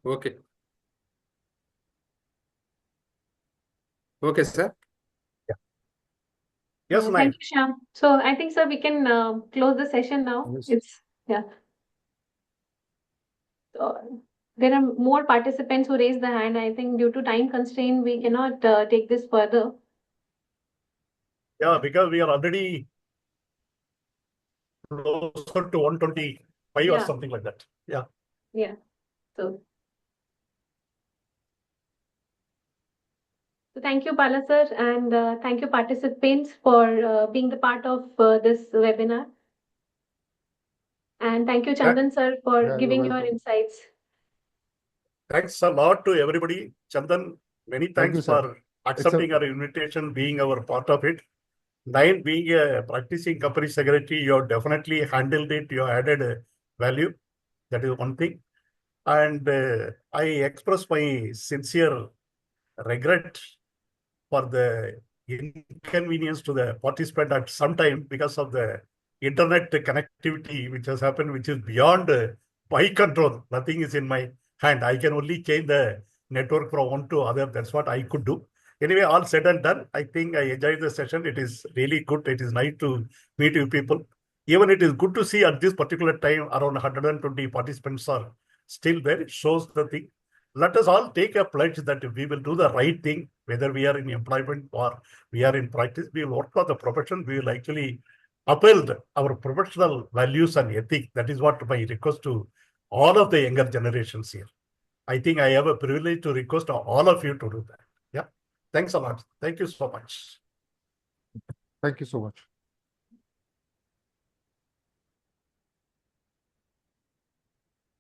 Okay. Okay, sir. Yes, Thank Nayan. you, Shyam. So I think, sir, we can close the session now. Yes. So, there are more participants who raised the hand. I think due to time constraint, we cannot take this further. Yeah, because we are already closer to 125 or Yeah. something like that. Yeah. Yeah. So thank you, Pala sir, and thank you participants for being the part of this webinar. And thank you, Chandan sir, for Yeah, you're giving your welcome. insights. Thanks a lot to everybody. Chandan, many Thank thanks you, sir. for accepting our invitation, being our part of it. Nayan, being a practicing company secretary, you have definitely handled it. You added value. That is one thing. And I express my sincere regret for the inconvenience to the participant at some time because of the internet connectivity which has happened, which is beyond my control. Nothing is in my hand. I can only change the network from one to other. That's what I could do. Anyway, all said and done, I think I enjoyed the session. It is really good. It is nice to meet you people. Even it is good to see at this particular time around 120 participants are still there. It shows the thing. Let us all take a pledge that we will do the right thing, whether we are in employment or we are in practice. We will work for the profession. We will actually uphold our professional values and ethics. That is what my request to all of the younger generations here. I think I have a privilege to request all of you to do that. Yeah. Thanks a lot. Thank you so much. Thank you so much.